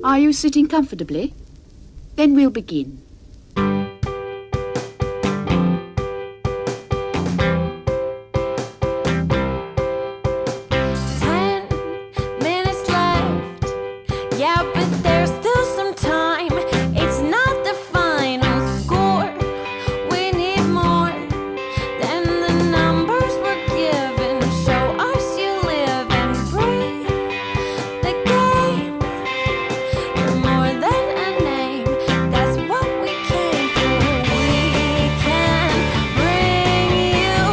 Are you sitting comfortably? Then we'll begin. 10 minutes left. Yeah, but there's still some time. It's not the final score. We need more than the numbers we're given. Show us you live and breathe the game. You're more than a name. That's what we came for. We can bring you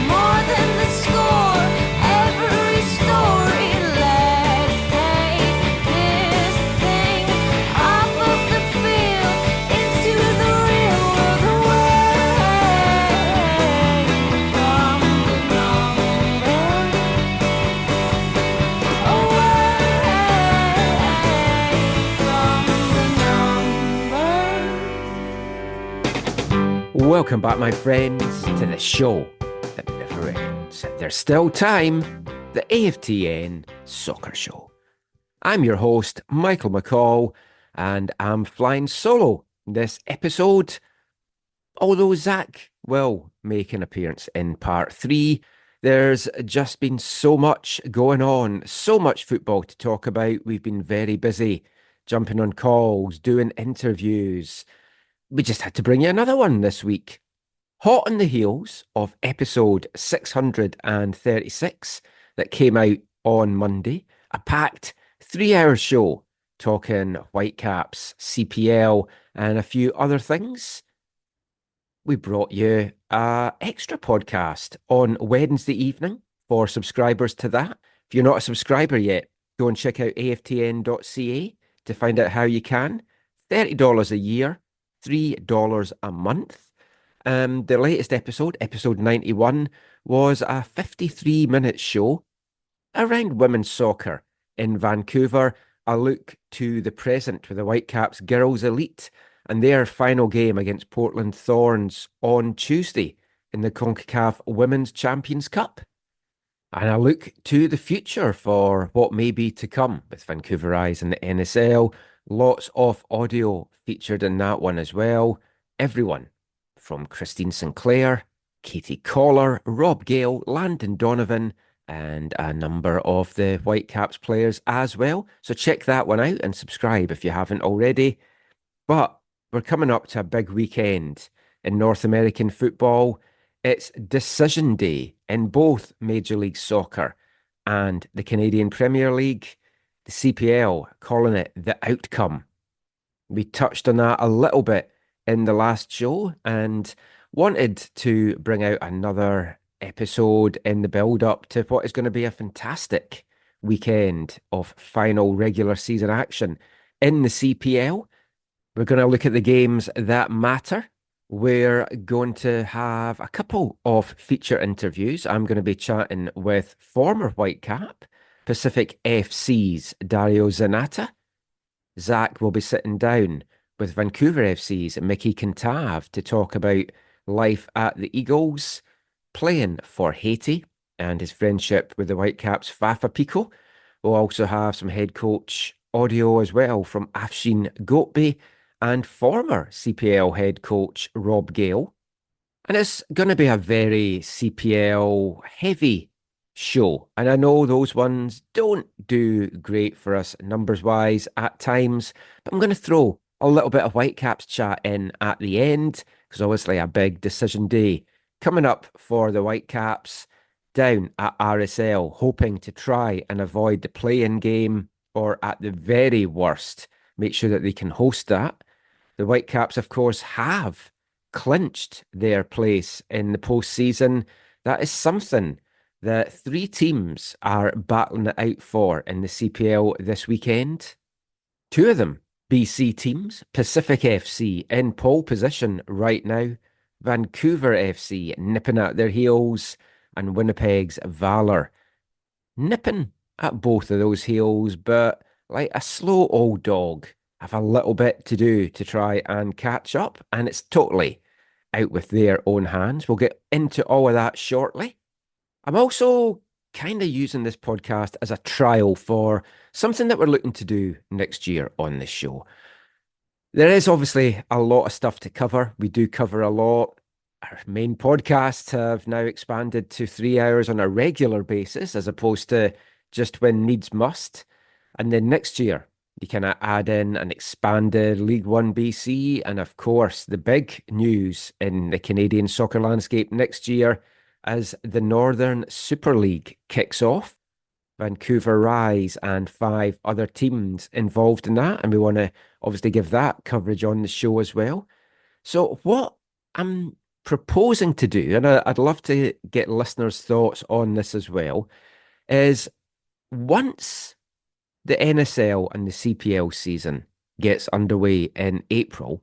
more than the score. Every story. Let's take this thing off of the field into the real world away from the numbers. Welcome back, my friends, to the show that never ends. There's still time, the AFTN Soccer Show. I'm your host, Michael McCall, and I'm flying solo this episode, although Zach will make an appearance in part 3. There's just been so much going on, so much football to talk about. We've been very busy jumping on calls, doing interviews. We just had to bring you another one this week. Hot on the heels of episode 636 that came out on Monday. A packed 3-hour show talking Whitecaps, CPL and a few other things. We brought you an extra podcast on Wednesday evening for subscribers to that. If you're not a subscriber yet, go and check out aftn.ca to find out how you can. $30 a year. $3 a month. The latest episode, episode 91, was a 53-minute show around women's soccer in Vancouver. A look to the present with the Whitecaps Girls Elite and their final game against Portland Thorns on Tuesday in the CONCACAF Women's Champions Cup. And a look to the future for what may be to come with Vancouver Eyes and the NSL. Lots of audio featured in that one as well. Everyone from Christine Sinclair, Katie Collar, Rob Gale, Landon Donovan, and a number of the Whitecaps players as well. So check that one out and subscribe if you haven't already. But we're coming up to a big weekend in North American football. It's decision day in both Major League Soccer and the Canadian Premier League. The CPL calling it the outcome. We touched on that a little bit in the last show and wanted to bring out another episode in the build-up to what is going to be a fantastic weekend of final regular season action in the CPL. We're going to look at the games that matter. We're going to have a couple of feature interviews. I'm going to be chatting with former Whitecap, Pacific FC's Dario Zanatta. Zach will be sitting down with Vancouver FC's Miki Cantave to talk about life at the Eagles, playing for Haiti, and his friendship with the Whitecaps Fafa Picault. We'll also have some head coach audio as well from Afshin Ghotbi and former CPL head coach Rob Gale. And it's going to be a very CPL heavy show. And I know those ones don't do great for us numbers-wise at times, but I'm going to throw a little bit of Whitecaps chat in at the end, because obviously a big decision day coming up for the Whitecaps down at RSL, hoping to try and avoid the play-in game, or at the very worst, make sure that they can host that. The Whitecaps, of course, have clinched their place in the postseason. That is something that 3 teams are battling it out for in the CPL this weekend. 2 of them, BC teams, Pacific FC in pole position right now, Vancouver FC nipping at their heels, and Winnipeg's Valor nipping at both of those heels, but like a slow old dog, have a little bit to do to try and catch up, and it's totally out with their own hands. We'll get into all of that shortly. I'm also kind of using this podcast as a trial for something that we're looking to do next year on this show. There is obviously a lot of stuff to cover. We do cover a lot. Our main podcasts have now expanded to 3 hours on a regular basis as opposed to just when needs must. And then next year, you kind of add in an expanded League One BC. And of course, the big news in the Canadian soccer landscape next year as the Northern Super League kicks off. Vancouver Rise and 5 other teams involved in that. And we want to obviously give that coverage on the show as well. So, what I'm proposing to do, and I'd love to get listeners' thoughts on this as well, is once the NSL and the CPL season gets underway in April,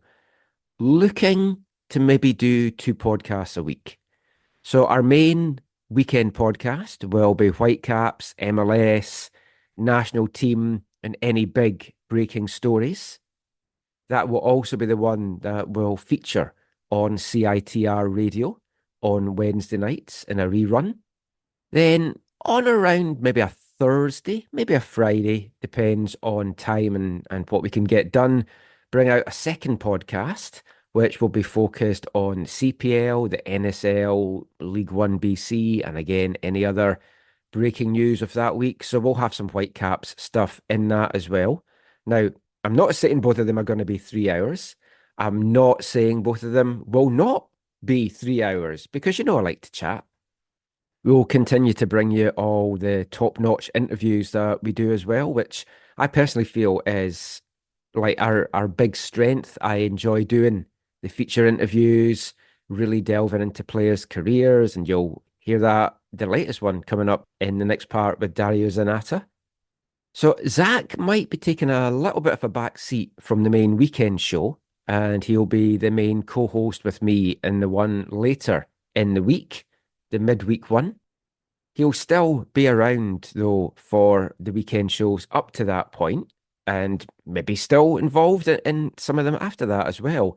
looking to maybe do 2 podcasts a week. So, our main weekend podcast will be Whitecaps, MLS, national team, and any big breaking stories. That will also be the one that will feature on CITR radio on Wednesday nights in a rerun. Then on around maybe a Thursday, maybe a Friday, depends on time and what we can get done, bring out a second podcast, which will be focused on CPL, the NSL, League One BC, and again, any other breaking news of that week. So we'll have some Whitecaps stuff in that as well. Now, I'm not saying both of them are going to be 3 hours. I'm not saying both of them will not be 3 hours because, I like to chat. We'll continue to bring you all the top-notch interviews that we do as well, which I personally feel is like our big strength. I enjoy doing the feature interviews, really delving into players' careers, and you'll hear that the latest one coming up in the next part with Dario Zanatta. So Zach might be taking a little bit of a back seat from the main weekend show, and he'll be the main co-host with me in the one later in the week, the midweek one. He'll still be around, though, for the weekend shows up to that point, and maybe still involved in some of them after that as well.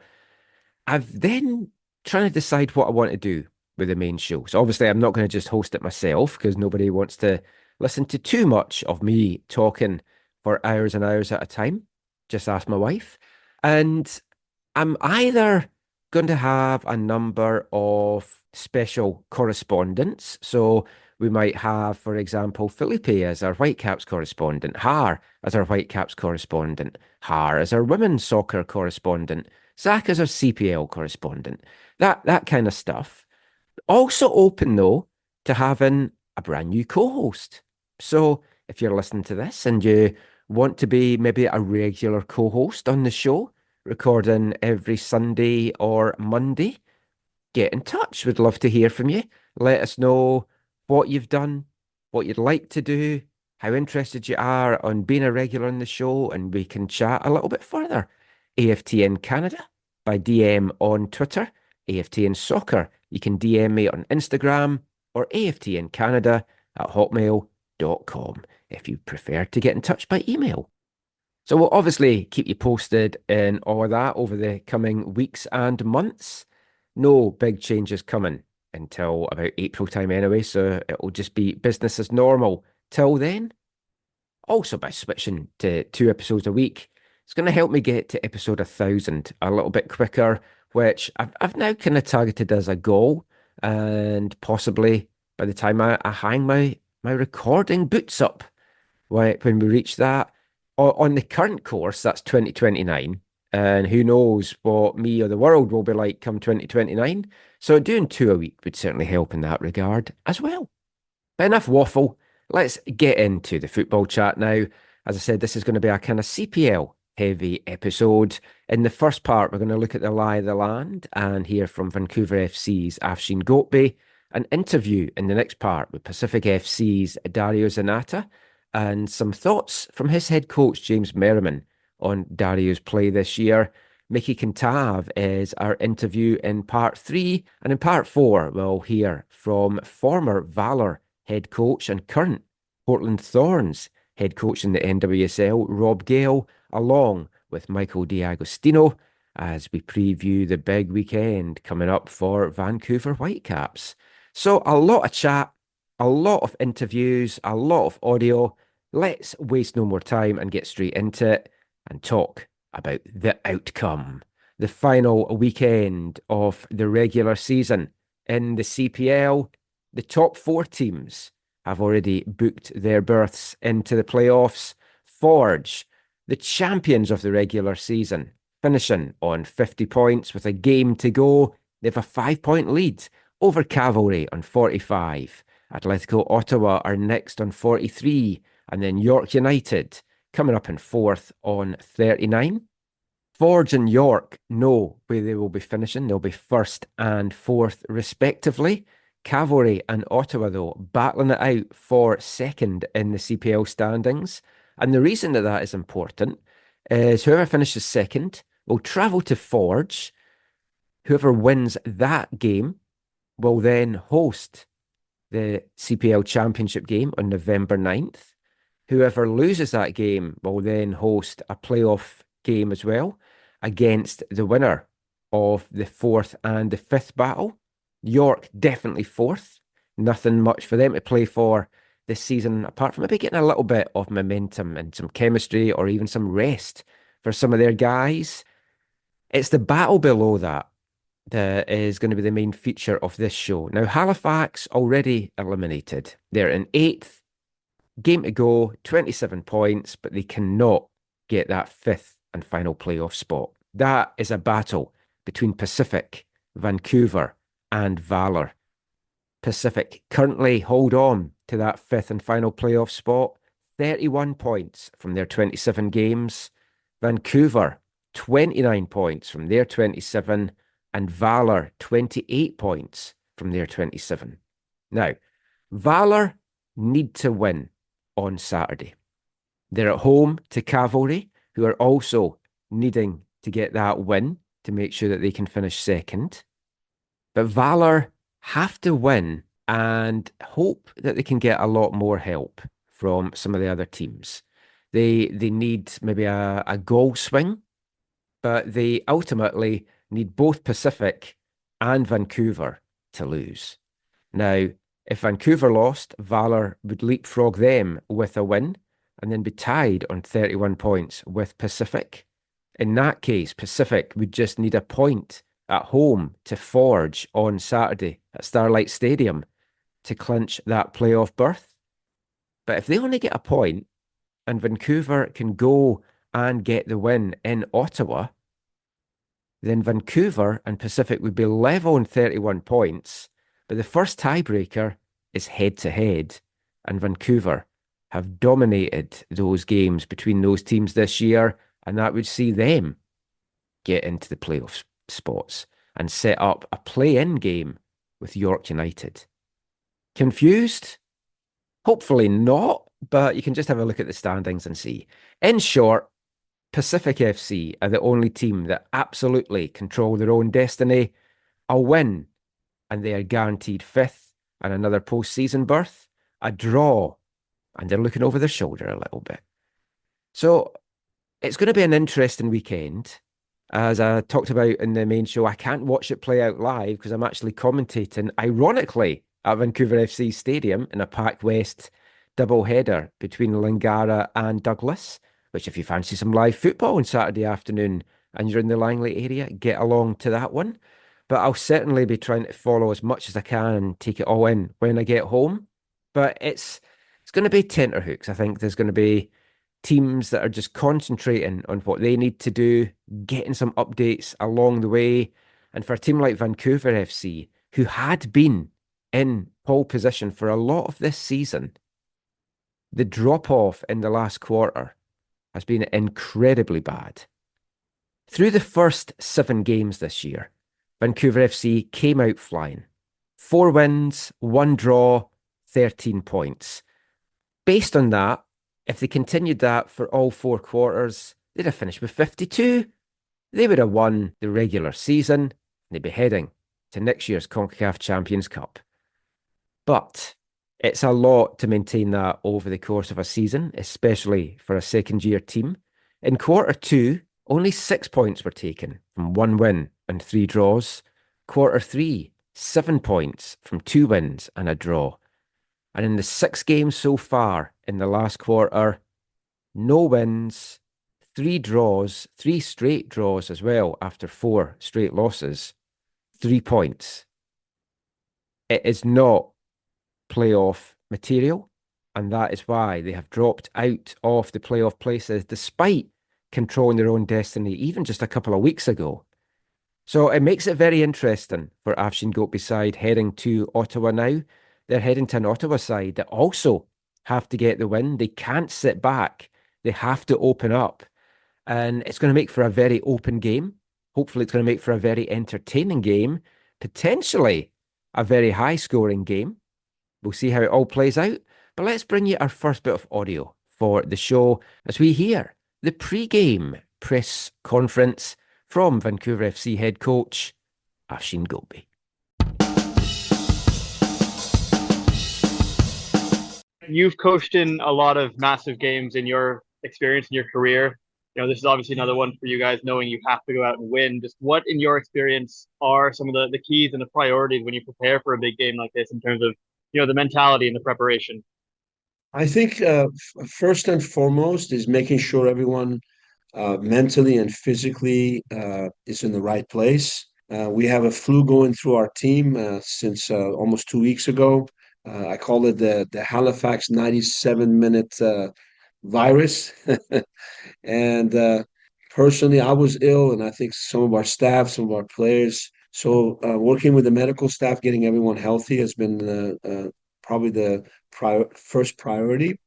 I've then trying to decide what I want to do with the main show. So obviously I'm not going to just host it myself because nobody wants to listen to too much of me talking for hours and hours at a time. Just ask my wife. And I'm either going to have a number of special correspondents. So we might have, for example, Felipe as our Whitecaps correspondent, Har as our Whitecaps correspondent, Har as our women's soccer correspondent, Zach as our CPL correspondent, that kind of stuff. Also open, though, to having a brand new co-host. So if you're listening to this and you want to be maybe a regular co-host on the show, recording every Sunday or Monday, get in touch. We'd love to hear from you. Let us know what you've done, what you'd like to do, how interested you are on being a regular on the show, and we can chat a little bit further. AFTN Canada by DM on Twitter, AFTN Soccer. You can DM me on Instagram or aftncanada@hotmail.com if you prefer to get in touch by email. So we'll obviously keep you posted in all of that over the coming weeks and months. No big changes coming until about April time anyway, so it'll just be business as normal till then. Also, by switching to 2 episodes a week, it's going to help me get to episode 1,000 a little bit quicker, which I've now kind of targeted as a goal, and possibly by the time I hang my recording boots up, when we reach that, on the current course, that's 2029. And who knows what me or the world will be like come 2029. So doing 2 a week would certainly help in that regard as well. But enough waffle. Let's get into the football chat now. As I said, this is going to be a kind of CPL heavy episode. In the first part, we're going to look at the lie of the land and hear from Vancouver FC's Afshin Ghotbi. An interview in the next part with Pacific FC's Dario Zanatta and some thoughts from his head coach, James Merriman, on Dario's play this year. Miki Cantave is our interview in part 3. And in part 4, we'll hear from former Valor head coach and current Portland Thorns head coach in the NWSL, Rob Gale, along with Michael D'Agostino, as we preview the big weekend coming up for Vancouver Whitecaps. So a lot of chat, A lot of interviews, a lot of audio. Let's waste no more time and get straight into it and talk about the outcome. The final weekend of the regular season in the CPL. The top 4 teams have already booked their berths into the playoffs. Forge, the champions of the regular season, finishing on 50 points with a game to go. They have a 5-point lead over Cavalry on 45. Atletico Ottawa are next on 43, and then York United coming up in 4th on 39. Forge and York know where they will be finishing. They'll be 1st and 4th respectively. Cavalry and Ottawa, though, battling it out for 2nd in the CPL standings. And the reason that that is important is whoever finishes 2nd will travel to Forge. Whoever wins that game will then host the CPL Championship game on November 9th. Whoever loses that game will then host a playoff game as well against the winner of the 4th and the 5th battle. York definitely 4th. Nothing much for them to play for this season, apart from maybe getting a little bit of momentum and some chemistry or even some rest for some of their guys. It's the battle below that is going to be the main feature of this show. Now, Halifax already eliminated. They're in 8th. Game to go, 27 points, but they cannot get that 5th and final playoff spot. That is a battle between Pacific, Vancouver, and Valor. Pacific currently hold on to that 5th and final playoff spot, 31 points from their 27 games. Vancouver, 29 points from their 27, and Valor, 28 points from their 27. Now, Valor need to win on Saturday. They're at home to Cavalry, who are also needing to get that win to make sure that they can finish 2nd. But Valor have to win and hope that they can get a lot more help from some of the other teams. They need maybe a goal swing, but they ultimately need both Pacific and Vancouver to lose. Now, if Vancouver lost, Valor would leapfrog them with a win and then be tied on 31 points with Pacific. In that case, Pacific would just need a point at home to Forge on Saturday at Starlight Stadium to clinch that playoff berth. But if they only get a point and Vancouver can go and get the win in Ottawa, then Vancouver and Pacific would be level on 31 points, but the first tiebreaker is head-to-head, and Vancouver have dominated those games between those teams this year, and that would see them get into the playoff spots and set up a play-in game with York United. Confused? Hopefully not, but you can just have a look at the standings and see. In short, Pacific FC are the only team that absolutely control their own destiny. A win, and they are guaranteed 5th and another postseason berth. A draw, and they're looking over their shoulder a little bit. So it's going to be an interesting weekend. As I talked about in the main show, I can't watch it play out live because I'm actually commentating, ironically, at Vancouver FC Stadium in a Pac West double-header between Lingara and Douglas, which if you fancy some live football on Saturday afternoon and you're in the Langley area, get along to that one. But I'll certainly be trying to follow as much as I can and take it all in when I get home. But it's going to be tenterhooks. I think there's going to be teams that are just concentrating on what they need to do, getting some updates along the way. And for a team like Vancouver FC, who had been in pole position for a lot of this season, the drop-off in the last quarter has been incredibly bad. Through the first 7 games this year, Vancouver FC came out flying. 4 wins, 1 draw, 13 points. Based on that, if they continued that for all 4 quarters, they'd have finished with 52. They would have won the regular season, and they'd be heading to next year's CONCACAF Champions Cup. But it's a lot to maintain that over the course of a season, especially for a second-year team. In quarter 2, only 6 points were taken from 1 win and 3 draws. Quarter 3, 7 points from 2 wins and a draw. And in the 6 games so far in the last quarter, no wins, 3 draws, 3 straight draws as well after 4 straight losses, 3 points. It is not playoff material, and that is why they have dropped out of the playoff places despite controlling their own destiny even just a couple of weeks ago. So it makes it very interesting for Afshin Ghotbi's side heading to Ottawa now. They're heading to an Ottawa side that also have to get the win. They can't sit back. They have to open up. And it's going to make for a very open game. Hopefully, it's going to make for a very entertaining game, potentially a very high scoring game. We'll see how it all plays out. But let's bring you our first bit of audio for the show as we hear the pre-game press conference from Vancouver FC head coach Afshin Ghotbi. You've coached in a lot of massive games in your experience in your career. This is obviously another one for you guys, knowing you have to go out and win. Just what, in your experience, are some of the keys and the priorities when you prepare for a big game like this in terms of, the mentality and the preparation? I think first and foremost is making sure everyone mentally and physically is in the right place. We have a flu going through our team since almost 2 weeks ago. I call it the Halifax 97-minute virus. And personally, I was ill, and I think some of our staff, some of our players. So working with the medical staff, getting everyone healthy has been probably the first priority.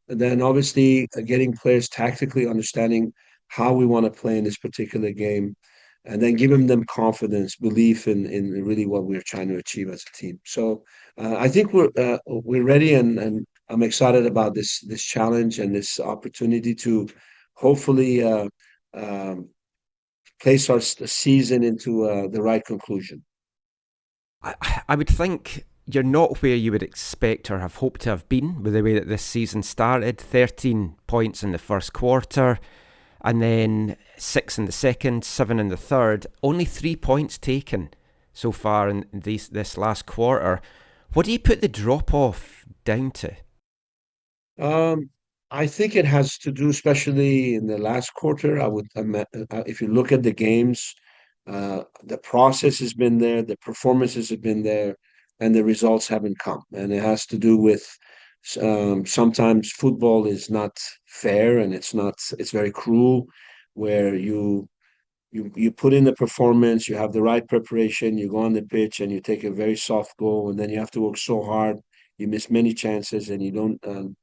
And then obviously getting players tactically understanding how we want to play in this particular game, and then giving them confidence, belief in really what we're trying to achieve as a team. So I think we're ready, and I'm excited about this challenge and this opportunity to hopefully place our season into the right conclusion. I would think you're not where you would expect or have hoped to have been with the way that this season started. 13 points in the first quarter, and then 6 in the second, 7 in the third. Only 3 points taken so far in this last quarter. What do you put the drop-off down to? I think it has to do, especially in the last quarter. If you look at the games, the process has been there, the performances have been there, and the results haven't come. And it has to do with sometimes football is not fair, and it's very cruel, where you put in the performance, you have the right preparation, you go on the pitch and you take a very soft goal, and then you have to work so hard, you miss many chances, and you don't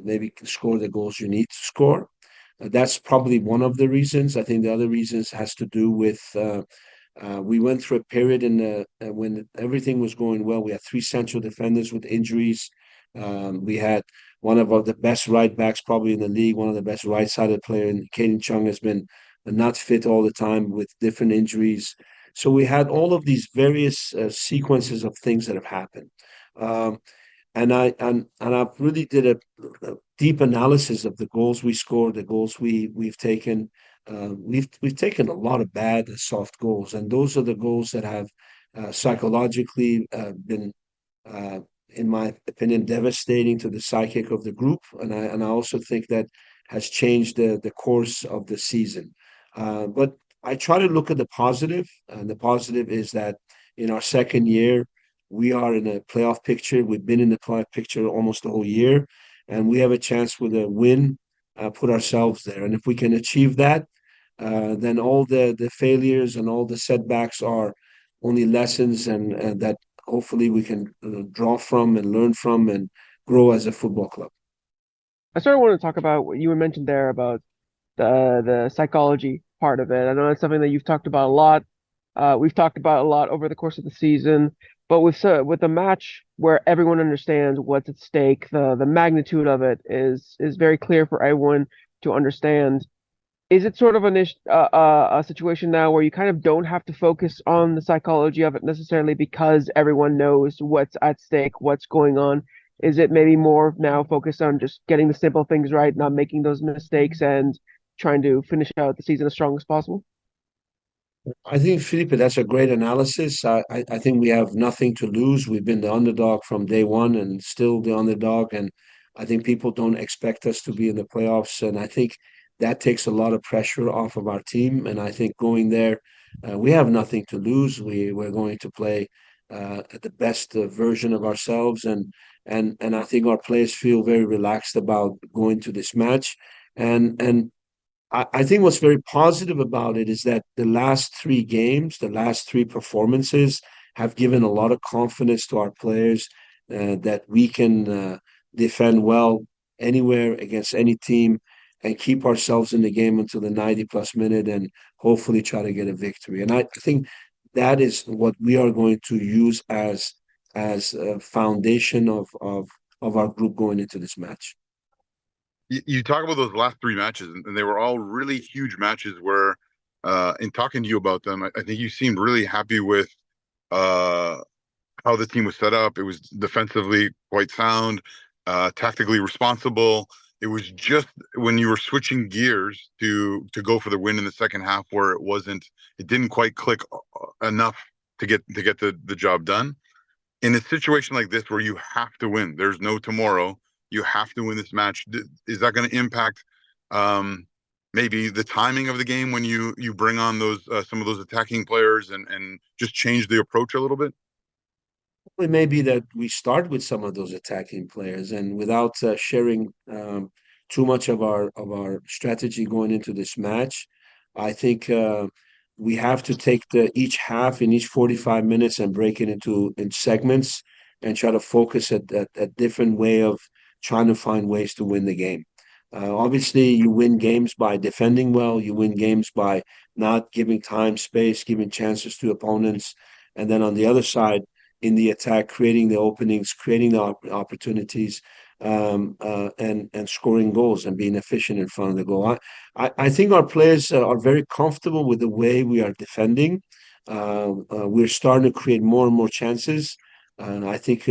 maybe score the goals you need to score. That's probably one of the reasons. I think the other reasons has to do with we went through a period when everything was going well. We had 3 central defenders with injuries. We had one of the best right backs probably in the league, one of the best right-sided players. Caden Chung has been not fit all the time with different injuries. So we had all of these various sequences of things that have happened. And I really did a deep analysis of the goals we scored, the goals we've taken. We've taken a lot of bad, soft goals, and those are the goals that have psychologically been, in my opinion, devastating to the psychic of the group. And I also think that has changed the course of the season. But I try to look at the positive, and the positive is that in our second year, we are in a playoff picture. We've been in the playoff picture almost the whole year, and we have a chance with a win, put ourselves there. And if we can achieve that, then all the failures and all the setbacks are only lessons, and that hopefully we can draw from and learn from and grow as a football club. I sort of want to talk about what you had mentioned there about the psychology part of it. I know it's something that you've talked about a lot. We've talked about a lot over the course of the season, but with a match where everyone understands what's at stake, the magnitude of it is very clear for everyone to understand. Is it sort of a situation now where you kind of don't have to focus on the psychology of it necessarily because everyone knows what's at stake, what's going on? Is it maybe more now focused on just getting the simple things right, not making those mistakes, and trying to finish out the season as strong as possible? I think, Felipe, that's a great analysis. I think we have nothing to lose. We've been the underdog from day one and still the underdog. And I think people don't expect us to be in the playoffs. And I think that takes a lot of pressure off of our team. And I think going there, we have nothing to lose. We're going to play at the best version of ourselves. And I think our players feel very relaxed about going to this match. And I think what's very positive about it is that the last three games, the last three performances have given a lot of confidence to our players that we can defend well anywhere against any team and keep ourselves in the game until the 90 plus minute and hopefully try to get a victory. And I think that is what we are going to use as a foundation of our group going into this match. You talk about those last three matches, and they were all really huge matches where, in talking to you about them, I think you seemed really happy with how the team was set up. It was defensively quite sound, tactically responsible. It was just when you were switching gears to go for the win in the second half where it didn't quite click enough to get the job done. In a situation like this where you have to win, there's no tomorrow. You have to win this match. Is that going to impact maybe the timing of the game when you bring on those some of those attacking players and just change the approach a little bit? It may be that we start with some of those attacking players, and without sharing too much of our strategy going into this match, I think we have to take each half in each 45 minutes and break it in segments and try to focus at a different way of trying to find ways to win the game. Obviously, you win games by defending well. You win games by not giving time, space, giving chances to opponents. And then on the other side, in the attack, creating the openings, creating the opportunities, and scoring goals and being efficient in front of the goal. I think our players are very comfortable with the way we are defending. We're starting to create more and more chances. And I think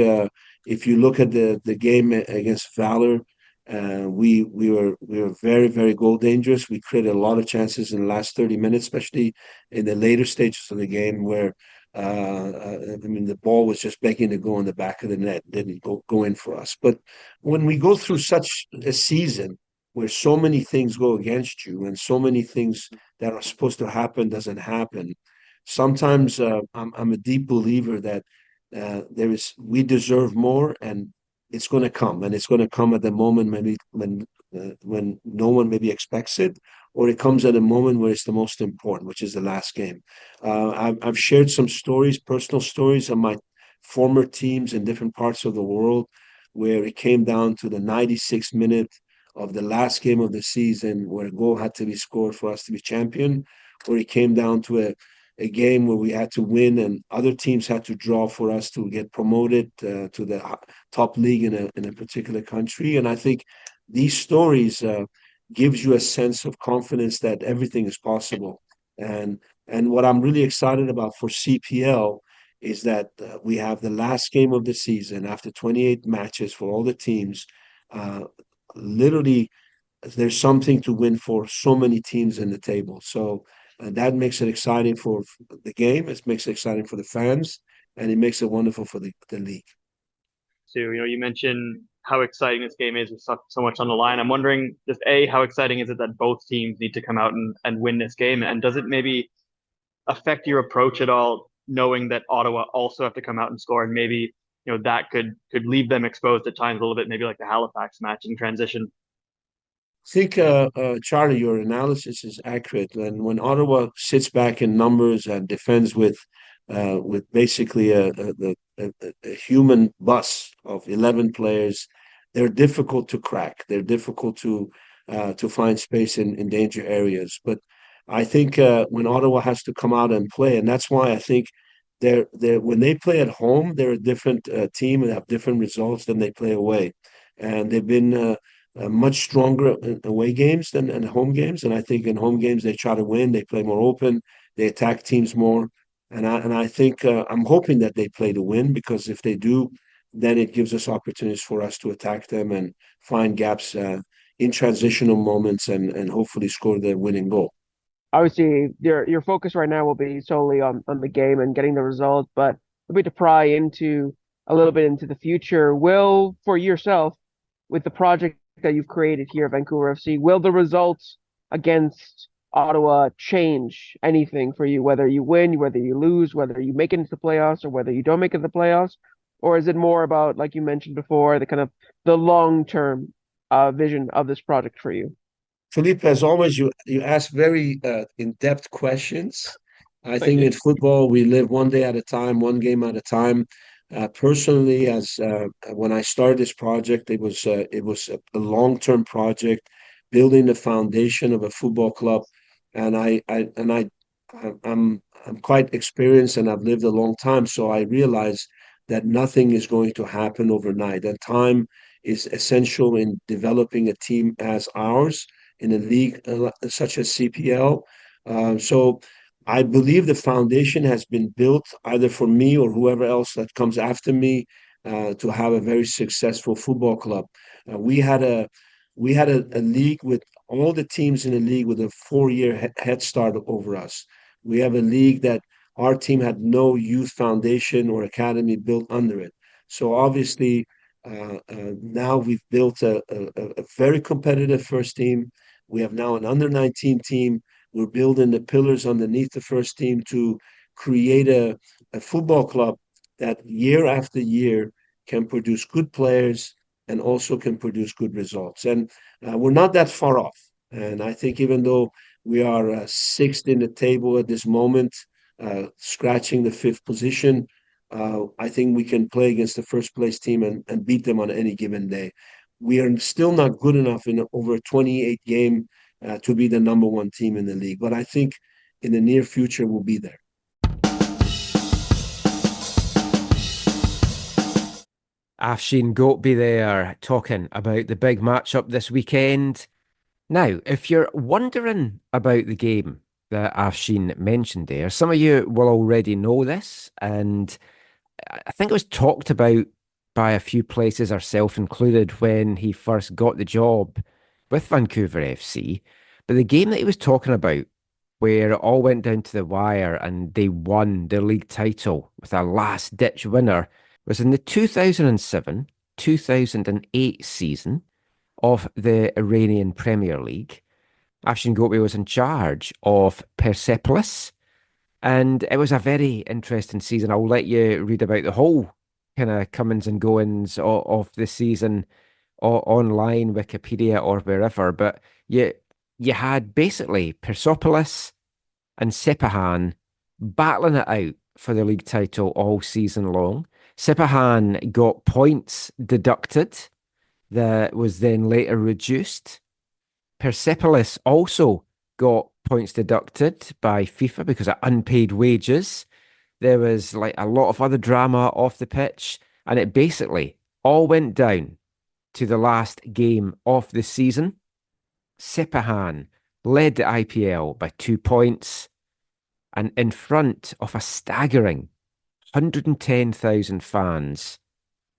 if you look at the game against Valor, we were very, very goal dangerous. We created a lot of chances in the last 30 minutes, especially in the later stages of the game where I mean, the ball was just begging to go in the back of the net, didn't go in for us. But when we go through such a season where so many things go against you and so many things that are supposed to happen doesn't happen, sometimes I'm a deep believer that we deserve more, and it's going to come, and it's going to come at the moment maybe when no one maybe expects it, or it comes at a moment where it's the most important, which is the last game. I've shared some stories, personal stories of my former teams in different parts of the world, where it came down to the 96th minute of the last game of the season, where a goal had to be scored for us to be champion, or it came down to a game where we had to win and other teams had to draw for us to get promoted to the top league in a particular country. And I think these stories gives you a sense of confidence that everything is possible. And what I'm really excited about for CPL is that we have the last game of the season after 28 matches for all the teams. Literally, there's something to win for so many teams in the table. So that makes it exciting for the game. It makes it exciting for the fans, and it makes it wonderful for the league. So, you mentioned how exciting this game is with so much on the line. I'm wondering, just A, how exciting is it that both teams need to come out and win this game? And does it maybe affect your approach at all, knowing that Ottawa also have to come out and score, and maybe, that could leave them exposed at times a little bit, maybe like the Halifax match in transition? I think, Charlie, your analysis is accurate. And when Ottawa sits back in numbers and defends with basically a human bus of 11 players, they're difficult to crack. They're difficult to find space in danger areas. But I think when Ottawa has to come out and play, and that's why I think they're when they play at home, they're a different team and have different results than they play away. And they've been much stronger in away games than in home games. And I think in home games, they try to win, they play more open, they attack teams more. And I think I'm hoping that they play to win, because if they do, then it gives us opportunities for us to attack them and find gaps in transitional moments and hopefully score the winning goal. obviously your focus right now will be solely on the game and getting the result, but a bit to pry into a little bit into the future. Will, for yourself, with the project that you've created here at Vancouver FC, will the results against Ottawa change anything for you, whether you win, whether you lose, whether you make it into the playoffs, or whether you don't make it into the playoffs? Or is it more about, like you mentioned before, the kind of the long-term vision of this project for you? Philippe, as always, you ask very in-depth questions. I Thank think you. in football we live one day at a time, one game at a time. Personally, as when I started this project, it was a long-term project, building the foundation of a football club, and I'm quite experienced and I've lived a long time, so I realize that nothing is going to happen overnight. That time is essential in developing a team as ours in a league such as CPL. So I believe the foundation has been built either for me or whoever else that comes after me to have a very successful football club. We had a league with all the teams in the league with a 4-year head start over us. We have a league that our team had no youth foundation or academy built under it. So obviously, now we've built a very competitive first team. We have now an under 19 team. We're building the pillars underneath the first team to create a football club that year after year can produce good players and also can produce good results. And we're not that far off. And I think even though we are sixth in the table at this moment, scratching the fifth position, I think we can play against the first place team and beat them on any given day. We are still not good enough in over a 28 game to be the number one team in the league. But I think in the near future, we'll be there. Afshin Ghotbi there talking about the big matchup this weekend. Now, if you're wondering about the game that Afshin mentioned there, some of you will already know this, and I think it was talked about by a few places, ourselves included, when he first got the job with Vancouver FC. But the game that he was talking about, where it all went down to the wire and they won the league title with a last-ditch winner, was in the 2007-2008 season of the Iranian Premier League. Afshin Ghotbi was in charge of Persepolis, and it was a very interesting season. I'll let you read about the whole kind of comings and goings of the season online, Wikipedia or wherever. But you had basically Persepolis and Sepahan battling it out for the league title all season long. Sepahan got points deducted that was then later reduced. Persepolis also got points deducted by FIFA because of unpaid wages. There was like a lot of other drama off the pitch, and it basically all went down to the last game of the season. Sepahan led the IPL by 2 points, and in front of a staggering 110,000 fans,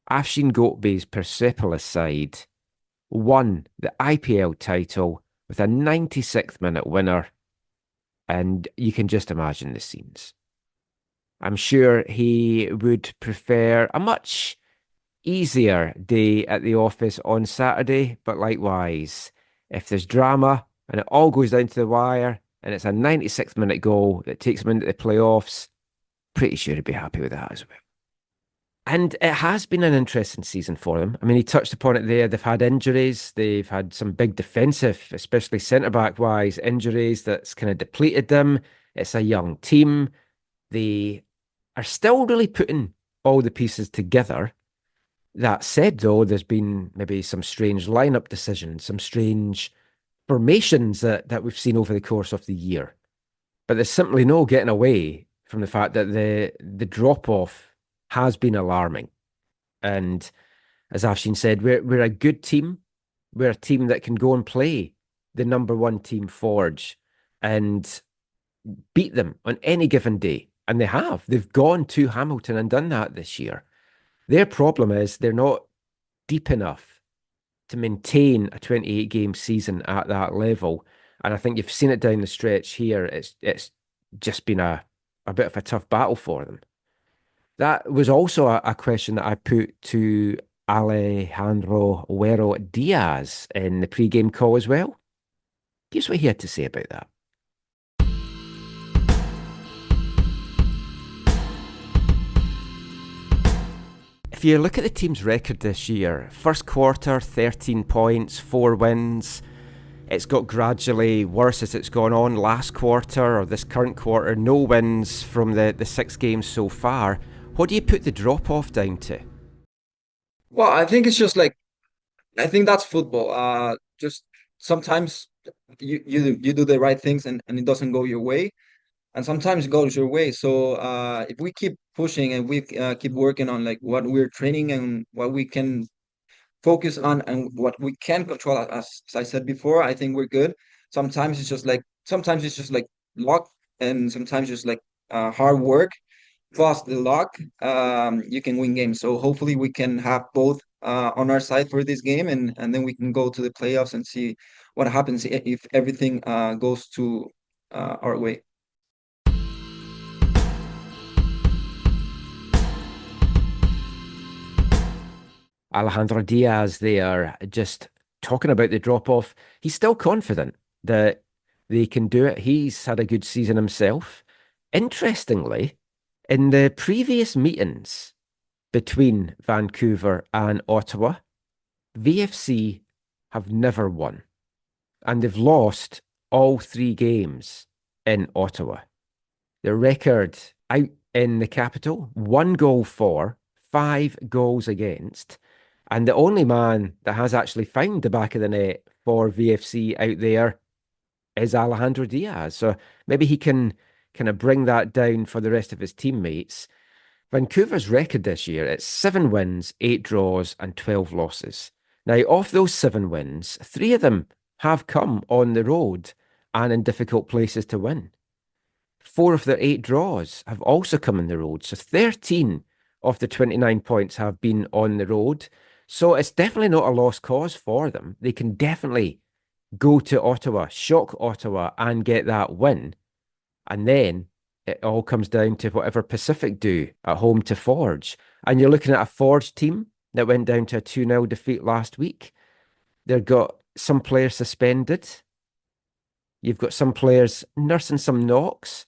Afshin Ghotbi's Persepolis side won the IPL title with a 96th minute winner, and you can just imagine the scenes. I'm sure he would prefer a much easier day at the office on Saturday, but likewise, if there's drama and it all goes down to the wire and it's a 96th minute goal that takes him into the playoffs, pretty sure he'd be happy with that as well. And it has been an interesting season for them. I mean, he touched upon it there. They've had injuries. They've had some big defensive, especially centre-back wise injuries that's kind of depleted them. It's a young team. They are still really putting all the pieces together. That said, though, there's been maybe some strange lineup decisions, some strange formations that we've seen over the course of the year. But there's simply no getting away from the fact that the drop-off has been alarming. And as Afshin said, we're a good team. We're a team that can go and play the number one team Forge and beat them on any given day. And they have. They've gone to Hamilton and done that this year. Their problem is they're not deep enough to maintain a 28-game season at that level. And I think you've seen it down the stretch here. It's just been a bit of a tough battle for them. That was also a question that I put to Alejandro Huero Diaz in the pre-game call as well. Here's what he had to say about that. If you look at the team's record this year, first quarter, 13 points, 4 wins. It's got gradually worse as it's gone on. Last quarter, or this current quarter, no wins from the 6 games so far. What do you put the drop-off down to? Well, I think it's just like, I think that's football. Just sometimes you do the right things and it doesn't go your way, and sometimes it goes your way. So if we keep pushing and we keep working on like what we're training and what we can focus on and what we can control, as I said before, I think we're good. Sometimes it's just like luck, and sometimes just like hard work plus the luck. You can win games. So hopefully we can have both on our side for this game, and then we can go to the playoffs and see what happens if everything goes to our way. Alejandro Diaz there, just talking about the drop-off. He's still confident that they can do it. He's had a good season himself. Interestingly, in the previous meetings between Vancouver and Ottawa, VFC have never won. And they've lost all 3 games in Ottawa. The record out in the capital, 1 goal for, 5 goals against. And the only man that has actually found the back of the net for VFC out there is Alejandro Diaz. So maybe he can kind of bring that down for the rest of his teammates. Vancouver's record this year, it's 7 wins, 8 draws, and 12 losses. Now, of those 7 wins, 3 of them have come on the road and in difficult places to win. 4 of their 8 draws have also come on the road. So 13 of the 29 points have been on the road. So it's definitely not a lost cause for them. They can definitely go to Ottawa, shock Ottawa, and get that win. And then it all comes down to whatever Pacific do at home to Forge. And you're looking at a Forge team that went down to a 2-0 defeat last week. They've got some players suspended. You've got some players nursing some knocks.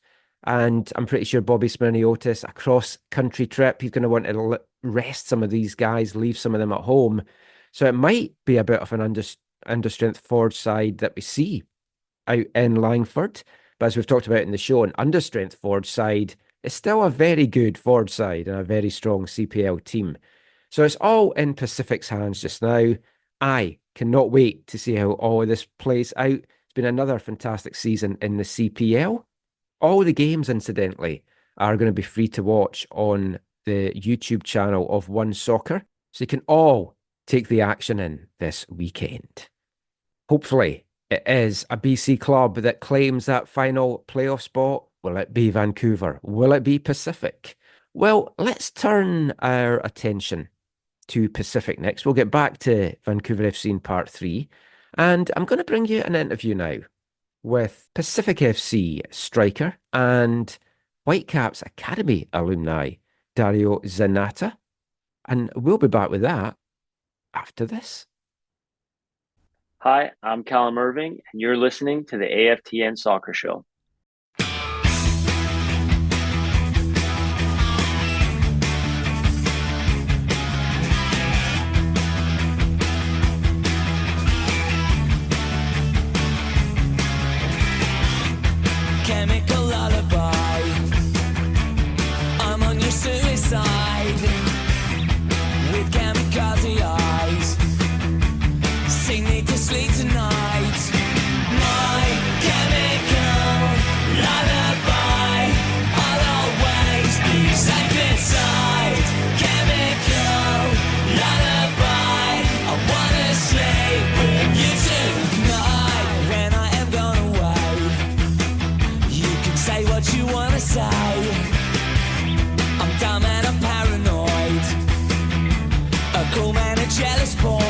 And I'm pretty sure Bobby Smirniotis, a cross-country trip, he's going to want to rest some of these guys, leave some of them at home. So it might be a bit of an understrength Forge side that we see out in Langford. But as we've talked about in the show, an understrength Forge side is still a very good Forge side and a very strong CPL team. So it's all in Pacific's hands just now. I cannot wait to see how all of this plays out. It's been another fantastic season in the CPL. All the games, incidentally, are going to be free to watch on the YouTube channel of One Soccer. So you can all take the action in this weekend. Hopefully, it is a BC club that claims that final playoff spot. Will it be Vancouver? Will it be Pacific? Well, let's turn our attention to Pacific next. We'll get back to Vancouver FC in part 3. And I'm going to bring you an interview now with Pacific FC striker and Whitecaps Academy alumni, Dario Zanatta. And we'll be back with that after this. Hi, I'm Callum Irving, and you're listening to the AFTN Soccer Show. Chemical lullaby, I'm on your suicide with kamikaze eyes. Sing me to sleep tonight. My chemical lullaby, I'll always be safe inside. Chemical lullaby, I wanna sleep with you tonight. When I am gone away, you can say what you wanna say. I'm dumb and I'm paranoid, a cool man, a jealous boy.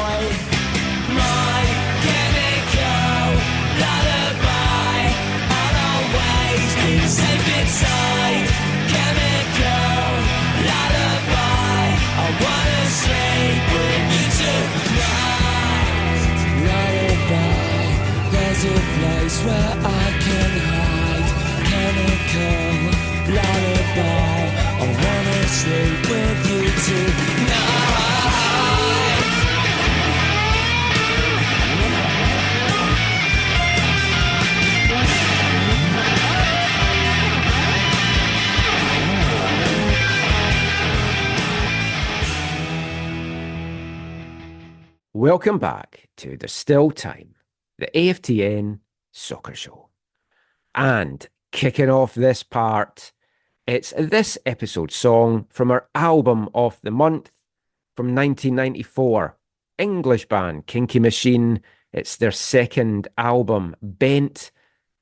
My chemical lullaby. Welcome back to There's Still Time, the AFTN Soccer Show. And kicking off this part, it's this episode's song from our album of the month from 1994, English band Kinky Machine. It's their second album, Bent,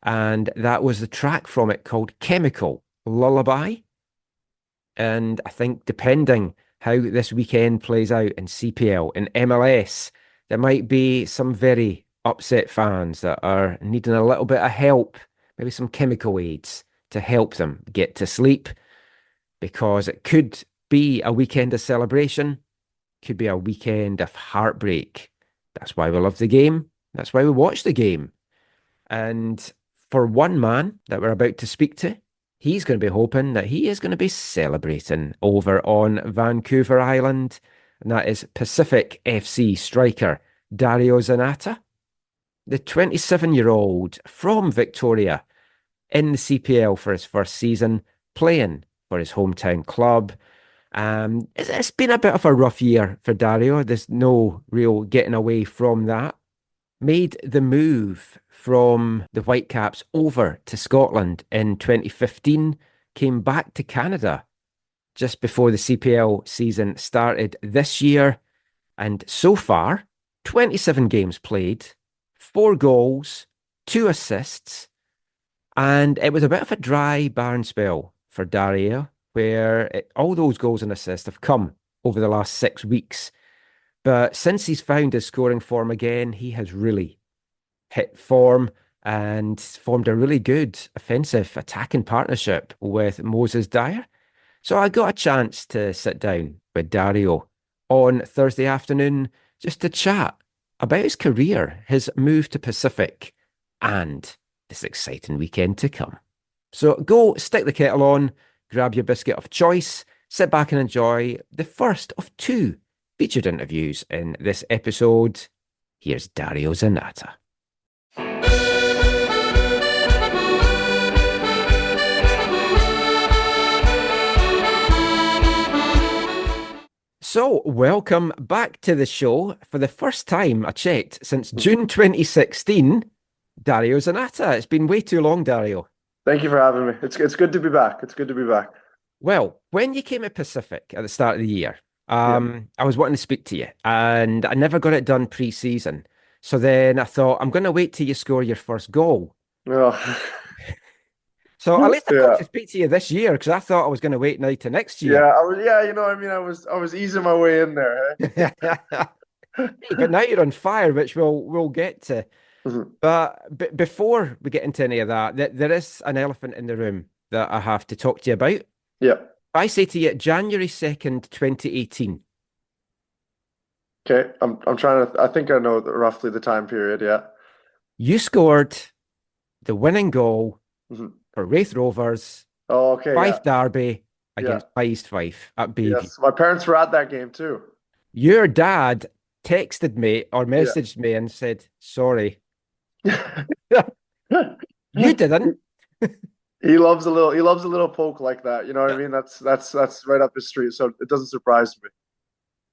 and that was the track from it called Chemical Lullaby. And I think depending how this weekend plays out in CPL and MLS, there might be some very upset fans that are needing a little bit of help, maybe some chemical aids to help them get to sleep, because it could be a weekend of celebration, could be a weekend of heartbreak. That's why we love the game. That's why we watch the game. And for one man that we're about to speak to, he's going to be hoping that he is going to be celebrating over on Vancouver Island, and that is Pacific FC striker Dario Zanatta, the 27-year-old from Victoria in the CPL for his first season, playing for his hometown club. It's been a bit of a rough year for Dario. There's no real getting away from that. Made the move from the Whitecaps over to Scotland in 2015, came back to Canada just before the CPL season started this year, and so far, 27 games played, 4 goals, 2 assists, and it was a bit of a dry barn spell for Dario, where all those goals and assists have come over the last 6 weeks. But since he's found his scoring form again, he has really hit form and formed a really good offensive attacking partnership with Moses Dyer. So I got a chance to sit down with Dario on Thursday afternoon just to chat about his career, his move to Pacific, and this exciting weekend to come. So go stick the kettle on, grab your biscuit of choice, sit back and enjoy the first of 2 featured interviews in this episode. Here's Dario Zanatta. So, welcome back to the show. For the first time, I checked, since June 2016, Dario Zanatta. It's been way too long, Dario. Thank you for having me. It's good to be back. It's good to be back. Well, when you came to Pacific at the start of the year, I was wanting to speak to you, and I never got it done pre-season. So then I thought, I'm going to wait till you score your first goal. Oh. So at least I got to speak to you this year, because I thought I was going to wait now to next year. I was easing my way in there. Eh? But now you're on fire, which we'll get to. Mm-hmm. But before we get into any of that, there is an elephant in the room that I have to talk to you about. Yeah. I say to you, January 2nd, 2018. Okay, I'm trying to. I think I know roughly the time period. Yeah. You scored the winning goal for Wraith Rovers. Oh, okay. Fife Derby against East Fife at Bayview. Yes, my parents were at that game too. Your dad texted me or messaged me and said, "Sorry." You didn't. He loves a little poke like that. You know what I mean? That's right up his street. So it doesn't surprise me.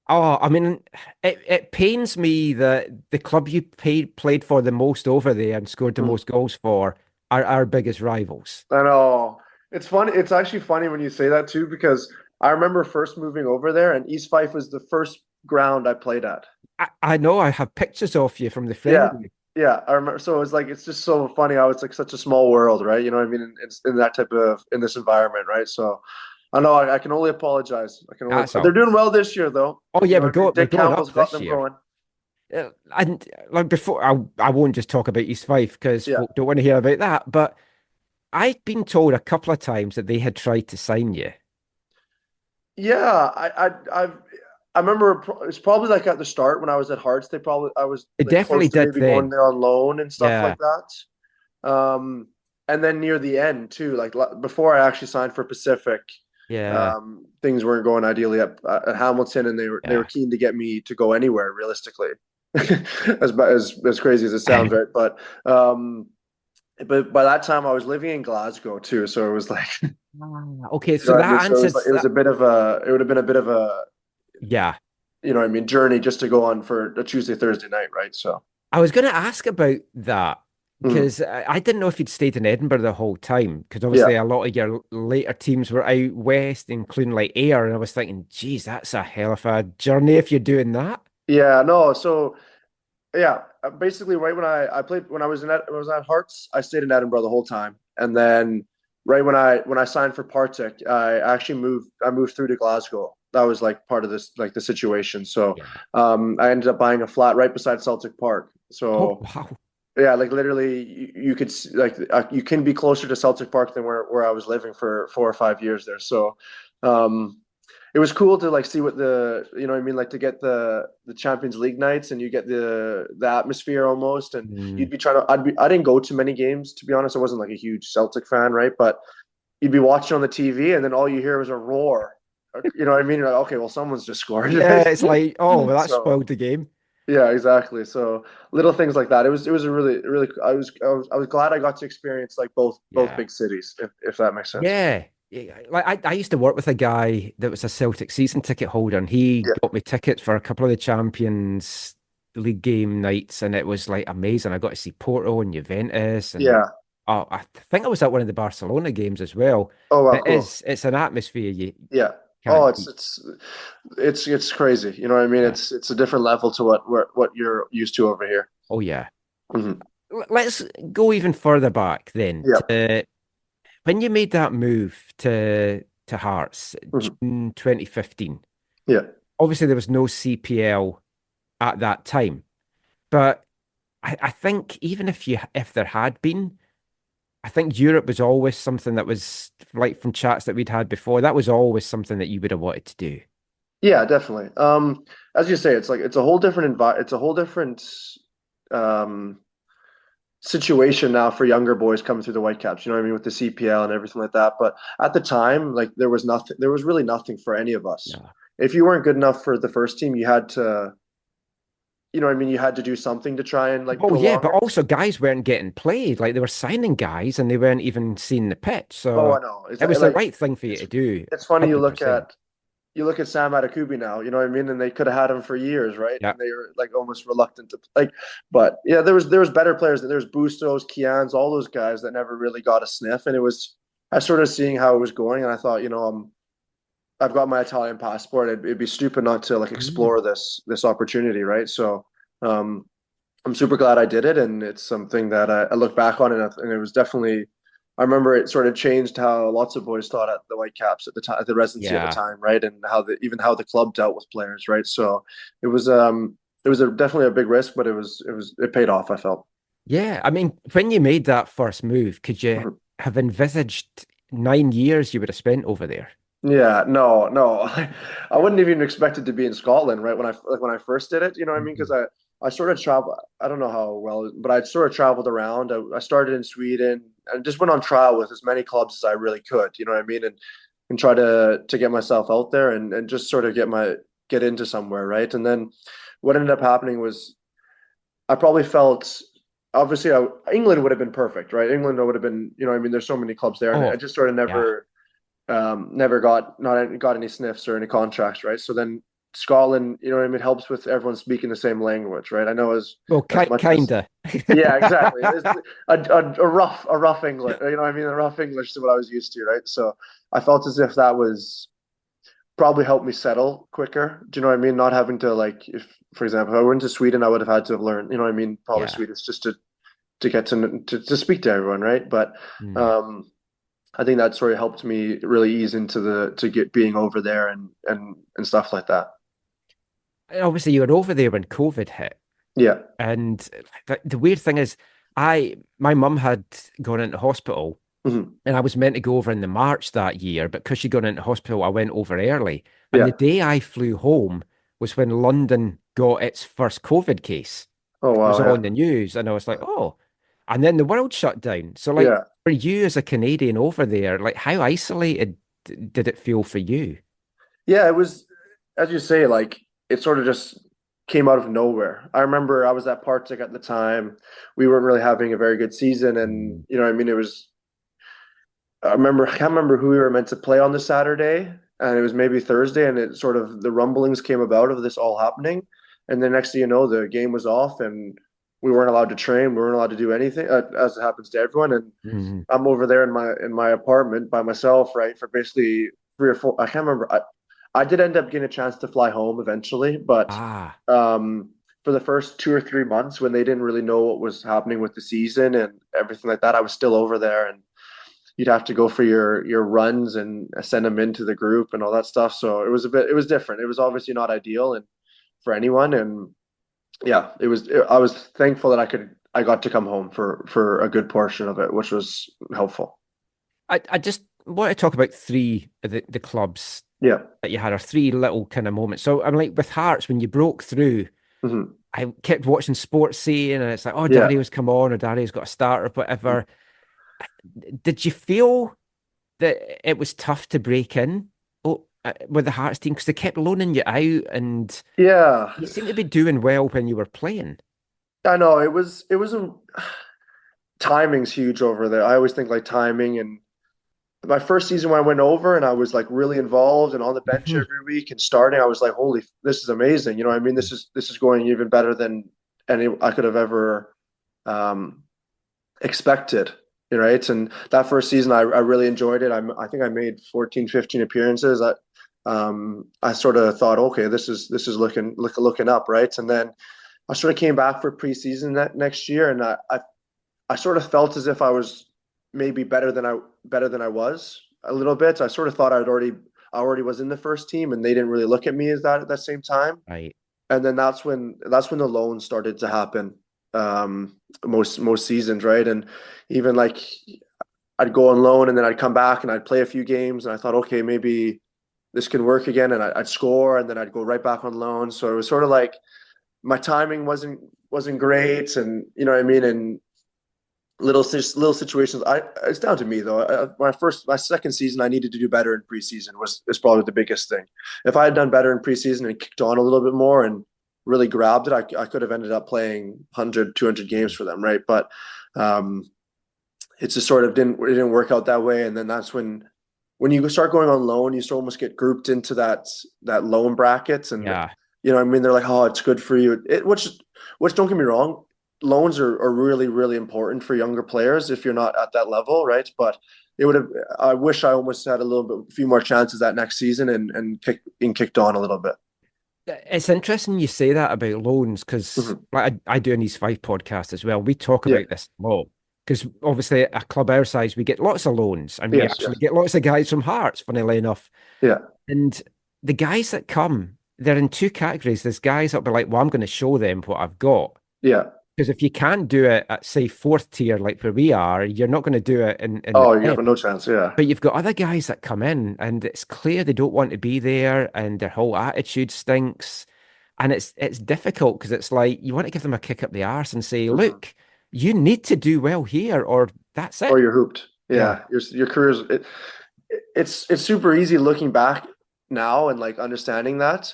Oh, I mean, it pains me that the club you played for the most over there and scored the most goals for are our biggest rivals. I know. It's funny. It's actually funny when you say that too, because I remember first moving over there, and East Fife was the first ground I played at. I know. I have pictures of you from the friendly. Yeah, I remember. So it's just so funny how it's like such a small world, right? You know what I mean? In that in this environment, right? So I know I can only apologize. They're doing well this year, though. Oh yeah, we're going Campbell's up got this them year. going. And like before, I won't just talk about East Fife because folk don't want to hear about that. But I've been told a couple of times that they had tried to sign you. Yeah, I remember it's probably like at the start when I was at Hearts. They definitely did maybe then. going there on loan and stuff like that. And then near the end too, like before I actually signed for Pacific. Yeah. Things weren't going ideally at Hamilton, and they were keen to get me to go anywhere realistically. as crazy as it sounds, right? But by that time I was living in Glasgow too, so it was like okay, so that answers. It would have been a bit of a you know what I mean, journey just to go on for a Tuesday, Thursday night, right? So, I was going to ask about that mhm. because I didn't know if you'd stayed in Edinburgh the whole time because Yeah. obviously a lot of your later teams were out west, including like Ayr, and I was thinking, geez, that's a hell of a journey if you're doing that. Yeah, no, so yeah, basically right when I played when I was when I was at Hearts, I stayed in Edinburgh the whole time. And then right when I signed for Partick, I moved through to Glasgow. That was like part of this like the situation. So Yeah. I ended up buying a flat right beside Celtic Park. Oh, So wow. yeah, like literally you could like you can be closer to Celtic Park than where I was living for 4 or 5 years there. So um it was cool to like see what the you know what I mean like to get the Champions League nights and you get the atmosphere almost and Mm. you'd be trying to I didn't go to many games to be honest. I wasn't like a huge Celtic fan, right? But you'd be watching on the TV and then all you hear was a roar. You know what I mean? You're like, okay, well someone's just scored. Yeah, it's like, oh, well, that So spoiled the game. yeah, exactly. So little things like that. It was a really I was glad I got to experience like both Yeah. big cities if that makes sense. Yeah. Yeah. Like I used to work with a guy that was a Celtic season ticket holder, and he Yeah. got me tickets for a couple of the Champions League game nights, and it was like amazing. I got to see Porto and Juventus, and Yeah. oh, I think I was at one of the Barcelona games as well. Oh wow, It cool. is, it's an atmosphere you Yeah. Oh, can't beat. it's crazy. You know what I mean? Yeah. It's a different level to what you're used to over here. Oh yeah. Hmm. Let's go even further back then Yeah. to when you made that move to Hearts, Hmm. June 2015. Yeah. Obviously, there was no CPL at that time, but I think even if there had been, I think Europe was always something that was like from chats that we'd had before. That was always something that you would have wanted to do. Yeah, definitely. As you say, it's like it's a whole different it's a whole different um situation now for younger boys coming through the Whitecaps, you know what I mean, with the CPL and everything like that. But at the time, like there was really nothing for any of us. Yeah. If you weren't good enough for the first team, you had to, you know what I mean, you had to do something to try and like Oh yeah, prolong but it. also guys weren't getting played. Like they were signing guys and they weren't even seeing the pitch. Oh, So I know. It's it was the like right thing for you to do, it's funny 100%. you look at Sam Adekubi now, you know what I mean, and they could have had him for years, right? Yeah. And they were like almost reluctant to like, but yeah, there was better players. There's Bustos, Kians, all those guys that never really got a sniff, and it was I started seeing how it was going, and I thought, you know, I've got my Italian passport. It'd be stupid not to like Mm. explore this opportunity, right? So, um, I'm super glad I did it, and it's something that I look back on, and it was definitely. I remember it sort of changed how lots of boys thought at the Whitecaps at the time, at the residency at the Yeah. time, right? And even how the club dealt with players, right? So it was definitely a big risk, but it paid off, I felt. Yeah. I mean, when you made that first move, could you Mhm. have envisaged 9 years you would have spent over there? Yeah, no, I wouldn't even expect it to be in Scotland, right? When I first did it, you know what I mean? Because Mhm. I sort of travel. I don't know how well, but I sort of traveled around. I started in Sweden and just went on trial with as many clubs as I really could. You know what I mean? And try to get myself out there and just sort of get into somewhere, right? And then what ended up happening was I probably felt obviously England would have been perfect, right? England would have been, you know, what I mean, there's so many clubs there, and I Oh, just sort of yeah. never got any sniffs or any contracts, right? So then Scotland, you know what I mean, helps with everyone speaking the same language, right? I know Well, as much as kinda. yeah, exactly. It's a rough English, you know what I mean? A rough English is what I was used to, right? So I felt as if that was probably helped me settle quicker. Do you know what I mean? Not having to like if for example, if I went to Sweden, I would have had to have learned, you know what I mean, probably Yeah. Swedish just to get to speak to everyone, right? But Mm. um I think that sort of helped me really ease into the to get being over there and stuff like that. Obviously, you were over there when COVID hit. Yeah. And the weird thing is, my mum had gone into hospital Hmm. and I was meant to go over in the March that year, but because she got into hospital, I went over early. And the Yeah. day I flew home was when London got its first COVID case. Oh It was wow. all Yeah. in the news, and I was like, oh. And then the world shut down. So, like, Yeah. for you as a Canadian over there, like, how isolated did it feel for you? Yeah. It was, as you say, like it sort of just came out of nowhere. I remember I was at Partick at the time. We weren't really having a very good season, and Mm. you know, what I mean, it was. I can't remember who we were meant to play on the Saturday, and it was maybe Thursday, and it sort of the rumblings came about of this all happening, and the next thing you know, the game was off, and we weren't allowed to train, we weren't allowed to do anything, as it happens to everyone. And Mhm. I'm over there in my apartment by myself, right, for basically 3 or 4. I can't remember. I did end up getting a chance to fly home eventually, but Ah, for the first 2 or 3 months when they didn't really know what was happening with the season and everything like that, I was still over there, and you'd have to go for your runs and send them into the group and all that stuff. So it was different. It was obviously not ideal and for anyone. And yeah, I was thankful that I got to come home for a good portion of it, which was helpful. I just want to talk about three of the clubs Yeah. that you had, or three little kind of moments. So I'm like with Hearts, when you broke through, Mhm. I kept watching Sports Scene, and it's like, oh, Yeah. Dario's come on, or Dario's got a start, or whatever. Did you feel that it was tough to break in with the Hearts team because they kept loaning you out, and Yeah. you seemed to be doing well when you were playing? I know it was a timing's huge over there. I always think like timing. And my first season when I went over and I was like really involved and on the bench Mhm. every week and starting, I was like, holy, this is amazing. You know what I mean? This is going even better than any I could have ever um expected. Right. And that first season I really enjoyed it. I think I made 14, 15 appearances. I sort of thought, okay, this is looking up, right? And then I sort of came back for preseason next year, and I sort of felt as if I was maybe better than I was a little bit. I sort of thought I already was in the first team, and they didn't really look at me as that at that same time. Right. And then that's when the loans started to happen. Most seasons, right? And even like I'd go on loan and then I'd come back and I'd play a few games, and I thought, okay, maybe this can work again, and I'd score, and then I'd go right back on loan. So it was sort of like my timing wasn't great, and you know what I mean. And little situations. It's down to me though. My second season, I needed to do better in preseason was probably the biggest thing. If I had done better in preseason and kicked on a little bit more and really grabbed it, I could have ended up playing 100, 200 games for them, right? But it just sort of it didn't work out that way. And then that's when you start going on loan, you almost get grouped into that loan brackets, and Yeah. you know what I mean. They're like, oh, it's good for you. Which don't get me wrong, loans are really, really important for younger players if you're not at that level, right? But I wish I almost had a few more chances that next season and kicked on a little bit. It's interesting you say that about loans, because like I do in these five podcasts as well. We talk Yeah. about this a lot, because obviously a club our size, we get lots of loans, and we Yes, actually yes. get lots of guys from Hearts, funnily enough. Yeah. And the guys that come, they're in two categories. There's guys that'll be like, well, I'm going to show them what I've got. Yeah. Because if you can't do it at, say, fourth tier, like where we are, you're not going to do it in Oh, the you fifth. have no chance. Yeah. But you've got other guys that come in, and it's clear they don't want to be there, and their whole attitude stinks. And it's difficult, because it's like you want to give them a kick up the arse and say, look, you need to do well here, or that's it. Or you're hooped. Yeah. Yeah. Your career's it's super easy looking back now and like understanding that.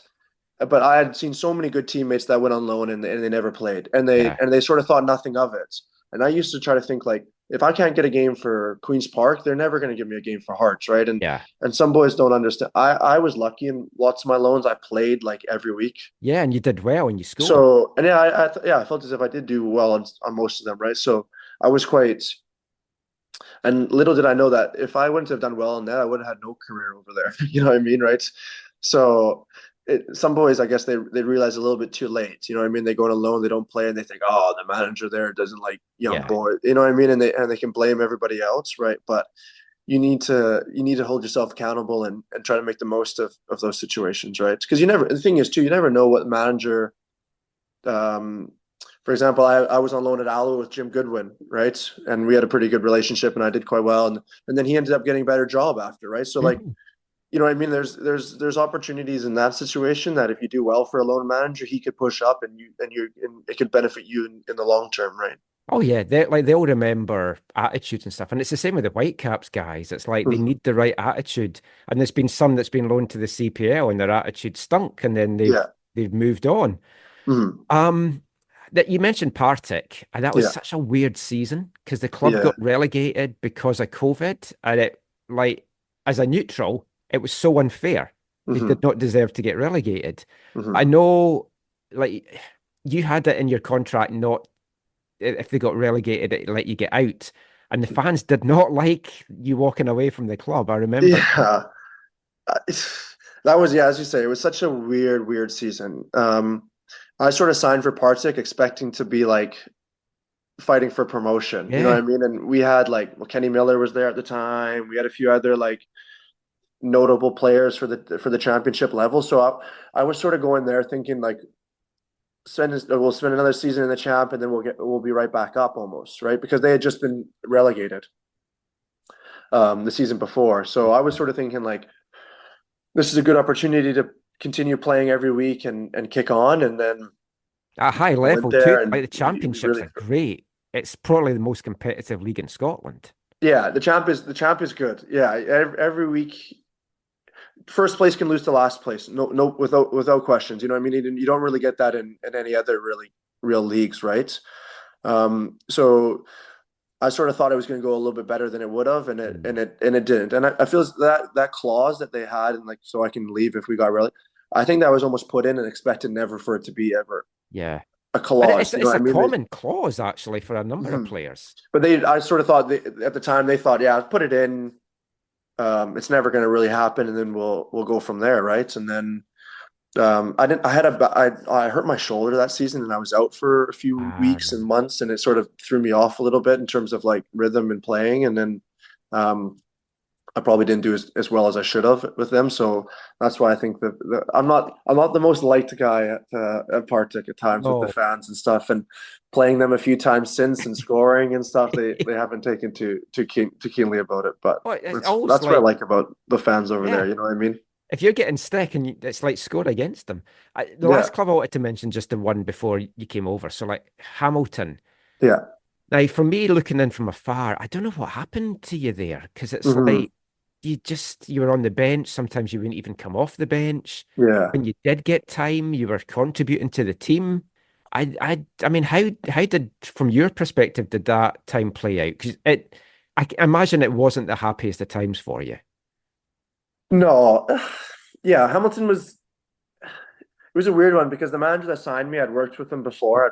But I had seen so many good teammates that went on loan and they never played, and Yeah. they sort of thought nothing of it. And I used to try to think like, if I can't get a game for Queen's Park, they're never going to give me a game for Hearts, right? Yeah. And some boys don't understand. I was lucky in lots of my loans. I played like every week. Yeah, and you did well, and you scored. So, and yeah, I felt as if I did do well on most of them, right? So I was quite, and little did I know that if I wouldn't have done well on that, I would have had no career over there. You know what I mean, right? So some boys, I guess they realize a little bit too late. You know what I mean? They go on a loan, they don't play, and they think, oh, the manager there doesn't like young Yeah. boys. You know what I mean? And they can blame everybody else, right? But you need to hold yourself accountable and try to make the most of those situations, right? Because the thing is too, you never know what manager. For example, I was on loan at Alloa with Jim Goodwin, right? And we had a pretty good relationship, and I did quite well. And then he ended up getting a better job after, right? So like, you know what I mean? There's opportunities in that situation that if you do well for a loan manager, he could push up, and it could benefit you in the long term, right? Oh yeah, they'll remember attitudes and stuff, and it's the same with the Whitecaps guys. It's like they need the right attitude, and there's been some that's been loaned to the CPL, and their attitude stunk, and then they've moved on. That you mentioned Partick, and that was such a weird season, because the club got relegated because of COVID, and it, like, as a neutral, it was so unfair. They Hmm. did not deserve to get relegated. Hmm. I know, like, you had it in your contract not if they got relegated, it let you get out. And the fans did not like you walking away from the club. I remember that. Yeah. That was, yeah, as you say, it was such a weird season. I sort of signed for Partick expecting to be like fighting for promotion. You know what Yeah. I mean? And we had like, well, Kenny Miller was there at the time. We had a few other like notable players for the championship level. So I was sort of going there thinking like we'll spend another season in the champ and then we'll be right back up almost, right? Because they had just been relegated the season before. So I was sort of thinking like this is a good opportunity to continue playing every week and kick on and then At a high go in level too. there Like and the we championships really are great. It's probably the most competitive league in Scotland. yeah, the champ is good. Yeah, every week first place can lose to last place. No, without questions. You know what I mean? You don't really get that in any other really real leagues, right? So I sort of thought it was going to go a little bit better than it would have, and it Mm. and it and it didn't. And I feel that clause that they had, and like so I can leave if we got really. I think that was almost put in and expected never for it to be ever Yeah. a And clause. You know it's what I a mean? common clause actually for a number of Mhm. players. But I sort of thought at the time they thought, yeah, put it in. It's never going to really happen, and then we'll go from there, right? And then I hurt my shoulder that season, and I was out for a few Ah, weeks and months, and it sort of threw me off a little bit in terms of like rhythm and playing. And then um, I probably didn't do as well as I should have with them. So that's why I think that I'm not the most liked guy at Partick at times with the no. fans and stuff. And playing them a few times since and scoring and stuff, they haven't taken too keenly about it. But Well, it's that's almost that's what I like, like about the fans over there. yeah, You know what I mean? if you're getting stick and it's like score against them. The Yeah, last club I wanted to mention, just the one before you came over. So like Hamilton. yeah. Now, for me, looking in from afar, I don't know what happened to you there because it's Hmm. like you were on the bench. Sometimes you wouldn't even come off the bench. Yeah. When you did get time, you were contributing to the team. I mean, how did, from your perspective, did that time play out? Because I imagine it wasn't the happiest of times for you. No, yeah, Hamilton was it was a weird one because the manager that signed me, I'd worked with him before.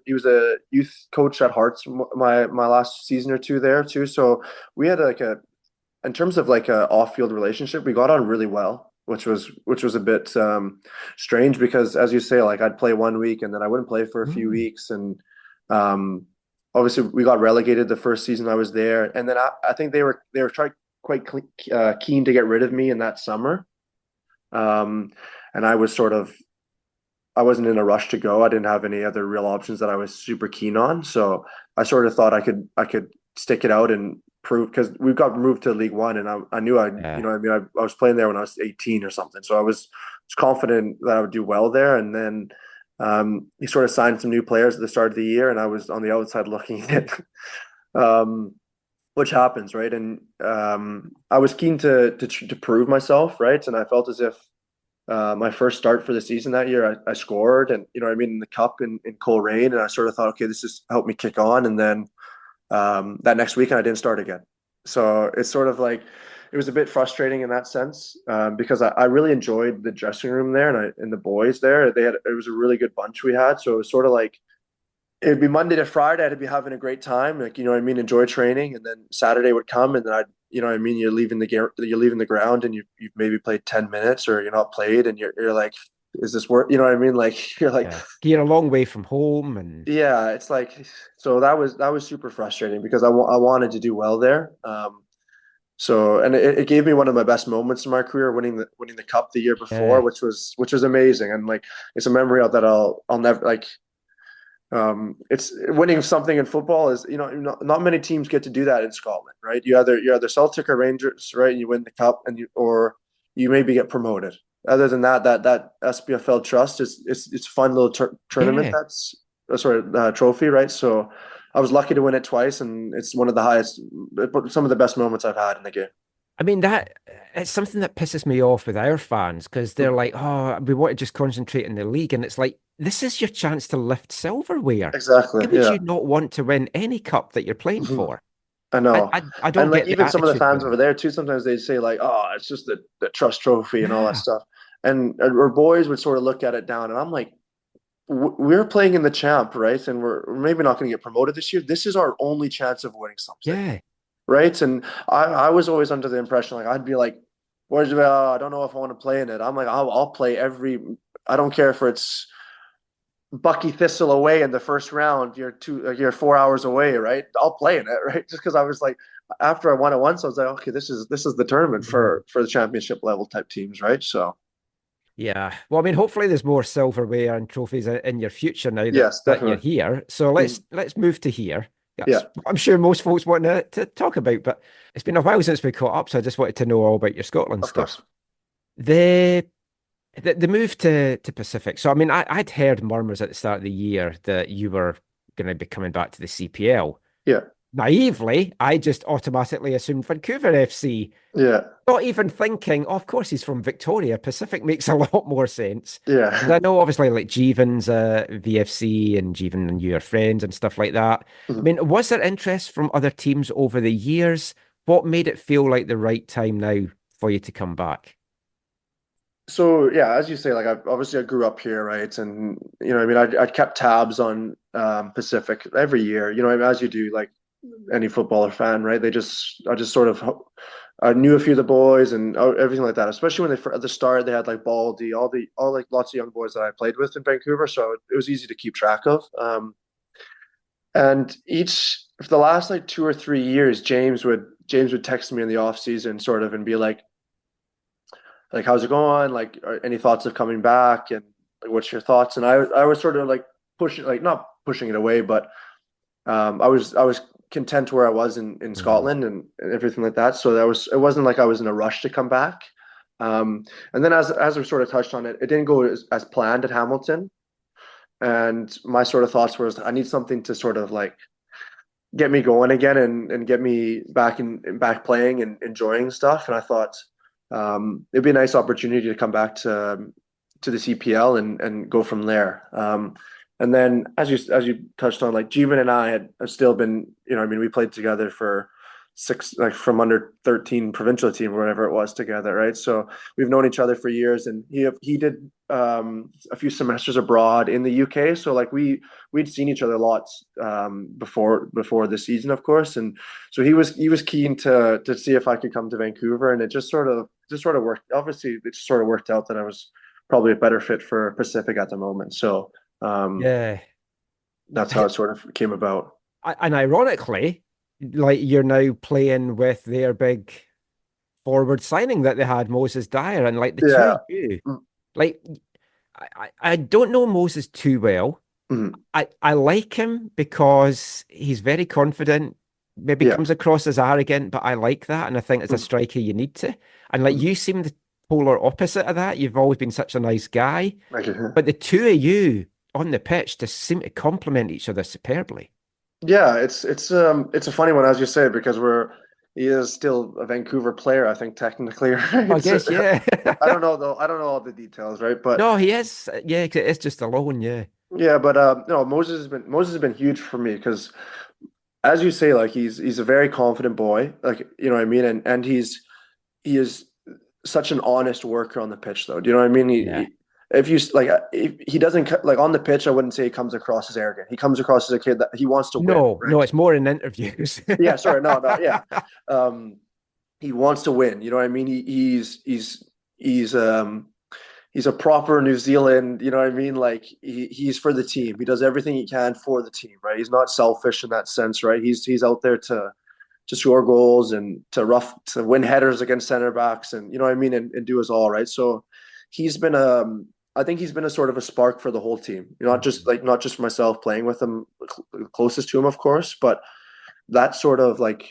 He was a youth coach at Hearts my last season or two there too. So we had like in terms of like a off-field relationship, we got on really well, which was a bit strange because as you say, like I'd play one week and then I wouldn't play for a few Mm. weeks and um obviously we got relegated the first season I was there and then I think they were trying quite keen to get rid of me in that summer. Um, and I wasn't in a rush to go. I didn't have any other real options that I was super keen on. So I sort of thought I could stick it out and prove because we got moved to League One and I knew you Yeah. know, what I mean, I was playing there when I was 18 or something. So I was confident that I would do well there. And then he sort of signed some new players at the start of the year and I was on the outside looking at it. Um, which happens, right? And I was keen to prove myself, right? And I felt as if my first start for the season that year, I scored, and you know, what I mean, in the cup in Coleraine, and I sort of thought, okay, this has helped me kick on. And then that next weekend, I didn't start again. So it's sort of like it was a bit frustrating in that sense because I really enjoyed the dressing room there and the boys there. It was a really good bunch we had. So it was sort of like it'd be Monday to Friday. I'd be having a great time, like you know what I mean, enjoy training, and then Saturday would come, and then you know what I mean, you're leaving the ground, and you've maybe played 10 minutes, or you're not played, and you're like, is this work? You know what I mean? Like you're like, Yeah. You're a long way from home and yeah, it's like so that was super frustrating because I wanted to do well there. So and it gave me one of my best moments in my career, winning the cup the year before, yeah. which was amazing, and like it's a memory that I'll never like it's winning something in football is you know not many teams get to do that in Scotland, right? You're either Celtic or Rangers, right? And you win the cup, or you maybe get promoted. Other than that SPFL Trust is it's a fun little tournament Yeah. that's sorry trophy, right? So I was lucky to win it twice, and it's one of the highest, some of the best moments I've had in the game. I mean, that it's something that pisses me off with our fans because they're like, oh, we want to just concentrate in the league. And it's like, this is your chance to lift silverware. Exactly, Why would yeah. you not want to win any cup that you're playing Mhm. for? I know. I don't And like get the even some of the attitude fans with over it. there too, sometimes they say like, "Oh, it's just the trust trophy and all that Yeah, stuff." And our boys would sort of look at it down, and I'm like, We're playing in the champ, right? And we're maybe not going to get promoted this year. This is our only chance of winning something, yeah, right?" And I was always under the impression like I'd be like, "Where's I don't know if I want to play in it." I'm like, I'll play every. I don't care if it's Bucky Thistle away in the first round. You're 4 hours away, right? I'll play in it, right? Just because I was like, after I won it once, I was like, okay, this is the tournament for the championship level type teams, right? So yeah. Well, I mean, hopefully there's more silverware and trophies in your future now yes, that you're definitely. here. So Mhm. let's move to here. Yeah. That's what I'm sure most folks want to talk about, but it's been a while since we caught up, so I just wanted to know all about your Scotland Of course. stuff. The the move to Pacific. So I mean, I'd heard murmurs at the start of the year that you were going to be coming back to the CPL. Yeah. Naively, I just automatically assumed Vancouver FC. Yeah. Not even thinking, oh, of course he's from Victoria. Pacific makes a lot more sense. And Yeah. I know obviously like Jeevan's VFC and Jeevan and you are friends and stuff like that. I Mhm. mean, was there interest from other teams over the years? What made it feel like the right time now for you to come back? So yeah, as you say, like I grew up here, right? And I mean, I kept tabs on Pacific every year. I mean, as you do, like any footballer fan, right? I just sort of I knew a few of the boys and everything like that. Especially when at the start they had like Baldy, all like lots of young boys that I played with in Vancouver, so it was easy to keep track of. And for the last like 2 or 3 years, James would text me in the off season, sort of, and be like how's it going? Like, any thoughts of coming back? And like, what's your thoughts? And I was sort of like pushing, like not pushing it away, but I was content where I was in Mhm. Scotland and everything like that. So it wasn't like I was in a rush to come back. And then as we sort of touched on it, it didn't go as planned at Hamilton. And my sort of thoughts was I need something to sort of like get me going again and get me back playing and enjoying stuff. And I thought it'd be a nice opportunity to come back to the CPL and go from there. And then as you touched on, like Jeevan and I have still been, I mean, we played together for like from under 13 provincial team or whatever it was together, right? So we've known each other for years, and he did a few semesters abroad in the UK. So like we'd seen each other lots before the season, of course, and so he was keen to see if I could come to Vancouver, and it just sort of worked. Obviously, it just sort of worked out that I was probably a better fit for Pacific at the moment. So Yeah. that's how it sort of came about. And ironically, like you're now playing with their big forward signing that they had, Moses Dyer, and like the two Yeah. of you, Mm, like I don't know Moses too well. mhm. I like him because he's very confident, maybe Yeah. comes across as arrogant, but I like that. And I think as a Mm, striker, you need to. And like mm. you seem the polar opposite of that. You've always been such a nice guy. Okay. But the two of you on the pitch just seem to complement each other superbly. Yeah, it's a funny one, as you say, because he is still a Vancouver player, I think, technically, I right? So guess, yeah. I don't know though. I don't know all the details, right? But No, he is. Yeah, 'cause it's just a loan, yeah. yeah, but no, Moses has been huge for me because, as you say, like he's a very confident boy, like what I mean, and he is such an honest worker on the pitch, though. Do you know what I mean? Yeah. If you like, if he doesn't like on the pitch, I wouldn't say he comes across as arrogant. He comes across as a kid that he wants to win, No, right? no, it's more in interviews. Yeah, sorry, no, yeah. Um, he wants to win. You know what I mean? He's a proper New Zealand. You know what I mean? Like he's for the team. He does everything he can for the team, right? He's not selfish in that sense, right? He's out there to score goals and to win headers against center backs, and you know what I mean, and do his all, right? So he's been I think he's been a sort of a spark for the whole team. Not just myself playing with him, closest to him, of course, but that sort of like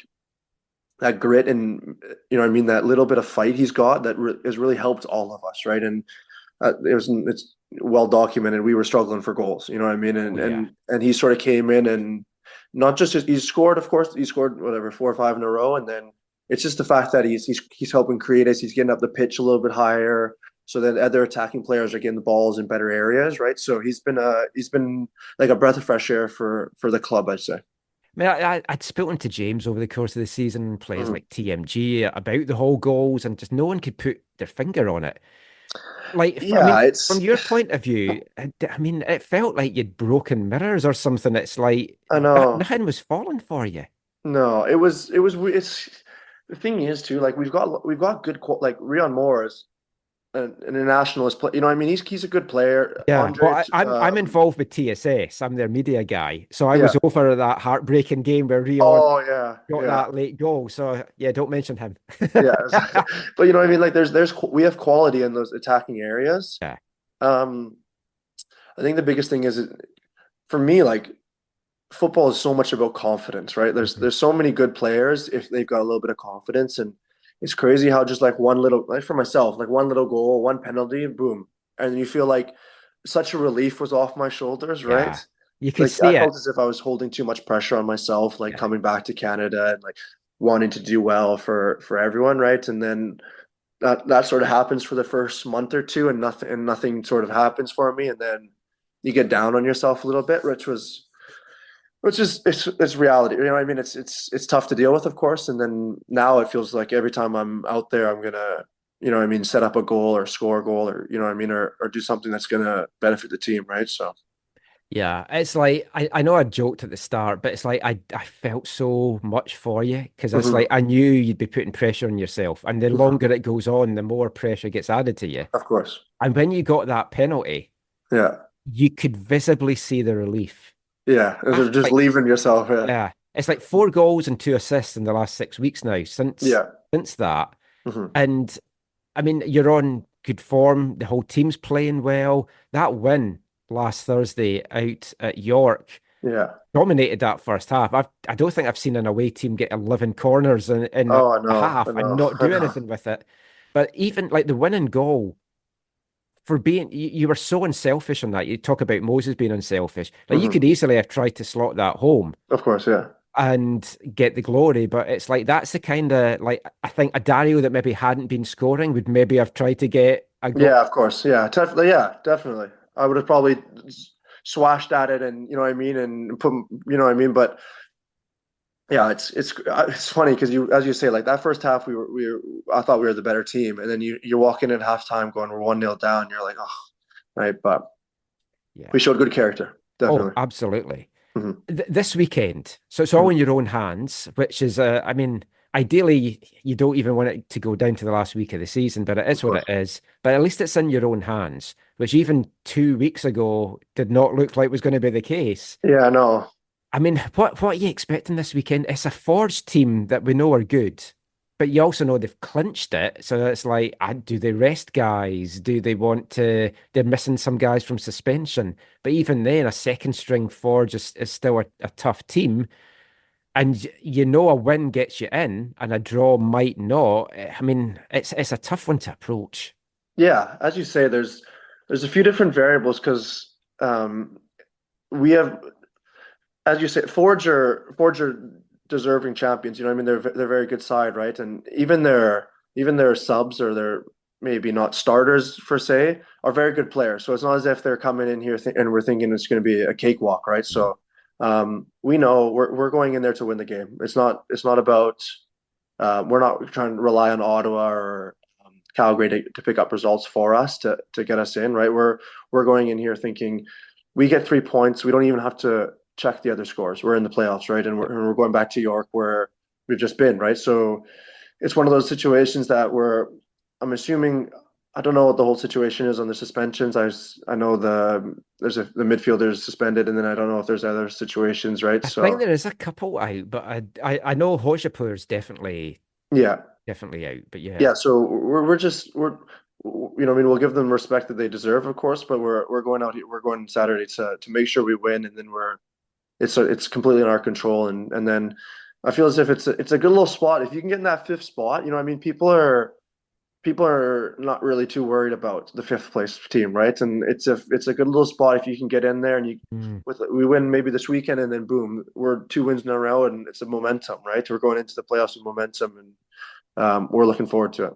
that grit and what I mean, that little bit of fight he's got that has really helped all of us, right? And it's well documented. We were struggling for goals, you know what I mean, Oh, and yeah. and he sort of came in and not just he scored, of course, he scored whatever 4 or 5 in a row, and then it's just the fact that he's helping create us. He's getting up the pitch a little bit higher, so then other attacking players are getting the balls in better areas, right? So he's been like a breath of fresh air for the club, I'd say. mean, I'd spoken to James over the course of the season, players Mhm. like TMG, about the whole goals, and just no one could put their finger on it. Like, I mean, Yeah, from your point of view, I mean, it felt like you'd broken mirrors or something. It's like I know. nothing was falling for you. No, it's the thing is too, like we've got like Rion Moore is an internationalist play. You know what I mean? He's a good player. Yeah, well, Andre, I'm involved with TSS. I'm their media guy, so I was yeah. over that heartbreaking game where Rion Oh yeah, got yeah. that late goal. So yeah, don't mention him. Yeah, but you know what I mean? Like we have quality in those attacking areas. Yeah. Um, I think the biggest thing is for me, like football is so much about confidence, right? Mhm. There's so many good players if they've got a little bit of confidence, and it's crazy how just like one little, like for myself, like one little goal, one penalty, boom, and you feel like such a relief was off my shoulders, right? Yeah, you could Like I see it. felt as if I was holding too much pressure on myself, like Yeah. coming back to Canada and like wanting to do well for everyone, right? And then that sort of happens for the first month or two, and nothing sort of happens for me, and then you get down on yourself a little bit, which is it's reality. You know what I mean? It's tough to deal with, of course. And then now it feels like every time I'm out there, I'm gonna, you know what I mean, set up a goal or score a goal or you know what I mean, or do something that's gonna benefit the team, right? So Yeah, it's like I know I joked at the start, but it's like I felt so much for you because it's like mhm, I knew you'd be putting pressure on yourself, and the mhm, longer it goes on, the more pressure gets added to you. of course, And when you got that penalty, yeah, you could visibly see the relief. yeah. They're After just like, leaving yourself, yeah, yeah, it's like 4 goals and 2 assists in the last 6 weeks now yeah, since that. mhm, And I mean, you're on good form. The whole team's playing well. That win last Thursday out at York yeah. dominated that first half. I don't think I've seen an away team get 11 corners in Oh, I a know, I half and know, not I do know. anything with it. But even like the winning goal for being, you were so unselfish on that. You talk about Moses being unselfish. Like you Mhm, could easily have tried to slot that home of course, yeah. and get the glory, but it's like that's the kind of like I think a Dario that maybe hadn't been scoring would maybe have tried to get a goal. Yeah, of course. Yeah, definitely. I would have probably swashed at it and you know what I mean and put you know what I mean, but yeah, it's funny because you as you say like that first half we were I thought we were the better team and then you're walking in at halftime going we're 1-0 down, you're like, oh, right, but we Yeah. showed good character, Oh, definitely. absolutely. Hmm. This weekend, so it's all Hmm. in your own hands, which is, I mean, ideally, you don't even want it to go down to the last week of the season, but it Of is what course. it is. But at least it's in your own hands, which even 2 weeks ago did not look like was going to be the case. Yeah, no. I mean, what are you expecting this weekend? It's a Forge team that we know are good, but you also know they've clinched it. So it's like, do they rest guys? Do they want to? They're missing some guys from suspension. But even then, a second string Forge is still a tough team. And you know a win gets you in, and a draw might not. I mean, it's a tough one to approach. Yeah, as you say, there's a few different variables because we have as you say, Forge are deserving champions. You know, what I mean, they're a very good side, right? And even their subs or their maybe not starters per se are very good players. So it's not as if they're coming in here and we're thinking it's going to be a cakewalk, right? So we know we're going in there to win the game. It's not about we're not trying to rely on Ottawa or Calgary to pick up results for us to get us in, right? We're going in here thinking we get 3 points. We don't even have to check the other scores. We're in the playoffs, right? And we're going back to York where we've just been, right? So it's one of those situations that I'm assuming, I don't know what the whole situation is on the suspensions. I know the midfielder is suspended, and then I don't know if there's other situations, right? I think So there is a couple out, but I know Hojapur is yeah, definitely out. But yeah, yeah. So we're you know, I mean, we'll give them respect that they deserve, of course, but we're going out here, we're going Saturday to make sure we win, and then it's completely in our control, and then I feel as if it's a good little spot if you can get in that fifth spot. You know, what I mean, people are not really too worried about the fifth place team, right? And it's a good little spot if you can get in there and Mm. we win maybe this weekend and then boom, we're 2 wins in a row and it's a momentum, right? We're going into the playoffs with momentum and we're looking forward to it.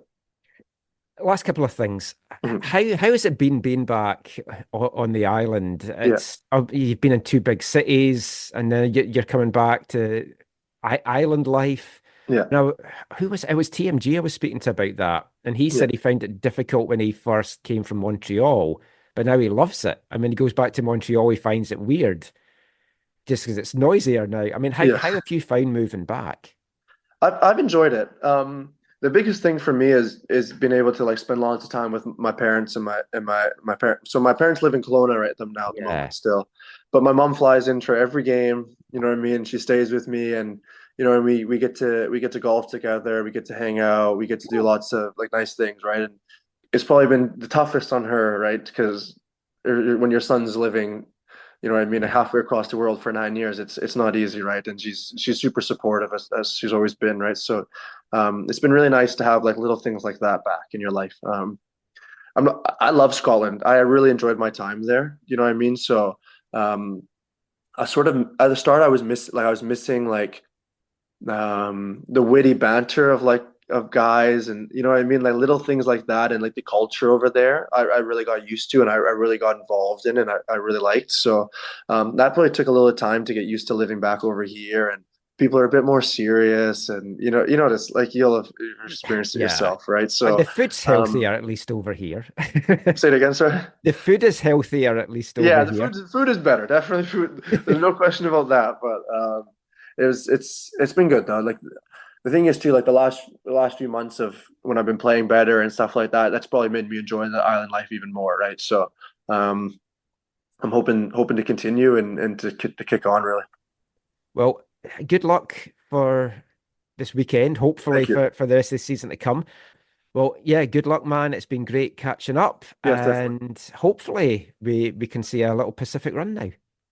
last couple of things. Mhm. How has it been being back on the island? Yeah, It's you've been in two big cities, and then you're coming back to island life. yeah, Now, who was it? Was TMG I was speaking to about that, and he yeah, said he found it difficult when he first came from Montreal, but now he loves it. I mean, he goes back to Montreal, he finds it weird just because it's noisier now. I mean, how yeah. how have you found moving back? I've enjoyed it. The biggest thing for me is being able to like spend lots of time with my parents and my parents. So my parents live in Kelowna right them now at the Yeah. moment still, but my mom flies in for every game. You know what I mean? She stays with me, and you know, and we get to golf together. We get to hang out. We get to do lots of like nice things, right? And it's probably been the toughest on her, right? Because when your son's living, you know what I mean, Yeah. halfway across the world for 9 years, it's not easy, right? And she's super supportive as she's always been, right? So it's been really nice to have like little things like that back in your life. I love Scotland. I really enjoyed my time there. You know what I mean? So um, I sort of at the start I was missing like the witty banter of like of guys, and you know what I mean, like little things like that, and like the culture over there I really got used to, and I really got involved in, and I really liked. So that probably took a little time to get used to living back over here, and people are a bit more serious, and you know this, like you'll have experienced it Yeah. yourself, right? The So food's um healthier, at least over here. say it again, sorry. The food is healthier, at least over Yeah, the here. food is better. Definitely food. There's no question about that. But it's been good though. Like the thing is too, like the last few months of when I've been playing better and stuff like that, that's probably made me enjoy the island life even more, right? So um I'm hoping to continue and to kick on really. Well, good luck for this weekend, hopefully Thank you. for the rest of the season to come. Well, yeah, good luck, man. It's been great catching up, Yes, definitely. and hopefully we can see a little Pacific run now.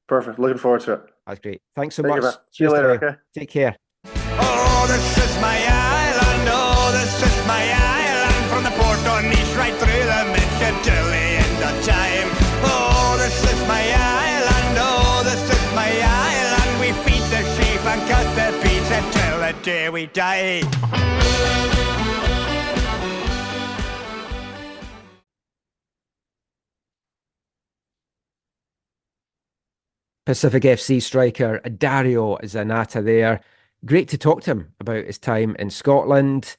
Perfect. Looking forward to it. That's great. Thanks so Thank you, much. man. See you Cheers, later, Dario. okay? Take care. Oh, this is my island. Oh, this is my island. From the port on east right through the mission till the end of time. Oh, this is my island. Oh, this is my island. We feed the sheep and cut the beans until the day we die. Pacific FC striker Dario Zanatta there. Great to talk to him about his time in Scotland.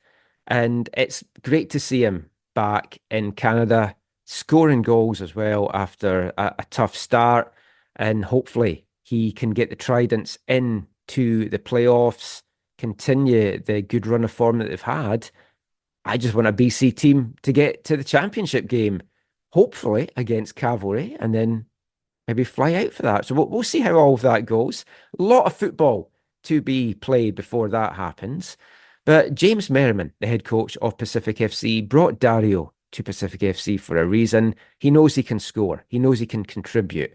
And it's great to see him back in Canada, scoring goals as well after a tough start. And hopefully he can get the Tridents into the playoffs, continue the good run of form that they've had. I just want a BC team to get to the championship game, hopefully against Cavalry, and then maybe fly out for that. So we'll see how all of that goes. A lot of football to be played before that happens. But James Merriman, the head coach of Pacific FC, brought Dario to Pacific FC for a reason. He knows he can score. He knows he can contribute.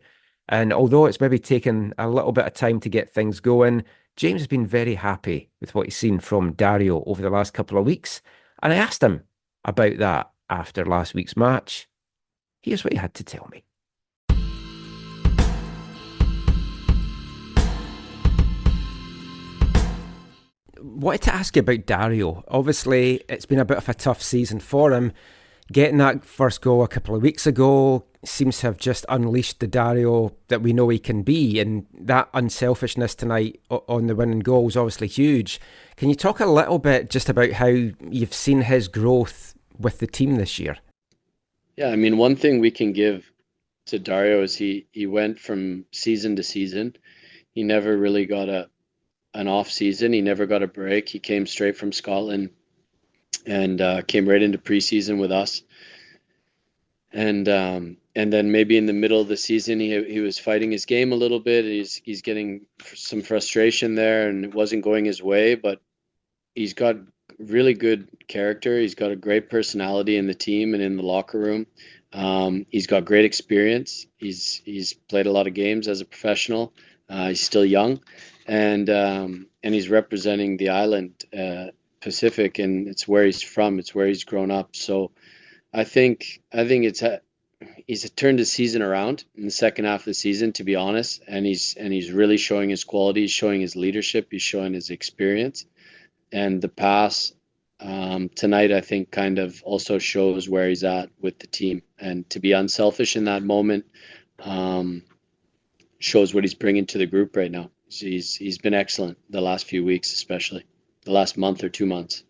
And although it's maybe taken a little bit of time to get things going, James has been very happy with what he's seen from Dario over the last couple of weeks. And I asked him about that after last week's match. Here's what he had to tell me. Wanted to ask you about Dario. Obviously, it's been a bit of a tough season for him. Getting that first goal a couple of weeks ago seems to have just unleashed the Dario that we know he can be, and that unselfishness tonight on the winning goal is obviously huge. Can you talk a little bit just about how you've seen his growth with the team this year? Yeah, I mean, one thing we can give to Dario is he went from season to season. He never really got an off season. He never got a break. He came straight from Scotland and came right into preseason with us. And then maybe in the middle of the season, he was fighting his game a little bit. He's getting some frustration there, and it wasn't going his way. But he's got really good character. He's got a great personality in the team and in the locker room. He's got great experience. He's played a lot of games as a professional. He's still young, and he's representing the island, Pacific, and it's where he's from. It's where he's grown up. So I think he's turned his season around in the second half of the season, to be honest, and he's really showing his quality. He's showing his leadership. He's showing his experience, and the pass Tonight, I think, kind of also shows where he's at with the team, and to be unselfish in that moment shows what he's bringing to the group right now. He's been excellent the last few weeks, especially the last month or 2 months.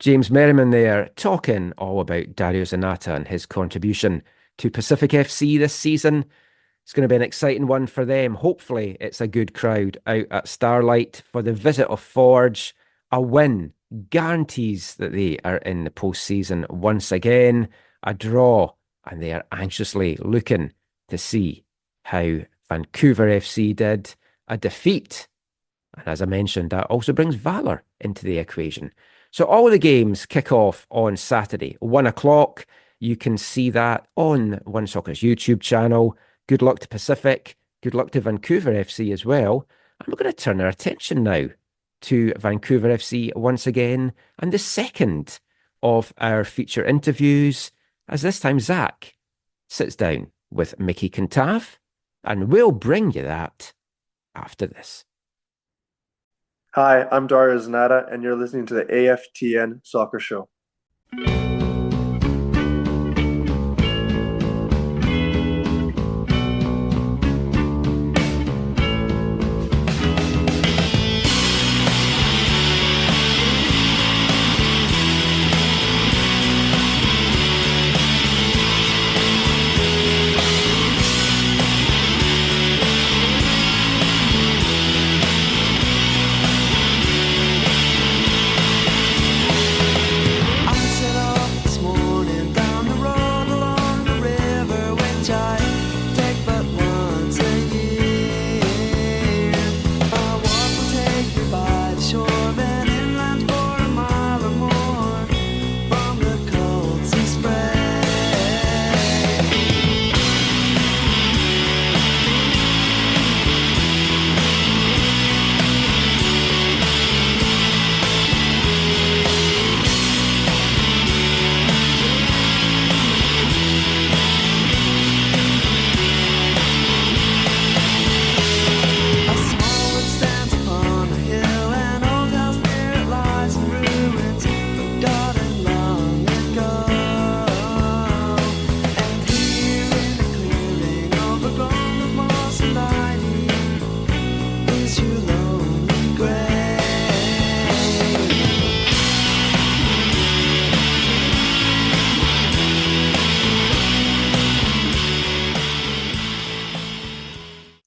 James Merriman there, talking all about Dario Zanatta and his contribution to Pacific FC this season. It's going to be an exciting one for them. Hopefully, it's a good crowd out at Starlight for the visit of Forge. A win guarantees that they are in the postseason once again. A draw, and they are anxiously looking to see how Vancouver FC did. A defeat, and as I mentioned, that also brings Valor into the equation. So all the games kick off on Saturday, 1 o'clock. You can see that on One Soccer's YouTube channel. Good luck to Pacific. Good luck to Vancouver FC as well. And we're going to turn our attention now to Vancouver FC once again, and the second of our feature interviews, as this time Zach sits down with Miki Cantave, and we'll bring you that after this. Hi, I'm Dario Zanatta, and you're listening to the AFTN Soccer Show.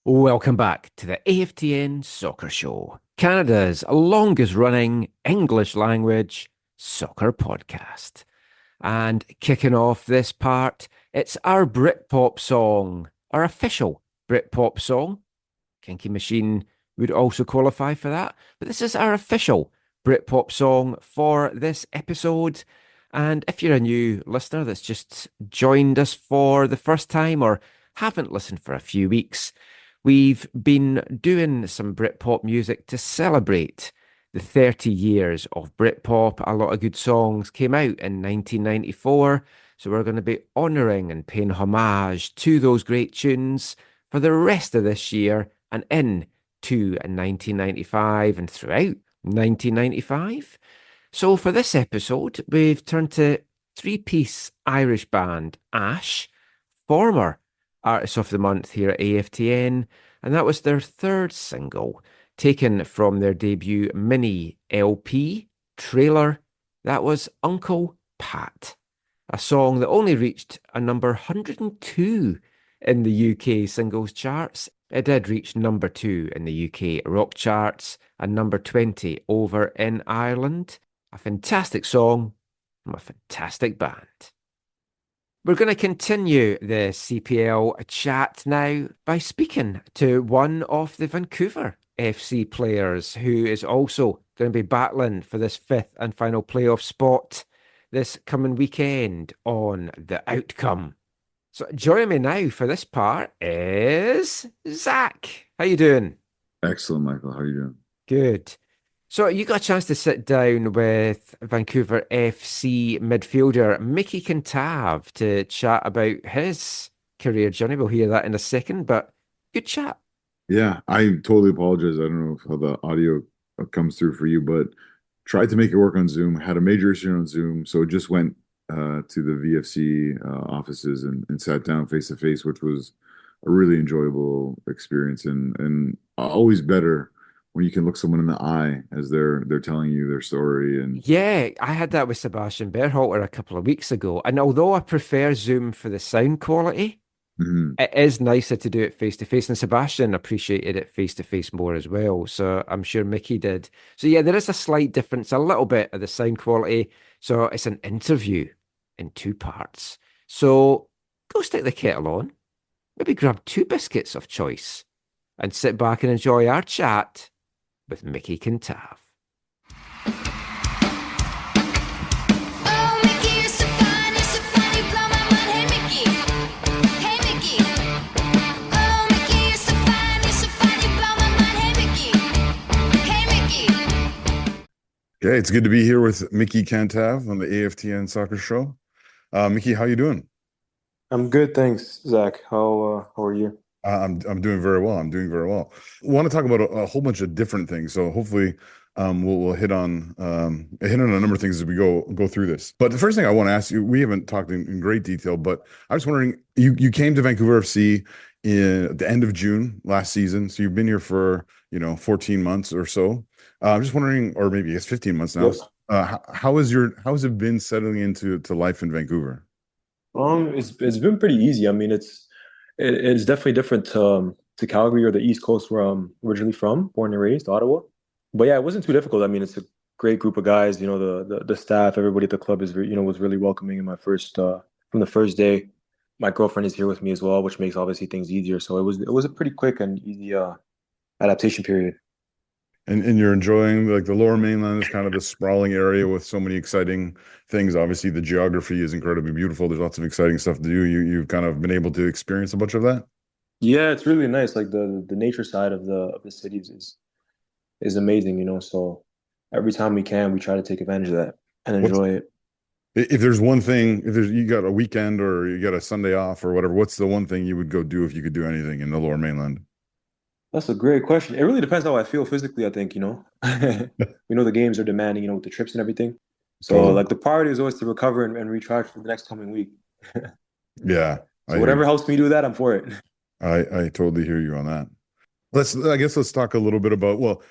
Welcome back to the AFTN Soccer Show, Canada's longest running English language soccer podcast. And kicking off this part, it's our Britpop song, our official Britpop song. Kinky Machine would also qualify for that, but this is our official Britpop song for this episode. And if you're a new listener that's just joined us for the first time or haven't listened for a few weeks, we've been doing some Britpop music to celebrate the 30 years of Britpop. A lot of good songs came out in 1994, so we're going to be honouring and paying homage to those great tunes for the rest of this year and into 1995 and throughout 1995. So for this episode, we've turned to three-piece Irish band Ash, former Artist of the Month here at AFTN, and that was their third single, taken from their debut mini LP, Trailer. That was Uncle Pat, a song that only reached a number 102 in the UK singles charts. It did reach number 2 in the UK rock charts and number 20 over in Ireland. A fantastic song from a fantastic band. We're going to continue the CPL chat now by speaking to one of the Vancouver FC players who is also going to be battling for this fifth and final playoff spot this coming weekend on The Outcome. So joining me now for this part is Zach. How you doing? Excellent, Michael. How are you doing? Good. So you got a chance to sit down with Vancouver FC midfielder Miki Cantave to chat about his career journey. We'll hear that in a second, but good chat. Yeah, I totally apologize. I don't know how the audio comes through for you, but tried to make it work on Zoom. Had a major issue on Zoom, so just went to the VFC offices and sat down face to face, which was a really enjoyable experience and always better when you can look someone in the eye as they're telling you their story. And Yeah, I had that with Sebastian Berhalter a couple of weeks ago. And although I prefer Zoom for the sound quality, Mhm. it is nicer to do it face to face. And Sebastian appreciated it face to face more as well. So I'm sure Mickey did. So yeah, there is a slight difference, a little bit of the sound quality. So it's an interview in two parts. So go stick the kettle on, maybe grab two biscuits of choice, and sit back and enjoy our chat with Miki Cantave. Oh, Mickey, you're so fine, you blow my mind. Hey, Mickey. Hey, Mickey. Oh, Mickey, you're so fine, you blow my mind. Hey, Mickey. Hey, Mickey. Okay, it's good to be here with Miki Cantave on the AFTN Soccer Show. Miki, how you doing? I'm good, thanks, Zach. How are you? I'm doing very well. I'm doing very well. Want to talk about a whole bunch of different things. So hopefully, we'll hit on a number of things as we go through this. But the first thing I want to ask you, we haven't talked in great detail, but I was wondering, you came to Vancouver FC in the end of June last season, so you've been here for 14 months or so. I'm just wondering, or maybe it's 15 months now. Yes. How has it been settling into life in Vancouver? It's been pretty easy. I mean, it's definitely different to Calgary or the East Coast where I'm originally from, born and raised, Ottawa. But yeah, it wasn't too difficult. I mean, it's a great group of guys. You know, the staff, everybody at the club was really welcoming in my from the first day. My girlfriend is here with me as well, which makes obviously things easier. So it was a pretty quick and easy adaptation period. And you're enjoying like the Lower Mainland is kind of this sprawling area with so many exciting things. Obviously, the geography is incredibly beautiful. There's lots of exciting stuff to do. You've kind of been able to experience a bunch of that. Yeah, it's really nice. Like the nature side of the cities is amazing, So every time we can, we try to take advantage of that and enjoy it. If there's one thing, you got a weekend or you got a Sunday off or whatever, what's the one thing you would go do if you could do anything in the Lower Mainland? That's a great question. It really depends how I feel physically, I think, We know the games are demanding, with the trips and everything. So Totally. like the priority is always to recover and recharge for the next coming week. Yeah. So whatever helps me do that, I'm for it. I totally hear you on that. Let's talk a little bit about, well,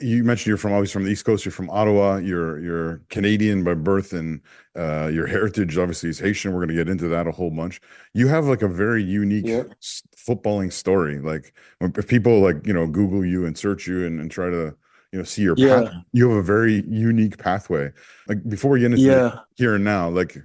you mentioned you're obviously from the East Coast, you're from Ottawa, you're Canadian by birth, and your heritage obviously is Haitian. We're going to get into that a whole bunch. You have like a very unique footballing story. Like if people Google you and search you and try to see your path, you have a very unique pathway. Like before we get into the here and now, like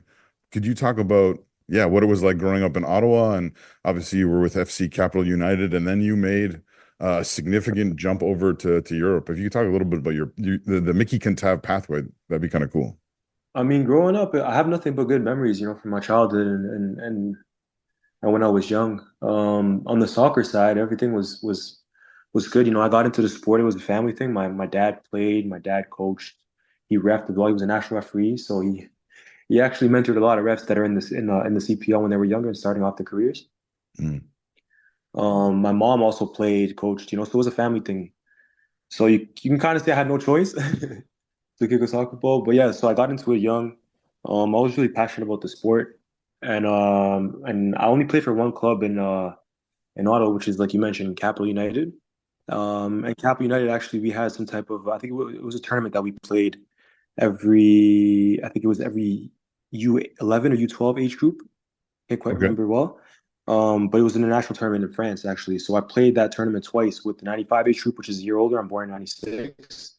could you talk about what it was like growing up in Ottawa, and obviously you were with FC Capital United, and then you made a significant jump over to Europe. If you could talk a little bit about the Miki Cantave pathway, that'd be kind of cool. I mean, growing up, I have nothing but good memories, from my childhood and when I was young. On the soccer side, everything was good. I got into the sport. It was a family thing. My dad played, my dad coached, he refed as well. He was a national referee, so he actually mentored a lot of refs that are in the CPL when they were younger and starting off their careers. Mm. My mom also played, coached, so it was a family thing. So you can kind of say I had no choice to kick a soccer ball. But yeah, so I got into it young. I was really passionate about the sport, and I only played for one club in Ottawa, which is like you mentioned, Capital United. And Capital United, actually, we had some type of, I think it was a tournament that we played every U11 or U12 age group. Can't quite remember well. But it was an international tournament in France, actually. So I played that tournament twice with the 95 age group, which is a year older. I'm born in 96.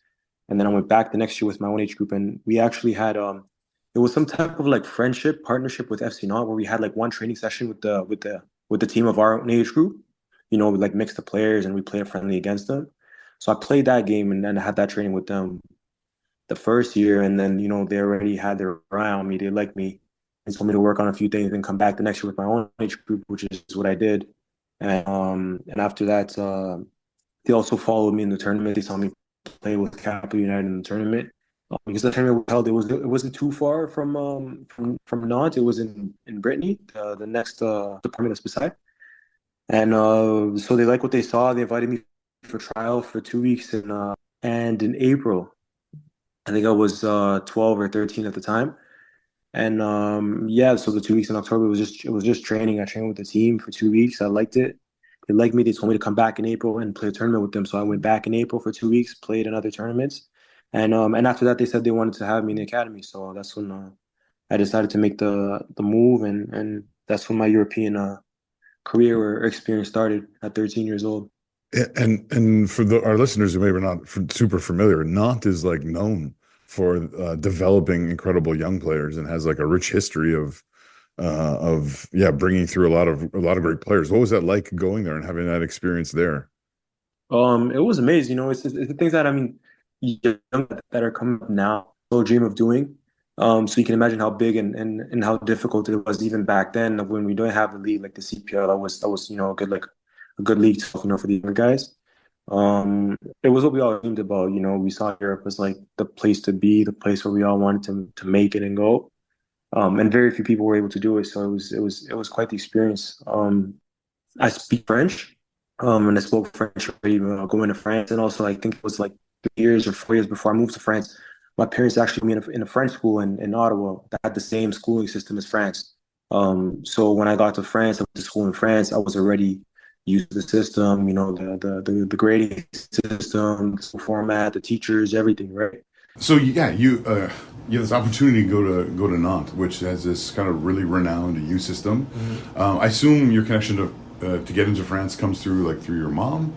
And then I went back the next year with my own age group. And we actually had, it was some type of like friendship, partnership with FC Nantes, where we had like one training session with the team of our own age group. We like mixed the players and we played friendly against them. So I played that game and then I had that training with them the first year. And then, they already had their eye on me. They liked me. They told me to work on a few things and come back the next year with my own age group, which is what I did. And after that, they also followed me in the tournament. They saw me play with Capital United in the tournament. Because the tournament was held, it wasn't too far from Nantes. It was in Brittany, the next department that's beside. And so they liked what they saw. They invited me for trial for 2 weeks and in April. I think I was 12 or 13 at the time. And yeah, so the 2 weeks in October was just training. I trained with the team for 2 weeks. I liked it. They liked me. They told me to come back in April and play a tournament with them. So I went back in April for 2 weeks, played in other tournaments, and after that they said they wanted to have me in the academy. So that's when I decided to make the move, and that's when my European career or experience started at 13 years old. And for our listeners who maybe are not super familiar, Nantes is like known for developing incredible young players and has like a rich history of bringing through a lot of great players. What was that like going there and having that experience there? It was amazing. It's the things that young that are coming up now still dream of doing. So you can imagine how big and how difficult it was even back then when we don't have a league like the CPL. That was a good league for the young guys. It was what we all dreamed about. We saw Europe as like the place to be, the place where we all wanted to make it and go. And very few people were able to do it. So it was quite the experience. I speak French, and I spoke French already going to France. And also, I think it was like 3 years or 4 years before I moved to France. My parents actually put me in a French school in Ottawa that had the same schooling system as France. So when I got to France, I went to school in France. I was already used to the system, the grading system, the format, the teachers, everything, right? So you have this opportunity to go to Nantes, which has this kind of really renowned youth system. Mm-hmm. I assume your connection to get into France comes through your mom,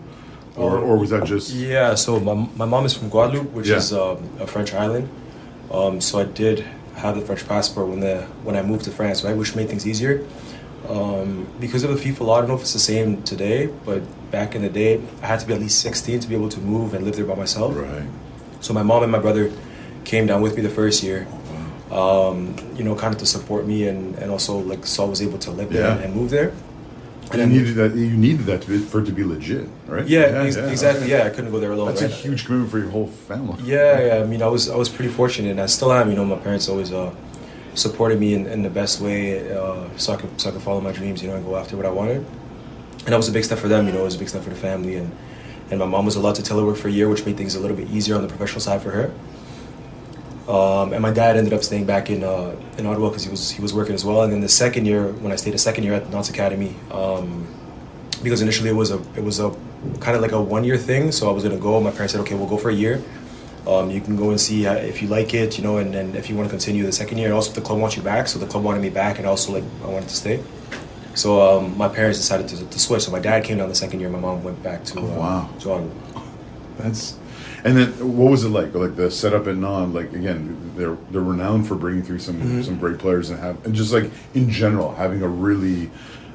or was that just? Yeah, so my mom is from Guadeloupe, which is a French island. So I did have the French passport when I moved to France, right, which made things easier. Because of the FIFA law, I don't know if it's the same today, but back in the day, I had to be at least 16 to be able to move and live there by myself. Right. So my mom and my brother came down with me the first year, kind of to support me and also so I was able to live there and move there. And you needed that for it to be legit, right? Yeah, exactly. Yeah, I couldn't go there alone. That's a huge commitment for your whole family. Yeah. I mean, I was pretty fortunate, and I still am. My parents always supported me in the best way, so I could follow my dreams, and go after what I wanted. And that was a big step for them. It was a big step for the family, and my mom was allowed to telework for a year, which made things a little bit easier on the professional side for her. And my dad ended up staying back in Ottawa because he was working as well. And then the second year, when I stayed a second year at Nantes Academy, because initially it was a kind of like a 1 year thing, so I was gonna go. My parents said, okay, we'll go for a year. You can go and see if you like it, and then if you want to continue the second year. And also if the club wants you back, so the club wanted me back, and also I wanted to stay. So my parents decided to switch. So my dad came down the second year. My mom went back to Ottawa. And then what was it like the setup at Nantes? Again, they're renowned for bringing through some great players and just in general having a really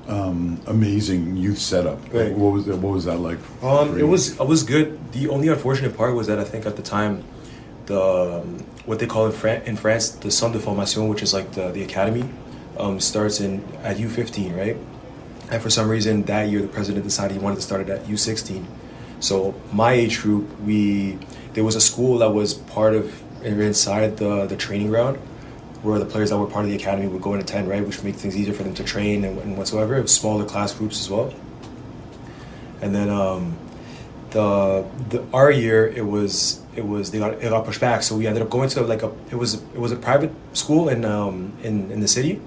amazing youth setup. Right. What was that like? It was good. The only unfortunate part was that I think at the time what they call in France the centre de formation, which is like the academy, starts at U15, right? And for some reason that year the president decided he wanted to start it at U16. So my age group, there was a school that was inside the training ground where the players that were part of the academy would go and attend, right, which made things easier for them to train and whatsoever. It was smaller class groups as well. And then our year it got pushed back, so we ended up going to it was a private school in the city,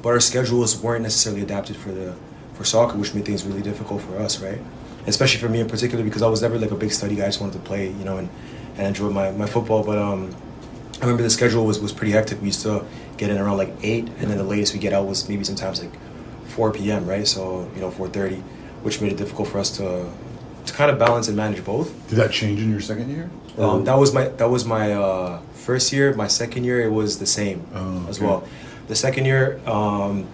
but our schedules weren't necessarily adapted for soccer, which made things really difficult for us, right? Especially for me in particular, because I was never a big study guy. I just wanted to play, and enjoy my football. But I remember the schedule was pretty hectic. We used to get in around 8, and then the latest we get out was maybe sometimes 4 p.m. right? So 4:30, which made it difficult for us to kind of balance and manage both. Did that change in your second year? That was my first year. My second year it was the same as well. The second year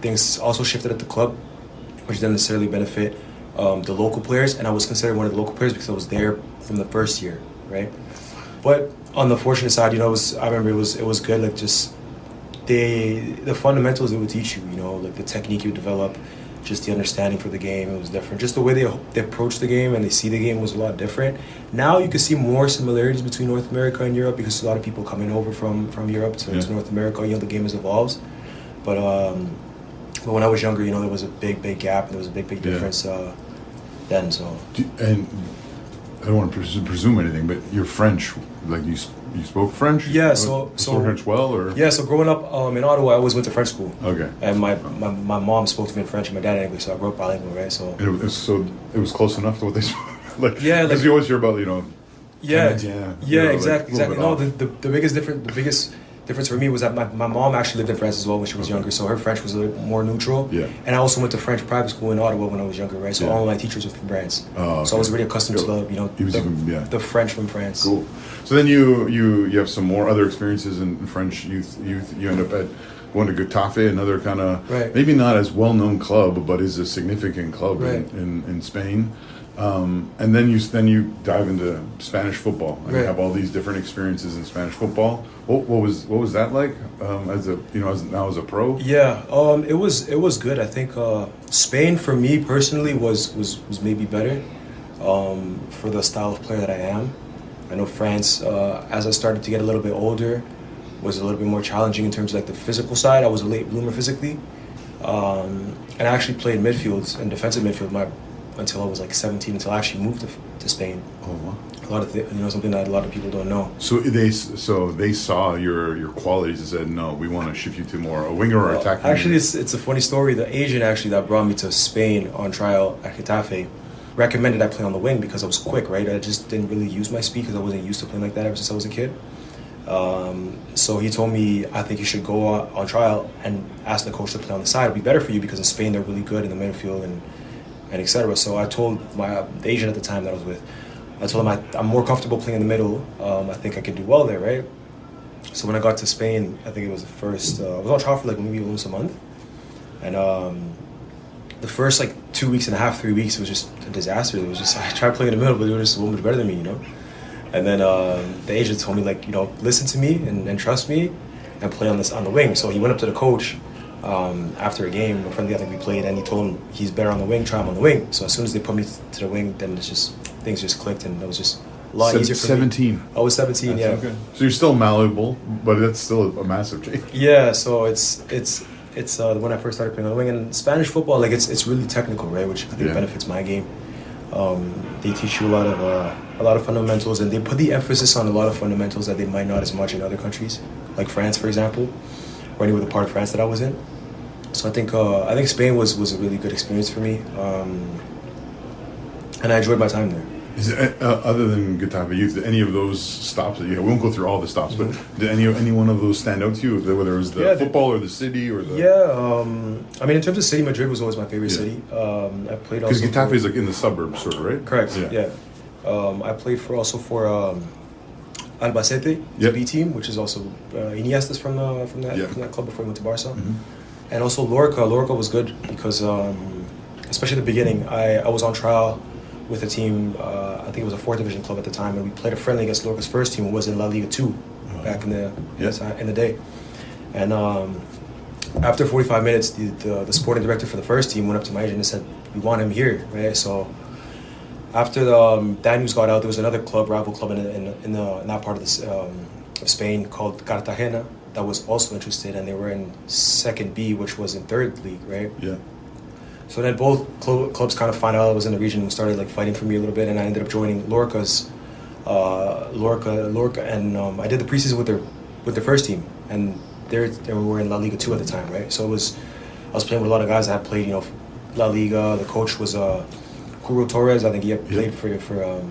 things also shifted at the club, which didn't necessarily benefit the local players, and I was considered one of the local players because I was there from the first year, right? But on the fortunate side, I remember it was good. The fundamentals they would teach you, the technique you develop, just the understanding for the game, it was different. Just the way they approach the game and they see the game was a lot different. Now you can see more similarities between North America and Europe because a lot of people coming over from Europe to North America. The game has evolved, but But when I was younger, there was a big gap, and there was a big difference then. So. And I don't want to presume anything, but you're French. Like you spoke French? Yeah. So French well, or yeah. So growing up in Ottawa, I always went to French school. Okay. And my mom spoke to me in French, and my dad in English, so I grew up bilingual, right? So. And it was close enough to what they spoke. Like, yeah, because you always hear about Yeah, Canadien, exactly. No, the biggest difference for me was that my mom actually lived in France as well when she was younger, so her French was a little more neutral. Yeah. And I also went to French private school in Ottawa when I was younger, right? So all of my teachers were from France. Oh, okay. So I was really accustomed to the French from France. Cool. So then you have some more other experiences in French youth. You end up at going to Getafe, another kind of maybe not as well known club, but is a significant club in Spain. And then you dive into Spanish football and you have all these different experiences in Spanish football. What was that like as a pro? Yeah, it was good. I think Spain for me personally was maybe better for the style of player that I am. I know France, as I started to get a little bit older, was a little bit more challenging in terms of like the physical side. I was a late bloomer physically, and I actually played midfield and defensive midfield until I was like 17, until I actually moved to Spain. Oh wow! A lot of something that a lot of people don't know. So they saw your qualities and said, no, we want to shift you to more a winger or attacking. Actually, it's a funny story. The agent actually that brought me to Spain on trial at Getafe recommended I play on the wing because I was quick, right? I just didn't really use my speed because I wasn't used to playing like that ever since I was a kid. So he told me, I think you should go on trial and ask the coach to play on the side. It'll be better for you because in Spain they're really good in the midfield and etc. So I told the agent at the time that I was with, I told him I'm more comfortable playing in the middle. I think I could do well there, right? So when I got to Spain, I think it was the first, I was on trial for like maybe almost a month. And the first like 2 weeks and a half, 3 weeks, it was just a disaster. It was just, I tried playing in the middle, but they were just a little bit better than me, And then the agent told me like, listen to me and trust me and play on the wing. So he went up to the coach after a game, a friendly I think we played, and he told him he's better on the wing, try him on the wing. So as soon as they put me to the wing, then things just clicked, and it was just a lot easier for 17. me. I was 17, That's yeah. Okay. So you're still malleable, but that's still a massive change. Yeah, so it's when I first started playing on the wing, and Spanish football, like it's really technical, right? Which I think benefits my game. They teach you a lot of fundamentals, and they put the emphasis on a lot of fundamentals that they might not as much in other countries, like France, for example, or any other part of France that I was in. So I think Spain was a really good experience for me, and I enjoyed my time there. Is it, other than Getafe Youth, did any of those stops that you had, we won't go through all the stops, but did any one of those stand out to you, whether it was the football or the city or the? Yeah, I mean in terms of city, Madrid was always my favorite city. I played also because Getafe is like in the suburbs, sort of, right? Correct. Yeah. I played for Albacete, the B team, which is also Iniesta's from that club before he went to Barca. And also Lorca. Lorca was good because, especially at the beginning, I was on trial with a team, I think it was a 4th division club at the time, and we played a friendly against Lorca's first team, who was in La Liga 2 back in the day. And after 45 minutes, the sporting director for the first team went up to my agent and said, we want him here, right? So after that news got out, there was another rival club in that part of Spain called Cartagena that was also interested, and they were in 2nd B, which was in 3rd league, right? Yeah. So then both clubs kind of found out I was in the region and started like fighting for me a little bit, and I ended up joining Lorca, and I did the preseason with their first team, and they were in La Liga 2 at the time, right? So I was playing with a lot of guys that had played, La Liga. The coach was Curro Torres. I think he had played for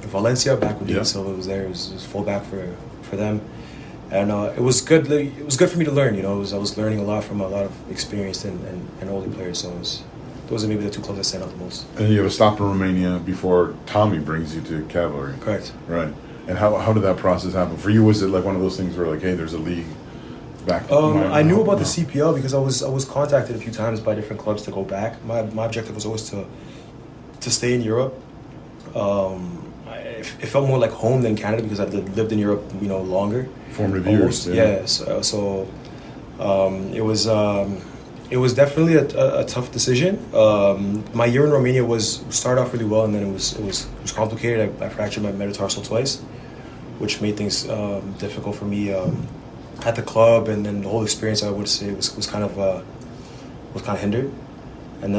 Valencia back when David Silva was there. He was fullback for them. And it was good. It was good for me to learn. I was learning a lot from a lot of experienced and older players. So those are maybe the 2 clubs that stand out the most. And you have a stop in Romania before Tommy brings you to Cavalry. Correct. Right. And how did that process happen for you? Was it like one of those things where like, hey, there's a league back? I knew about the CPL because I was contacted a few times by different clubs to go back. My objective was always to stay in Europe. It felt more like home than Canada because I've lived in Europe, longer. Formative years. Yeah. So it was definitely a tough decision. My year in Romania started off really well, and then it was complicated. I fractured my metatarsal twice, which made things difficult for me at the club, and then the whole experience I would say was kind of kind of hindered. And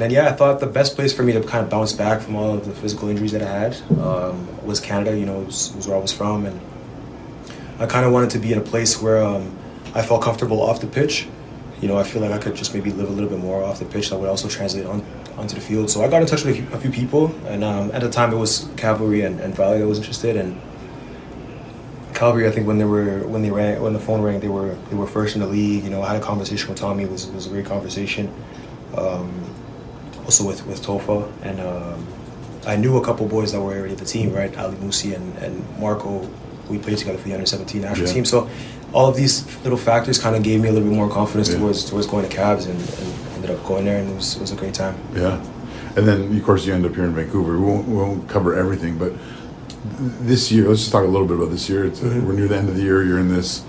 then yeah, I thought the best place for me to kind of bounce back from all of the physical injuries that I had was Canada. You know, it was where I was from, and I kind of wanted to be in a place where I felt comfortable off the pitch. You know, I feel like I could just maybe live a little bit more off the pitch that would also translate onto the field. So I got in touch with a few people, and at the time it was Cavalry and Valley that was interested. And Cavalry, I think when the phone rang, they were first in the league. You know, I had a conversation with Tommy. It was a great conversation. Also with Tofa, and I knew a couple boys that were already at the team, right? Ali Musi and Marco. We played together for the under-17 national team. So all of these little factors kind of gave me a little bit more confidence towards going to Cavs, and ended up going there, and it was a great time. Yeah. And then, of course, you end up here in Vancouver. We won't cover everything, but this year, let's just talk a little bit about this year. We're near the end of the year. You're in this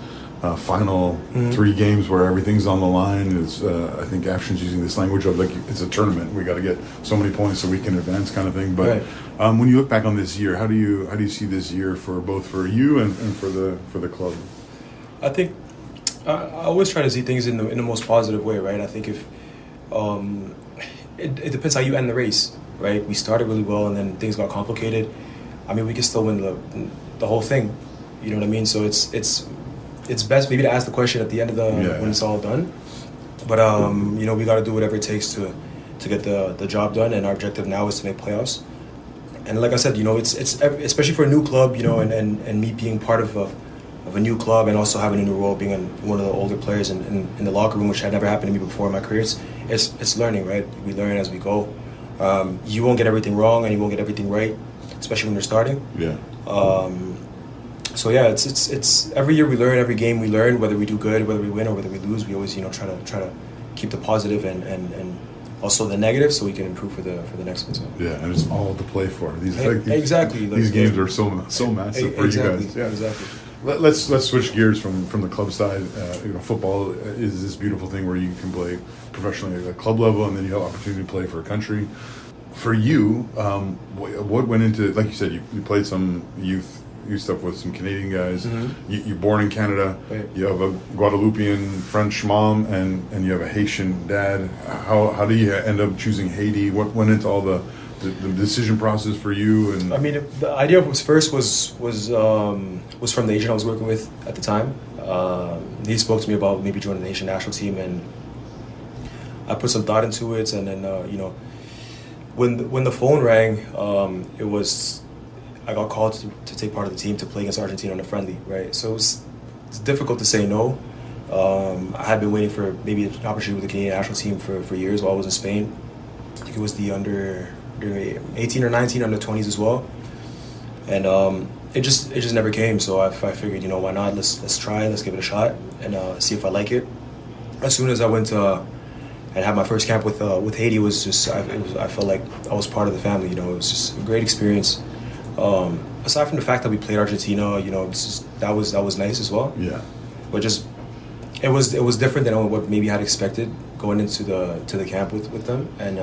final 3 games where everything's on the line. It's, I think Afshin's using this language of like, it's a tournament. We got to get so many points so we can advance, kind of thing. But when you look back on this year, how do you see this year for both for you and for the club? I think I always try to see things in the most positive way, right? I think if it depends how you end the race, right? We started really well, and then things got complicated. I mean, we can still win the whole thing. You know what I mean? So it's best maybe to ask the question at the end of when it's all done. But you know, we got to do whatever it takes to get the job done, and our objective now is to make playoffs. And like I said, you know, it's especially for a new club, you know, and me being part of a new club, and also having a new role, being one of the older players in the locker room, which had never happened to me before in my career. It's learning, right? We learn as we go. You won't get everything wrong, and you won't get everything right, especially when you're starting. Yeah. So yeah, it's every year we learn, every game we learn, whether we do good, whether we win, or whether we lose. We always, you know, try to keep the positive and also the negative, so we can improve for the next one. So. Yeah, and it's all to play for. These games are so massive for you guys. Yeah, exactly. Let's switch gears from the club side. You know, football is this beautiful thing where you can play professionally at a club level, and then you have opportunity to play for a country. For you, what went into, like you said, you played some youth stuff with some Canadian guys. You're born in Canada. Right. You have a Guadeloupean French mom, and you have a Haitian dad. How do you end up choosing Haiti? What went into all the decision process for you? And I mean, the idea was from the agent I was working with at the time. He spoke to me about maybe joining the Haitian national team, and I put some thought into it. And then you know, when the phone rang, it was, I got called to take part of the team to play against Argentina on a friendly, right? So it's difficult to say no. I had been waiting for maybe an opportunity with the Canadian national team for years while I was in Spain. I think it was the under 18 or 19, under 20s as well. And it just never came. So I figured, you know, why not? Let's try, let's give it a shot, and see if I like it. As soon as I went and had my first camp with Haiti, I felt like I was part of the family. You know, it was just a great experience. Aside from the fact that we played Argentina, you know, that was nice as well. Yeah. But just it was different than what maybe I had expected going into the camp with them, and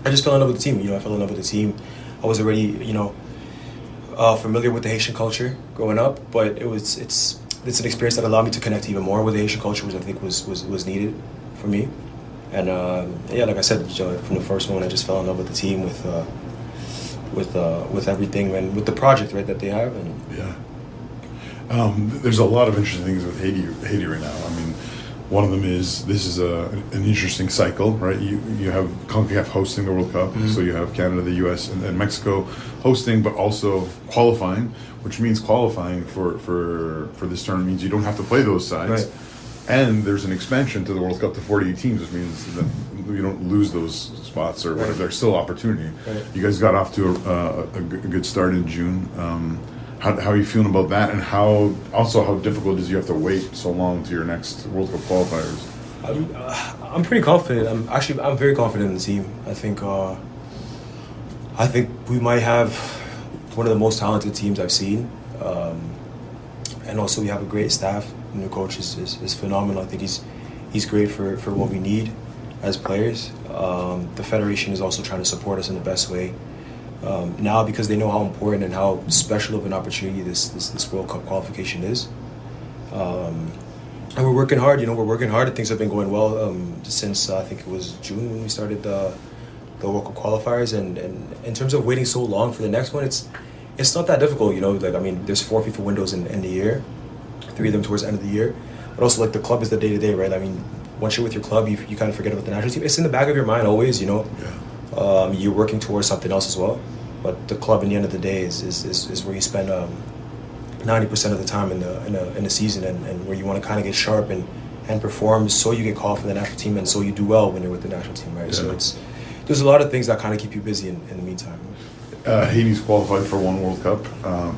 I just fell in love with the team. You know, I fell in love with the team. I was already, you know, familiar with the Haitian culture growing up, but it's an experience that allowed me to connect even more with the Haitian culture, which I think was needed for me. And yeah, like I said, you know, from the first moment, I just fell in love with the team, with everything, and with the project, right, that they have. And yeah, there's a lot of interesting things with Haiti right now. I mean, one of them is this is an interesting cycle, right? You have CONCACAF hosting the World Cup, so you have Canada, the U.S., and Mexico hosting, but also qualifying, which means qualifying for this tournament means you don't have to play those sides. Right. And there's an expansion to the World Cup to 48 teams, which means that you don't lose those spots or whatever. There's still opportunity. Right. You guys got off to a good start in June. How are you feeling about that? And how difficult is you have to wait so long to your next World Cup qualifiers? I'm pretty confident. I'm very confident in the team. I think we might have one of the most talented teams I've seen. And also we have a great staff. The new coach is phenomenal. I think he's great for what we need as players. The federation is also trying to support us in the best way now, because they know how important and how special of an opportunity this World Cup qualification is. and we're working hard. We're working hard, and things have been going well since I think it was June when we started the World Cup qualifiers. And in terms of waiting so long for the next one, it's not that difficult. There's 4 FIFA windows in the year, 3 of them towards the end of the year. But also, the club is the day-to-day, right? Once you're with your club, you kind of forget about the national team. It's in the back of your mind always, You're working towards something else as well. But the club, in the end of the day, is where you spend 90% of the time in the season, and where you want to kind of get sharp and perform, so you get called for the national team, and so you do well when you're with the national team, right? Yeah. So there's a lot of things that kind of keep you busy in the meantime. Haiti's qualified for one World Cup.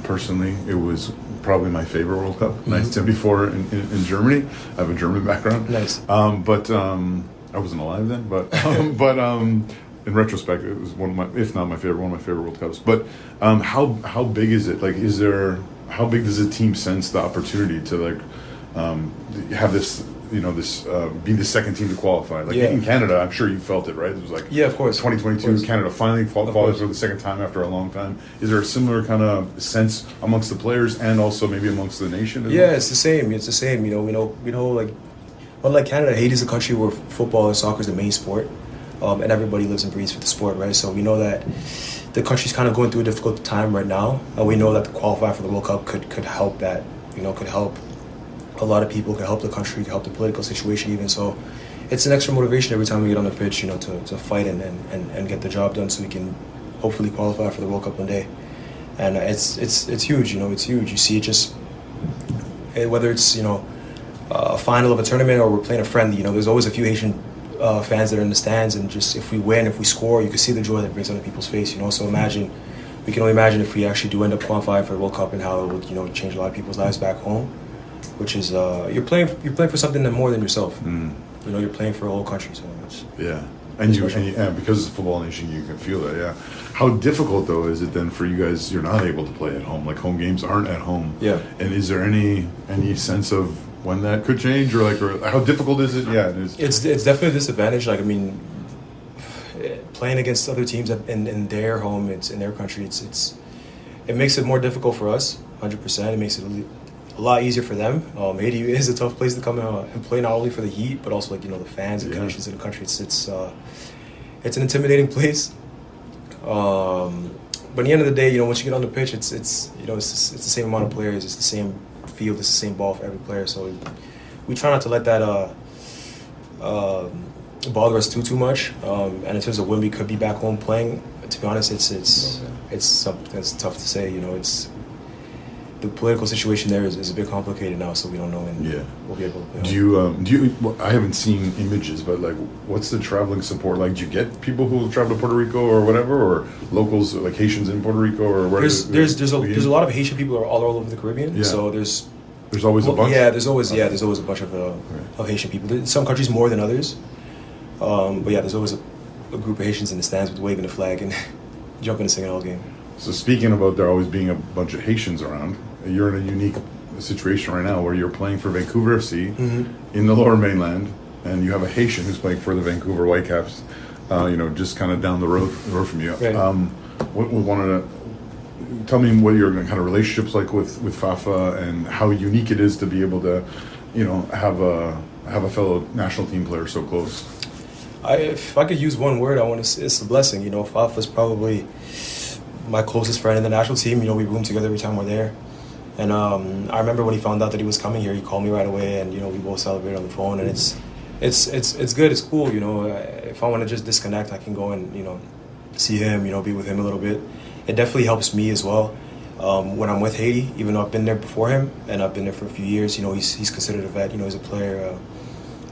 Personally, it was probably my favorite World Cup, 1974 in Germany. I have a German background. Nice. But I wasn't alive then. But in retrospect, it was one of my, if not my favorite, one of my favorite World Cups. But how big is it? How big does a team sense the opportunity to have this? Be the second team to qualify. In Canada, I'm sure you felt it, right? It was of course. 2022, Canada finally qualifies for the second time after a long time. Is there a similar kind of sense amongst the players and also maybe amongst the nation? Yeah, it's the same. It's the same. Unlike Canada, Haiti is a country where football and soccer is the main sport, and everybody lives and breathes for the sport, right? So we know that the country's kind of going through a difficult time right now, and we know that the qualify for the World Cup could help that. Could help a lot of people, could help the country, could help the political situation even. So it's an extra motivation every time we get on the pitch, to fight and get the job done, so we can hopefully qualify for the World Cup one day. And it's huge, it's huge. You see it just, whether it's, a final of a tournament or we're playing a friendly, there's always a few Haitian fans that are in the stands, and just if we win, if we score, you can see the joy that brings on people's face, So we can only imagine if we actually do end up qualifying for the World Cup and how it would, change a lot of people's lives back home. Which is you're playing for something more than yourself. You're playing for a whole country. So it's and because it's a football nation, you can feel that. Yeah. How difficult though is it then for you guys? You're not able to play at home. Home games aren't at home. Yeah. And is there any sense of when that could change, or how difficult is it? Yeah, it's definitely a disadvantage. Playing against other teams in their home, it's in their country. It makes it more difficult for us. 100%. It makes it a lot easier for them. Haiti is a tough place to come and play, not only for the heat, but also the fans and conditions in the country. It's an intimidating place. But at the end of the day, once you get on the pitch, it's the same amount of players, it's the same field, it's the same ball for every player. So we try not to let that bother us too much. And in terms of when we could be back home playing, to be honest, it's something that's tough to say. The political situation there is a bit complicated now, so we don't know when we'll be able to play. Do you? I haven't seen images, but what's the traveling support like? Do you get people who travel to Puerto Rico or whatever, or locals Haitians in Puerto Rico, or where? There's a lot of Haitian people all over the Caribbean. Yeah. So there's always a bunch. Yeah, there's always a bunch of Haitian people. Some countries more than others, but there's always a group of Haitians in the stands with waving the flag and jumping and singing all game. So speaking about there always being a bunch of Haitians around, you're in a unique situation right now where you're playing for Vancouver FC in the Lower Mainland, and you have a Haitian who's playing for the Vancouver Whitecaps, just kind of down the road from you. Right. We wanted to tell me what your kind of relationships like with Fafa, and how unique it is to be able to, have a fellow national team player so close. If I could use one word, I want to say it's a blessing. Fafa's probably my closest friend in the national team. We room together every time we're there. And I remember when he found out that he was coming here, he called me right away, and we both celebrated on the phone. And it's good, it's cool. If I want to just disconnect, I can go and see him, be with him a little bit. It definitely helps me as well when I'm with Haiti, even though I've been there before him and I've been there for a few years. He's considered a vet. He's a player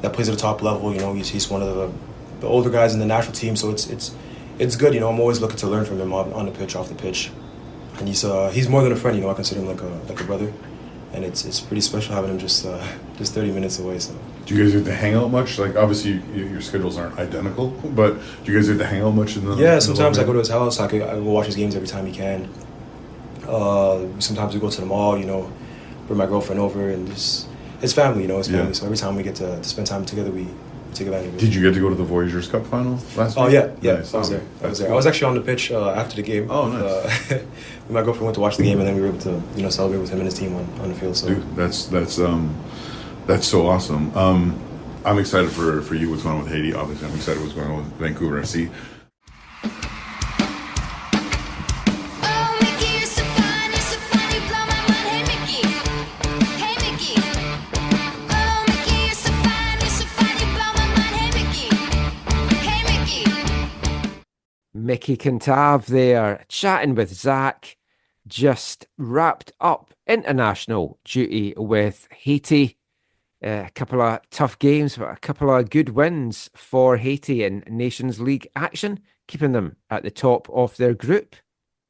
that plays at a top level. He's one of the older guys in the national team, so it's good. I'm always looking to learn from him on the pitch, off the pitch. And he's more than a friend. I consider him like a brother, and it's pretty special having him just 30 minutes away. So. Do you guys get to hang out much? Obviously your schedules aren't identical, but do you guys get to hang out much in the? Yeah, sometimes I go to his house. I go watch his games every time he can. Sometimes we go to the mall. Bring my girlfriend over, and it's family. It's family. Yeah. So every time we get to spend time together, we take advantage of it. Did you get to go to the Voyageurs Cup final last week? Oh yeah. Nice. I was there. I was actually on the pitch after the game. Oh nice. My girlfriend went to watch the game, and then we were able to celebrate with him and his team on the field. So dude, that's That's so awesome. I'm excited for you, what's going on with Haiti. Obviously, I'm excited what's going on with Vancouver FC. Miki Cantave there, chatting with Zach, just wrapped up international duty with Haiti. A couple of tough games, but a couple of good wins for Haiti in Nations League action, keeping them at the top of their group.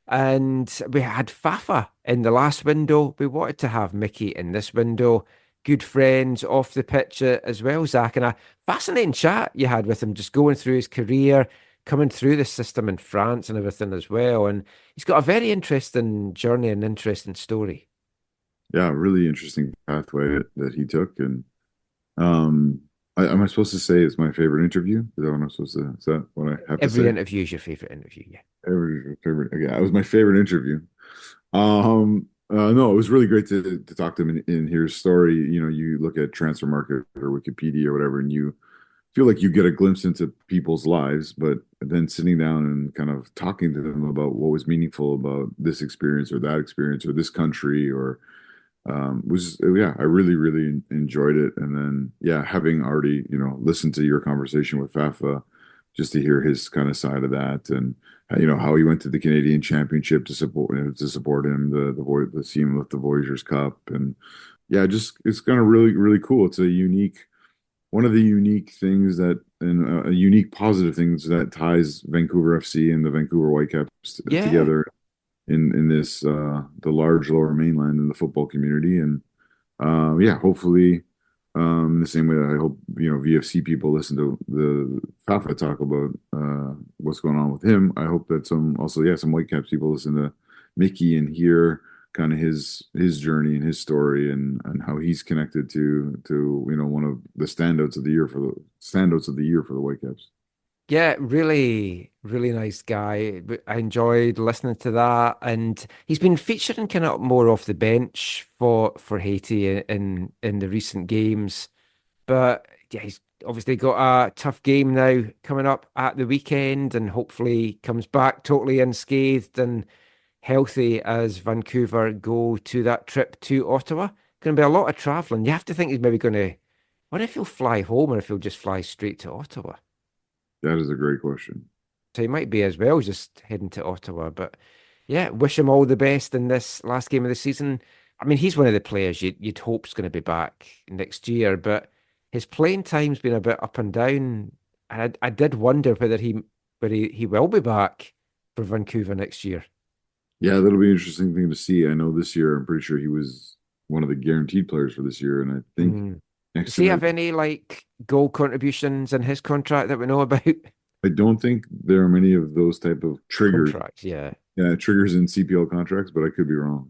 And we had Fafa in the last window. We wanted to have Miki in this window. Good friends off the pitch as well, Zach. And a fascinating chat you had with him, just going through his career, coming through the system in France and everything as well. And he's got a very interesting journey and interesting story. Yeah, really interesting pathway that he took. And am I supposed to say it's my favorite interview? Is that what I'm supposed to? Is that what I have to say? Every interview is your favorite interview, yeah. Every favorite. Yeah, it was my favorite interview. No, it was really great to talk to him and hear his story. You know, you look at Transfer Market or Wikipedia or whatever, and you feel like you get a glimpse into people's lives, but then sitting down and kind of talking to them about what was meaningful about this experience or that experience or this country or I really enjoyed it. And then having already listened to your conversation with Fafa, just to hear his kind of side of that, and how he went to the Canadian Championship to support him, the team with the Voyageurs Cup, and just it's kind of really cool. It's one of the unique things and a unique positive things that ties Vancouver FC and the Vancouver Whitecaps together in this the large Lower Mainland in the football community. And hopefully in the same way that I hope VFC people listen to the Fafa talk about what's going on with him, I hope that some Whitecaps people listen to Miki and hear kind of his journey and his story and how he's connected to one of the standouts of the year for the Whitecaps. Yeah, really, really nice guy. I enjoyed listening to that, and he's been featuring kind of more off the bench for Haiti in the recent games. But yeah, he's obviously got a tough game now coming up at the weekend, and hopefully comes back totally unscathed and healthy as Vancouver go to that trip to Ottawa. Going to be a lot of traveling. You have to think he's maybe going to. I wonder if he'll fly home or if he'll just fly straight to Ottawa. That is a great question. So he might be as well, just heading to Ottawa. But yeah, wish him all the best in this last game of the season. I mean, he's one of the players you'd hope is going to be back next year, but his playing time's been a bit up and down. And I did wonder whether he will be back for Vancouver next year. Yeah, that'll be an interesting thing to see. I know this year, I'm pretty sure he was one of the guaranteed players for this year, and I think does he have any goal contributions in his contract that we know about? I don't think there are many of those type of triggers. Contracts, yeah, triggers in CPL contracts, but I could be wrong.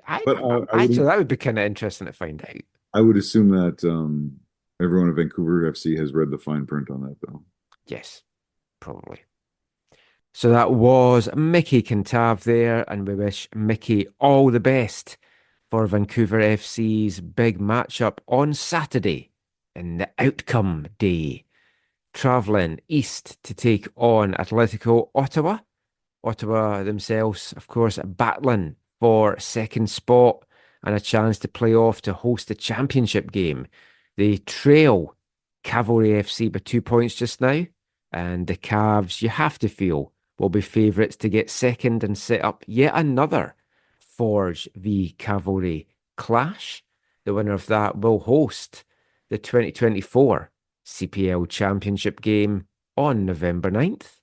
So that would be kind of interesting to find out. I would assume that everyone at Vancouver FC has read the fine print on that, though. Yes, probably. So that was Miki Cantave there, and we wish Miki all the best for Vancouver FC's big matchup on Saturday in the outcome day. Travelling east to take on Atletico Ottawa. Ottawa themselves, of course, battling for second spot and a chance to play off to host the championship game. They trail Cavalry FC by 2 points just now, and the Cavs, you have to feel, will be favourites to get second and set up yet another Forge v Cavalry clash. The winner of that will host the 2024 CPL Championship game on November 9th.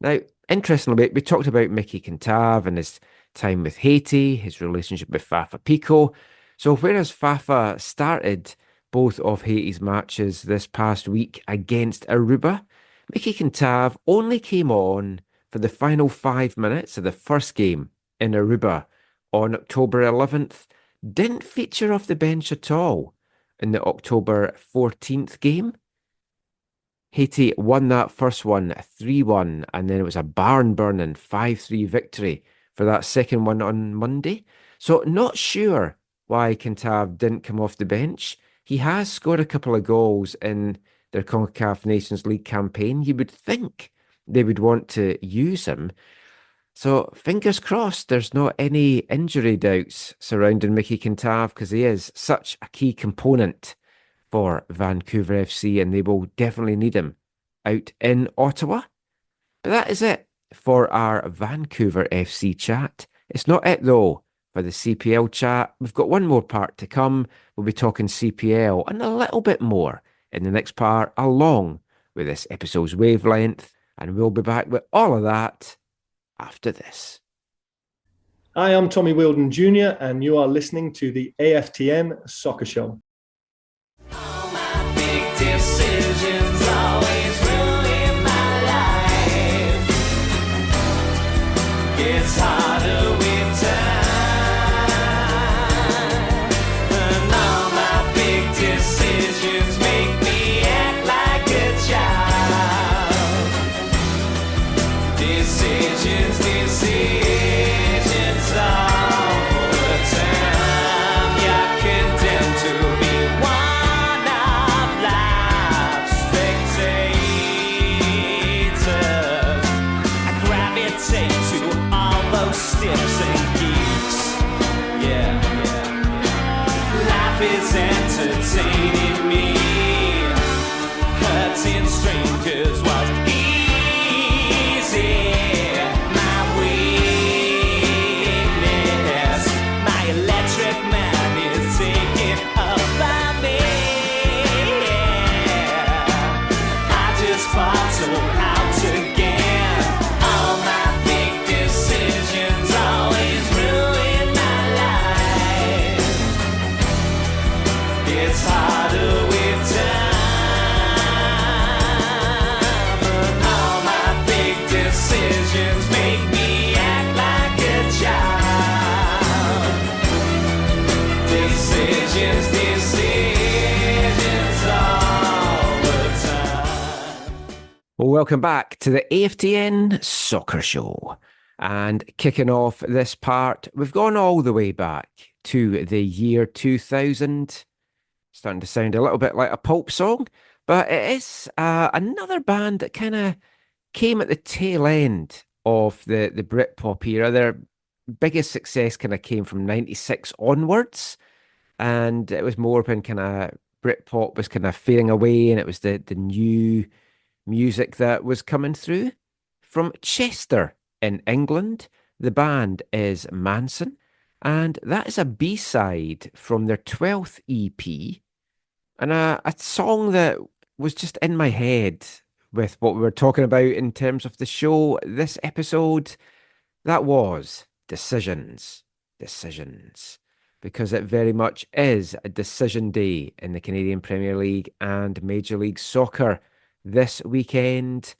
Now, interestingly, we talked about Miki Cantave and his time with Haiti, his relationship with Fafa Picault. So whereas Fafa started both of Haiti's matches this past week against Aruba, Miki Cantave only came on for the final 5 minutes of the first game in Aruba on October 11th, didn't feature off the bench at all in the October 14th game. Haiti won that first one 3-1, and then it was a barn-burning 5-3 victory for that second one on Monday. So not sure why Cantave didn't come off the bench. he has scored a couple of goals in their CONCACAF Nations League campaign. You would think they would want to use him. So fingers crossed there's not any injury doubts surrounding Miki Cantave, because he is such a key component for Vancouver FC, and they will definitely need him out in Ottawa. But that is it for our Vancouver FC chat. It's not it though for the CPL chat. We've got one more part to come. We'll be talking CPL and a little bit more in the next part, along with this episode's wavelength, and we'll be back with all of that after this. Hi, I'm Tommy Wilden Jr., and you are listening to the AFTN Soccer Show. Big decisions always ruin my life. Gets harder with time, and all my big decisions make me act like a child. Decisions all the time. You're condemned to be one of life's spectators. I gravitate to all those stiffs and geeks. Yeah. Life is entertaining me. Hurting strangers was easy. Electric man is taking up by me. I just bottle out again. All my big decisions always ruin my life. It's harder with time, but all my big decisions make me act like a child. Decisions all the time. Well, welcome back to the AFTN Soccer Show. And kicking off this part, we've gone all the way back to the year 2000. Starting to sound a little bit like a pulp song, but it is another band that kind of came at the tail end of the Britpop era. Their biggest success kind of came from 96 onwards. And it was more when kind of Britpop was kind of fading away, and it was the new music that was coming through. From Chester in England, the band is Manson, and that is a B-side from their 12th EP, and a song that was just in my head with what we were talking about in terms of the show this episode. That was Decisions. Because it very much is a decision day in the Canadian Premier League and Major League Soccer this weekend.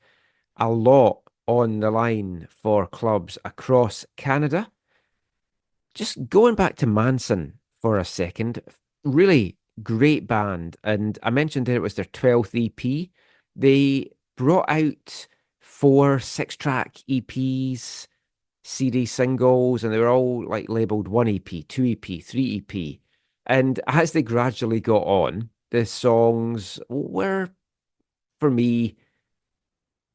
A lot on the line for clubs across Canada. Just going back to Manson for a second, really great band. And I mentioned that it was their 12th EP. They brought out 4 6-track EPs, CD singles, and they were all like labeled 1 EP, 2 EP, 3 EP. And as they gradually got on, the songs were, for me,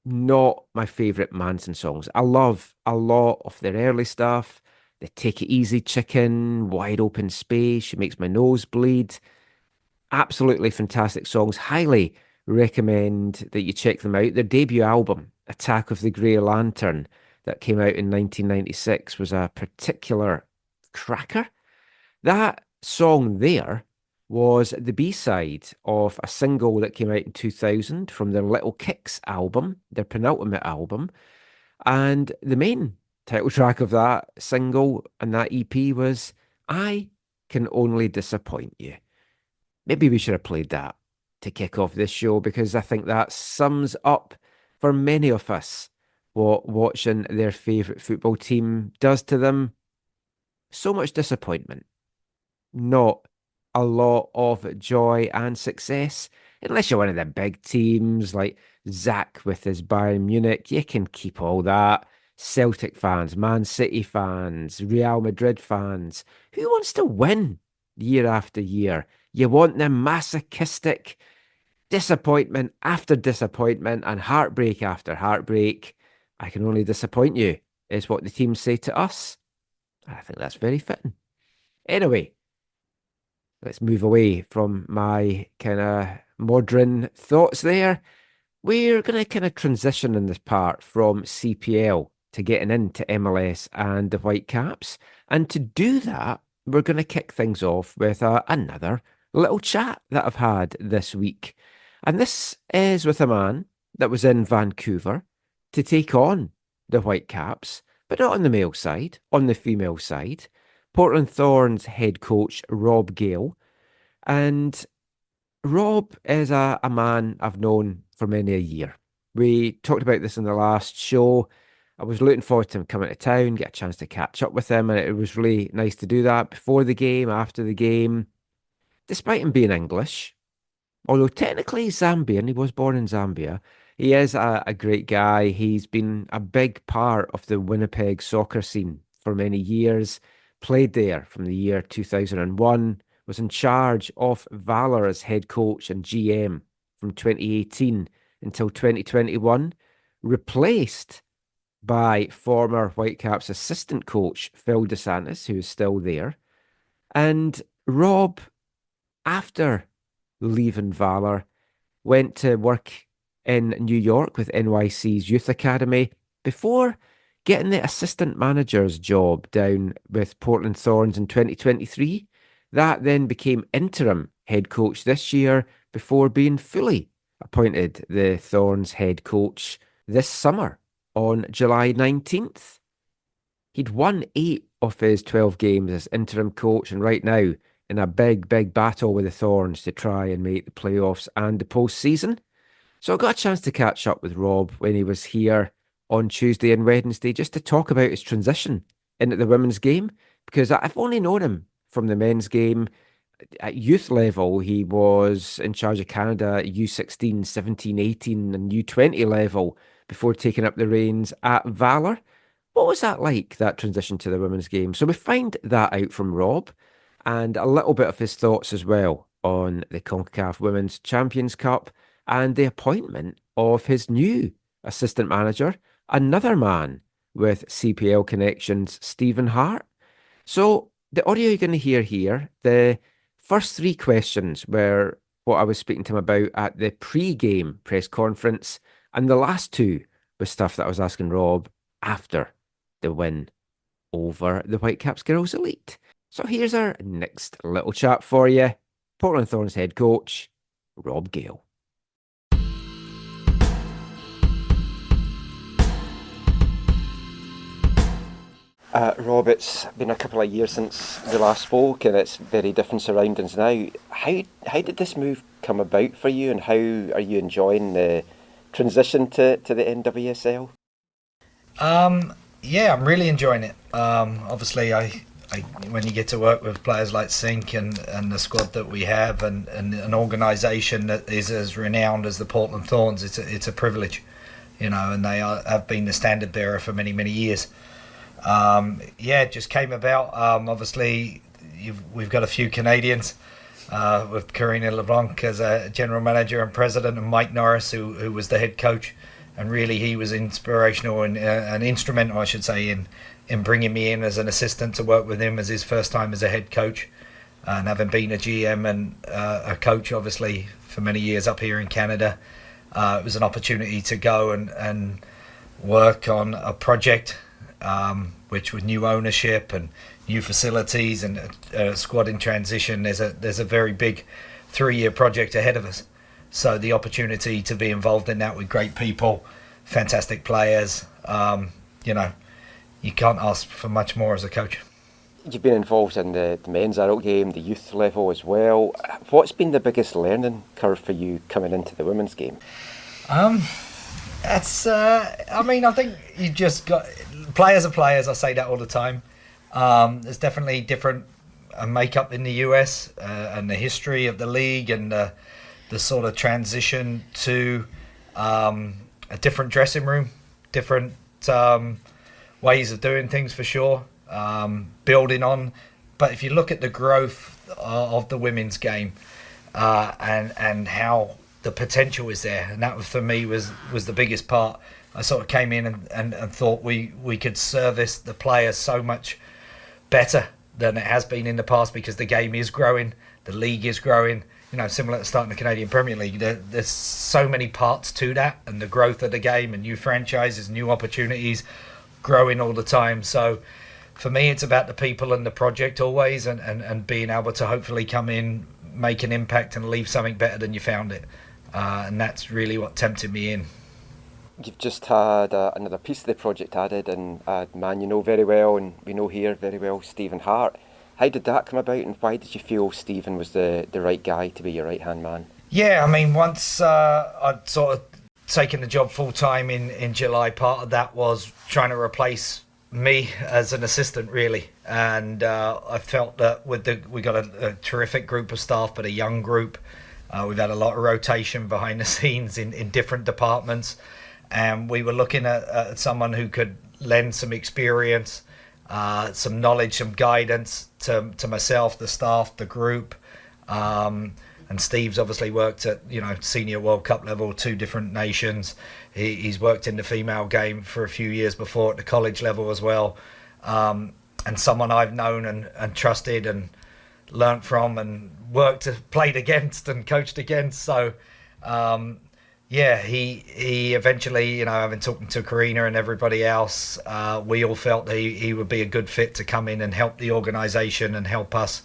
not my favorite Manson songs. I love a lot of their early stuff. The Take It Easy Chicken, Wide Open Space, She Makes My Nose Bleed. Absolutely fantastic songs. Highly recommend that you check them out. Their debut album, Attack of the Grey Lantern, that came out in 1996, was a particular cracker. That song there was the B-side of a single that came out in 2000 from their Little Kicks album, their penultimate album. And the main title track of that single and that EP was I Can Only Disappoint You. Maybe we should have played that to kick off this show, because I think that sums up for many of us what watching their favourite football team does to them. So much disappointment. Not a lot of joy and success. Unless you're one of the big teams like Zach with his Bayern Munich, you can keep all that. Celtic fans, Man City fans, Real Madrid fans. Who wants to win year after year? You want the masochistic disappointment after disappointment and heartbreak after heartbreak. I can only disappoint you, is what the teams say to us. I think that's very fitting. Anyway, let's move away from my kind of modern thoughts there. We're going to kind of transition in this part from CPL to getting into MLS and the Whitecaps. And to do that, we're going to kick things off with another little chat that I've had this week. And this is with a man that was in Vancouver to take on the Whitecaps, but not on the male side, on the female side. Portland Thorns head coach Rob Gale. And Rob is a man I've known for many a year. We talked about this in the last show. I was looking forward to him coming to town, get a chance to catch up with him, and it was really nice to do that before the game, after the game. Despite him being English, although technically he's Zambian, he was born in Zambia, he is a great guy. He's been a big part of the Winnipeg soccer scene for many years, played there from the year 2001, was in charge of Valor as head coach and GM from 2018 until 2021, replaced by former Whitecaps assistant coach Phil DeSantis, who is still there. And Rob, after leaving Valor, went to work in New York with NYC's Youth Academy before getting the assistant manager's job down with Portland Thorns in 2023. That then became interim head coach this year before being fully appointed the Thorns head coach this summer on July 19th. He'd won 8 of his 12 games as interim coach, and right now in a big battle with the Thorns to try and make the playoffs and the postseason. So I got a chance to catch up with Rob when he was here on Tuesday and Wednesday just to talk about his transition into the women's game, because I've only known him from the men's game. At youth level, he was in charge of Canada at U16, 17, 18 and U20 level before taking up the reins at Valor. What was that like, that transition to the women's game? So we find that out from Rob, and a little bit of his thoughts as well on the CONCACAF Women's Champions Cup and the appointment of his new assistant manager, another man with CPL connections, Stephen Hart. So the audio you're going to hear here, the first 3 questions were what I was speaking to him about at the pre-game press conference, and the last 2 was stuff that I was asking Rob after the win over the Whitecaps Girls Elite. So here's our next little chat for you. Portland Thorns head coach, Rob Gale. Rob, it's been a couple of years since we last spoke, and it's very different surroundings now. How did this move come about for you, and how are you enjoying the transition to the NWSL? Yeah, I'm really enjoying it. Obviously, I when you get to work with players like Sink and the squad that we have, and an organisation that is as renowned as the Portland Thorns, it's a privilege, you know, and they have been the standard bearer for many years. It just came about. Obviously, we've got a few Canadians with Karina LeBlanc as a general manager and president, and Mike Norris, who was the head coach, and really he was inspirational and instrumental, I should say, in bringing me in as an assistant to work with him as his first time as a head coach, and having been a GM and a coach, obviously, for many years up here in Canada. It was an opportunity to go and work on a project which with new ownership and new facilities and a squad in transition. There's a very big 3-year project ahead of us. So the opportunity to be involved in that with great people, fantastic players, you can't ask for much more as a coach. You've been involved in the men's adult game, the youth level as well. What's been the biggest learning curve for you coming into the women's game? I think you just got... Players are players, I say that all the time. There's definitely different makeup in the US and the history of the league and the sort of transition to a different dressing room, different ways of doing things for sure. Building on But if you look at the growth of the women's game and how the potential is there, and that for me was the biggest part. I sort of came in and thought we could service the players so much better than it has been in the past, because the game is growing, the league is growing. You know, similar to starting the Canadian Premier League, there's so many parts to that, and the growth of the game and new franchises, new opportunities, growing all the time. So for me, it's about the people and the project always, and being able to hopefully come in, make an impact, and leave something better than you found it. And that's really what tempted me in. You've just had another piece of the project added, and a man you know very well, and we know here very well, Stephen Hart. How did that come about, and why did you feel Stephen was the right guy to be your right-hand man? Yeah, I mean, once I'd sort of taken the job full-time in July, part of that was trying to replace me as an assistant, really. And I felt that we got a terrific group of staff, but a young group. We've had a lot of rotation behind the scenes in different departments. And we were looking at someone who could lend some experience, some knowledge, some guidance to myself, the staff, the group. And Steve's obviously worked at, senior World Cup level, 2 different nations. He's worked in the female game for a few years before at the college level as well. And someone I've known and trusted and learnt from and played against and coached against. So, he eventually, having talked to Karina and everybody else, we all felt that he would be a good fit to come in and help the organisation and help us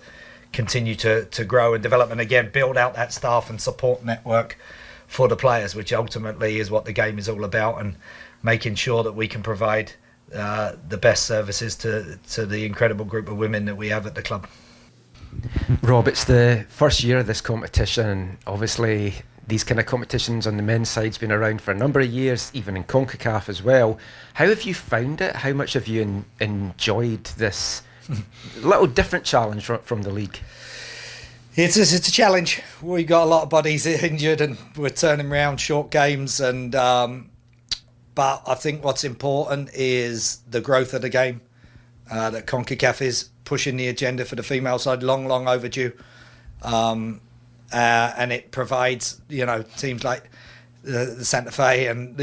continue to grow and develop, and again build out that staff and support network for the players, which ultimately is what the game is all about, and making sure that we can provide the best services to the incredible group of women that we have at the club. Rob, it's the first year of this competition, and obviously these kind of competitions on the men's side's been around for a number of years, even in CONCACAF as well. How have you found it? How much have you enjoyed this little different challenge from the league? It's a challenge. We got a lot of bodies injured, and we're turning around short games. And but I think what's important is the growth of the game. That CONCACAF is pushing the agenda for the female side, long overdue. And it provides, teams like the Santa Fe and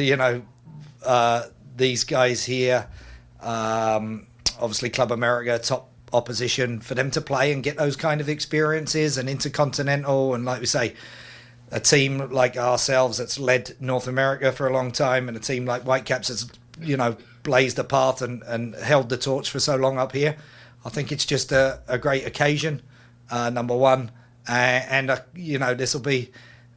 these guys here. Obviously Club America, top opposition, for them to play and get those kind of experiences, and intercontinental, and like we say, a team like ourselves that's led North America for a long time, and a team like Whitecaps that's blazed a path and held the torch for so long up here. I think it's just a great occasion, number one, and this will be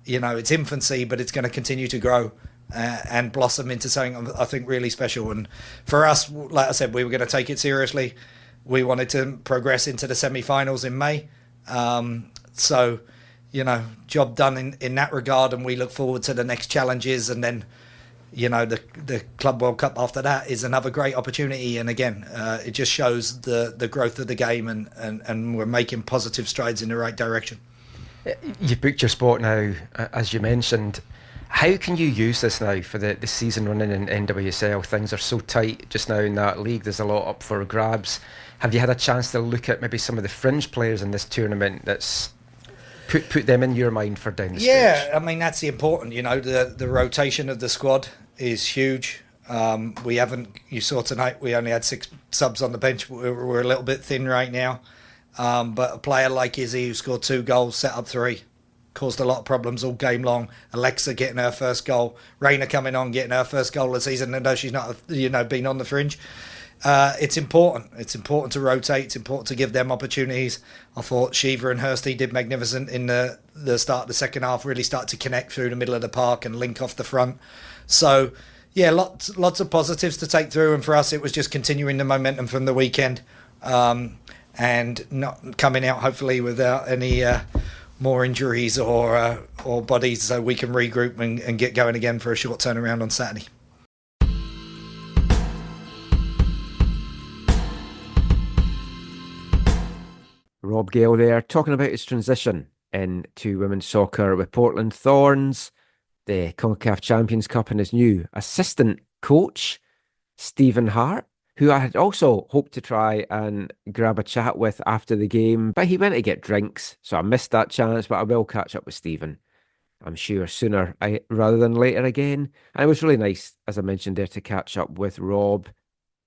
it's infancy, but it's going to continue to grow and blossom into something I think really special. And for us, like I said, we were going to take it seriously. We wanted to progress into the semi-finals in May. So, job done in that regard, and we look forward to the next challenges. And then, the Club World Cup after that is another great opportunity. And again, it just shows the growth of the game, and we're making positive strides in the right direction. You've booked your spot now, as you mentioned. How can you use this now for the season running in NWSL? Things are so tight just now in that league. There's a lot up for grabs. Have you had a chance to look at maybe some of the fringe players in this tournament that's put them in your mind for down the stretch? Yeah, I mean, that's the important, the rotation of the squad is huge. We haven't, you saw tonight, we only had 6 subs on the bench. We're a little bit thin right now. But a player like Izzy, who scored 2 goals, set up 3, caused a lot of problems all game long. Alexa getting her first goal. Raina coming on, getting her first goal of the season, and though she's not, been on the fringe. It's important. It's important to rotate. It's important to give them opportunities. I thought Shiva and Hursty did magnificent in the start of the second half, really start to connect through the middle of the park and link off the front. So, yeah, lots of positives to take through. And for us, it was just continuing the momentum from the weekend and not coming out, hopefully, without any more injuries or bodies, so we can regroup and get going again for a short turnaround on Saturday. Rob Gale there, talking about his transition into women's soccer with Portland Thorns, the CONCACAF Champions Cup, and his new assistant coach, Stephen Hart, who I had also hoped to try and grab a chat with after the game, but he went to get drinks, so I missed that chance, but I will catch up with Stephen, I'm sure, sooner rather than later again. And it was really nice, as I mentioned there, to catch up with Rob.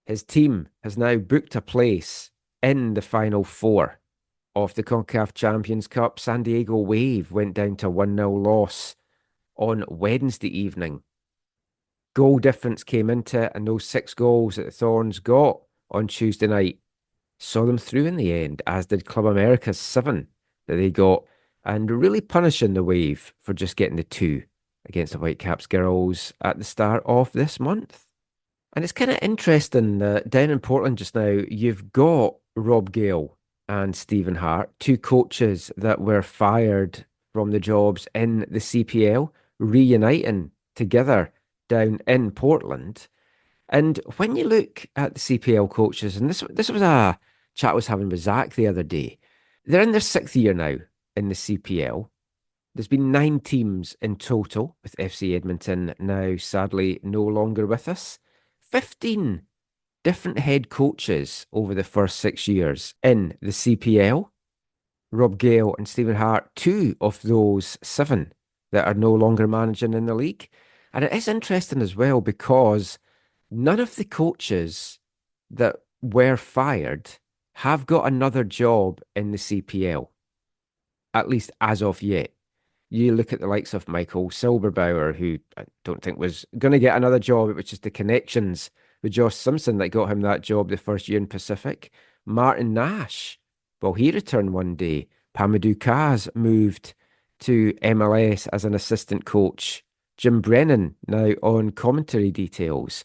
His team has now booked a place in the Final Four of the CONCACAF Champions Cup. San Diego Wave went down to 1-0 loss on Wednesday evening. Goal difference came into it, and those 6 goals that the Thorns got on Tuesday night saw them through in the end, as did Club America's 7 that they got, and really punishing the Wave for just getting the 2 against the Whitecaps girls at the start of this month. And it's kind of interesting that down in Portland just now, you've got Rob Gale and Stephen Hart, 2 coaches that were fired from the jobs in the CPL, reuniting together down in Portland. And when you look at the CPL coaches, and this was a chat I was having with Zach the other day, they're in their 6th year now in the CPL. There's been 9 teams in total, with FC Edmonton now sadly no longer with us. 15 different head coaches over the first 6 years in the CPL. Rob Gale and Stephen Hart, 2 of those 7 that are no longer managing in the league. And it is interesting as well because none of the coaches that were fired have got another job in the CPL, at least as of yet. You look at the likes of Michael Silberbauer, who I don't think was going to get another job. It was just the connections with Josh Simpson that got him that job the first year in Pacific. Martin Nash, well, he returned one day. Pamadou Kaz moved to MLS as an assistant coach. Jim Brennan now on commentary details.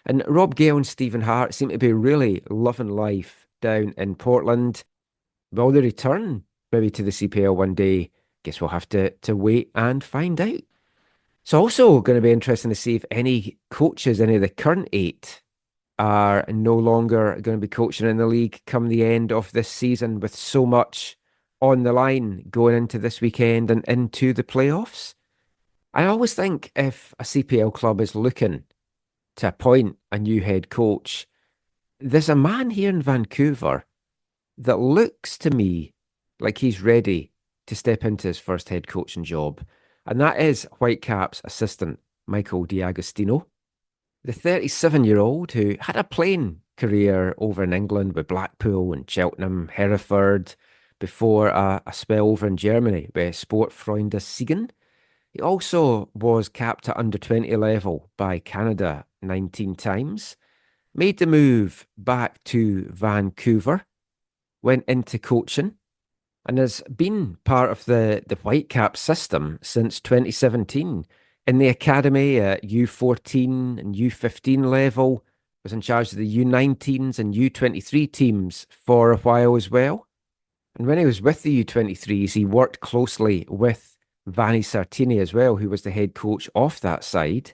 And Rob Gale and Stephen Hart seem to be really loving life down in Portland. Will they return maybe to the CPL one day? Guess we'll have to wait and find out. It's also going to be interesting to see if any coaches, any of the current 8, are no longer going to be coaching in the league come the end of this season, with so much on the line going into this weekend and into the playoffs. I always think if a CPL club is looking to appoint a new head coach, there's a man here in Vancouver that looks to me like he's ready to step into his first head coaching job, and that is Whitecaps assistant Michael D'Agostino. The 37-year-old who had a playing career over in England with Blackpool and Cheltenham, Hereford, before a spell over in Germany with Sportfreunde Siegen. He also was capped at under-20 level by Canada 19 times, made the move back to Vancouver, went into coaching, and has been part of the Whitecaps system since 2017. In the academy at U14 and U15 level, was in charge of the U19s and U23 teams for a while as well. And when he was with the U23s, he worked closely with Vanni Sartini as well, who was the head coach of that side.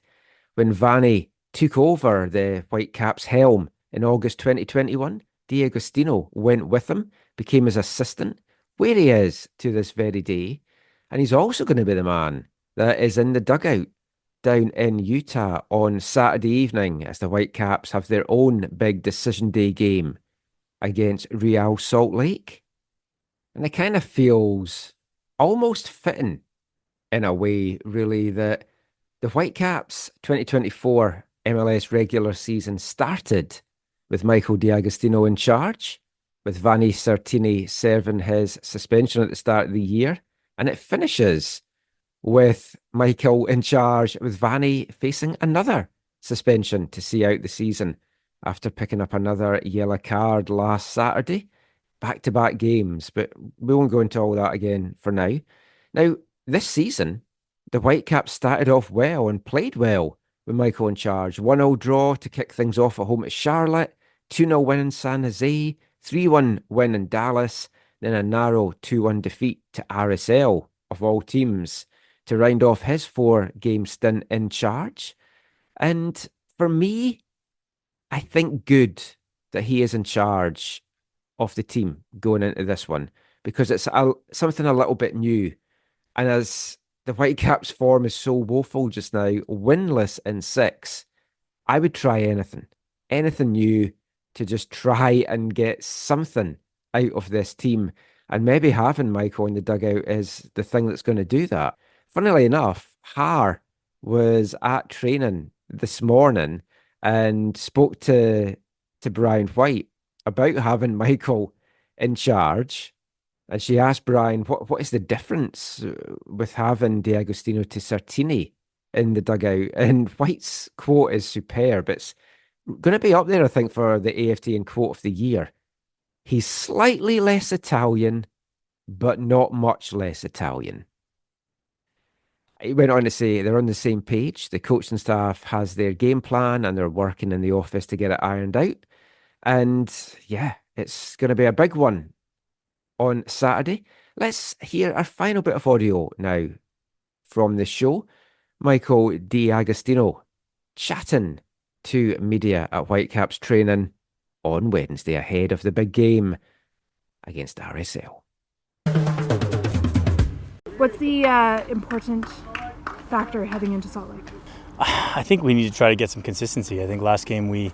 When Vanni took over the Whitecaps helm in August 2021, D'Agostino went with him, became his assistant, where he is to this very day. And he's also going to be the man that is in the dugout down in Utah on Saturday evening as the Whitecaps have their own big decision day game against Real Salt Lake. And it kind of feels almost fitting in a way, really, that the Whitecaps 2024 MLS regular season started with Michael D'Agostino in charge, with Vanni Sartini serving his suspension at the start of the year, and it finishes with Michael in charge, with Vanni facing another suspension to see out the season after picking up another yellow card last Saturday. Back-to-back games, but we won't go into all that again for now. Now, this season, the Whitecaps started off well and played well with Michael in charge. 1-0 draw to kick things off at home at Charlotte, 2-0 win in San Jose, 3-1 win in Dallas, then a narrow 2-1 defeat to RSL, of all teams, to round off his 4-game stint in charge. And for me, I think good that he is in charge of the team going into this one, because it's something a little bit new. And as the Whitecaps form is so woeful just now, winless in 6, I would try anything new, to just try and get something out of this team. And maybe having Michael in the dugout is the thing that's going to do that. Funnily enough, Har was at training this morning and spoke to Brian White about having Michael in charge. And she asked Brian, what is the difference with having D'Agostino to Sartini in the dugout? And White's quote is superb. It's going to be up there, I think, for the AFTN quote of the year. He's slightly less Italian, but not much less Italian. He went on to say they're on the same page. The coaching staff has their game plan and they're working in the office to get it ironed out. And yeah, it's going to be a big one on Saturday. Let's hear our final bit of audio now from the show. Michael D'Agostino chatting to media at Whitecaps training on Wednesday ahead of the big game against RSL. What's the important factor heading into Salt Lake? I think we need to try to get some consistency. I think last game we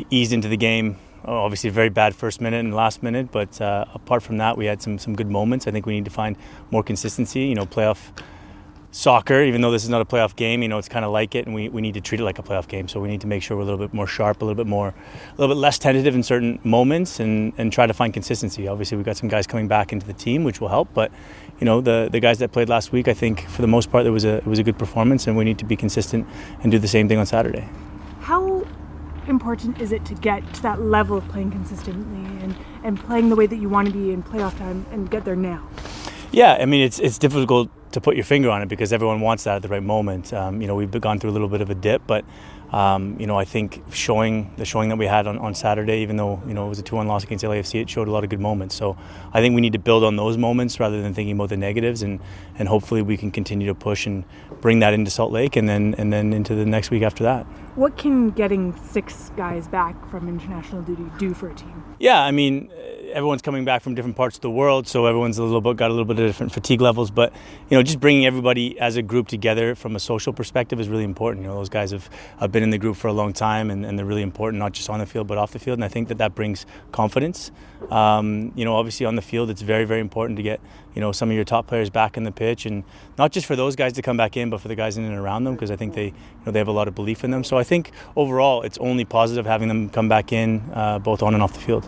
eased into the game. Obviously a very bad first minute and last minute, but apart from that, we had some good moments. I think we need to find more consistency. Playoff soccer, even though this is not a playoff game, it's kind of like it, and we need to treat it like a playoff game. So we need to make sure we're a little bit more sharp, a little bit less tentative in certain moments, and try to find consistency. Obviously, we've got some guys coming back into the team, which will help. But the guys that played last week, I think for the most part, it was a good performance, and we need to be consistent and do the same thing on Saturday. How important is it to get to that level of playing consistently and playing the way that you want to be in playoff time and get there now? Yeah, I mean, it's difficult to put your finger on it because everyone wants that at the right moment. We've gone through a little bit of a dip, but I think the showing that we had on Saturday, even though it was a 2-1 loss against LAFC, it showed a lot of good moments. So I think we need to build on those moments rather than thinking about the negatives, and hopefully we can continue to push and bring that into Salt Lake and then into the next week after that. What can getting 6 guys back from international duty do for a team? Yeah, I mean, everyone's coming back from different parts of the world, so everyone's got a little bit of different fatigue levels. But just bringing everybody as a group together from a social perspective is really important. Those guys have been in the group for a long time, and they're really important, not just on the field but off the field. And I think that brings confidence. Obviously on the field, it's very, very important to get some of your top players back in the pitch, and not just for those guys to come back in, but for the guys in and around them, because I think they have a lot of belief in them. So I think overall, it's only positive having them come back in, both on and off the field.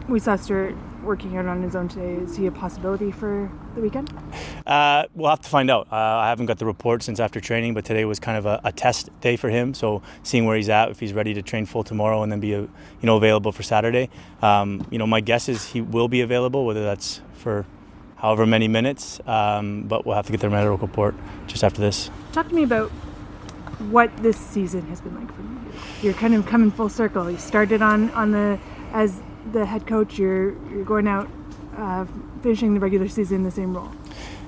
We saw Stuart working out on his own today. Is he a possibility for the weekend? We'll have to find out. I haven't got the report since after training, but today was kind of a test day for him. So seeing where he's at, if he's ready to train full tomorrow and then be available for Saturday. My guess is he will be available, whether that's for however many minutes. But we'll have to get the medical report just after this. Talk to me about what this season has been like for you. You're kind of coming full circle. You started as the head coach. You're going out, finishing the regular season in the same role.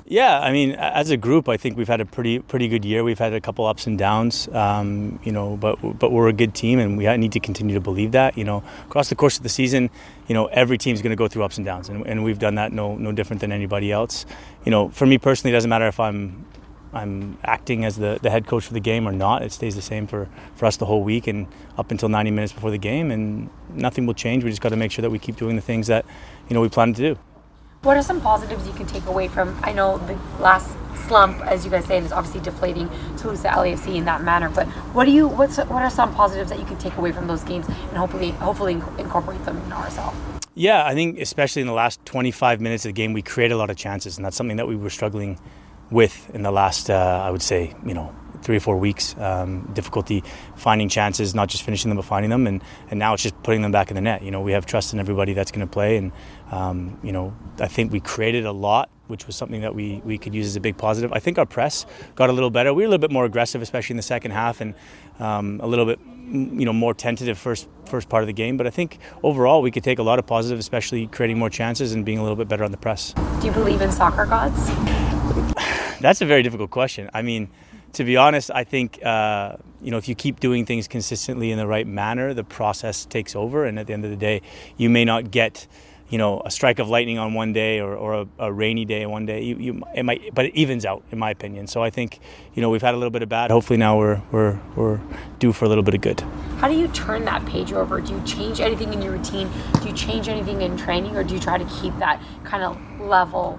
Yeah, I mean, as a group, I think we've had a pretty good year. We've had a couple ups and downs, but we're a good team, and we need to continue to believe that. Across the course of the season, every team's going to go through ups and downs, and we've done that no different than anybody else. For me personally, it doesn't matter if I'm acting as the head coach for the game or not. It stays the same for us the whole week and up until 90 minutes before the game, and nothing will change. We just got to make sure that we keep doing the things that we plan to do. What are some positives you can take away from, I know the last slump, as you guys say, is obviously deflating to lose to LAFC in that manner, but what are some positives that you can take away from those games and hopefully incorporate them in RSL? Yeah, I think especially in the last 25 minutes of the game, we create a lot of chances, and that's something that we were struggling with in the last, I would say, 3 or 4 weeks. Difficulty finding chances, not just finishing them, but finding them. And now it's just putting them back in the net. We have trust in everybody that's going to play. And, I think we created a lot, which was something that we could use as a big positive. I think our press got a little better. We were a little bit more aggressive, especially in the second half, and a little bit more tentative first part of the game. But I think overall we could take a lot of positive, especially creating more chances and being a little bit better on the press. Do you believe in soccer gods? That's a very difficult question. I mean, to be honest, I think if you keep doing things consistently in the right manner, the process takes over, and at the end of the day, you may not get a strike of lightning on one day or a rainy day one day, it might, but it evens out in my opinion. So I think, we've had a little bit of bad. Hopefully now we're due for a little bit of good. How do you turn that page over? Do you change anything in your routine? Do you change anything in training, or do you try to keep that kind of leveled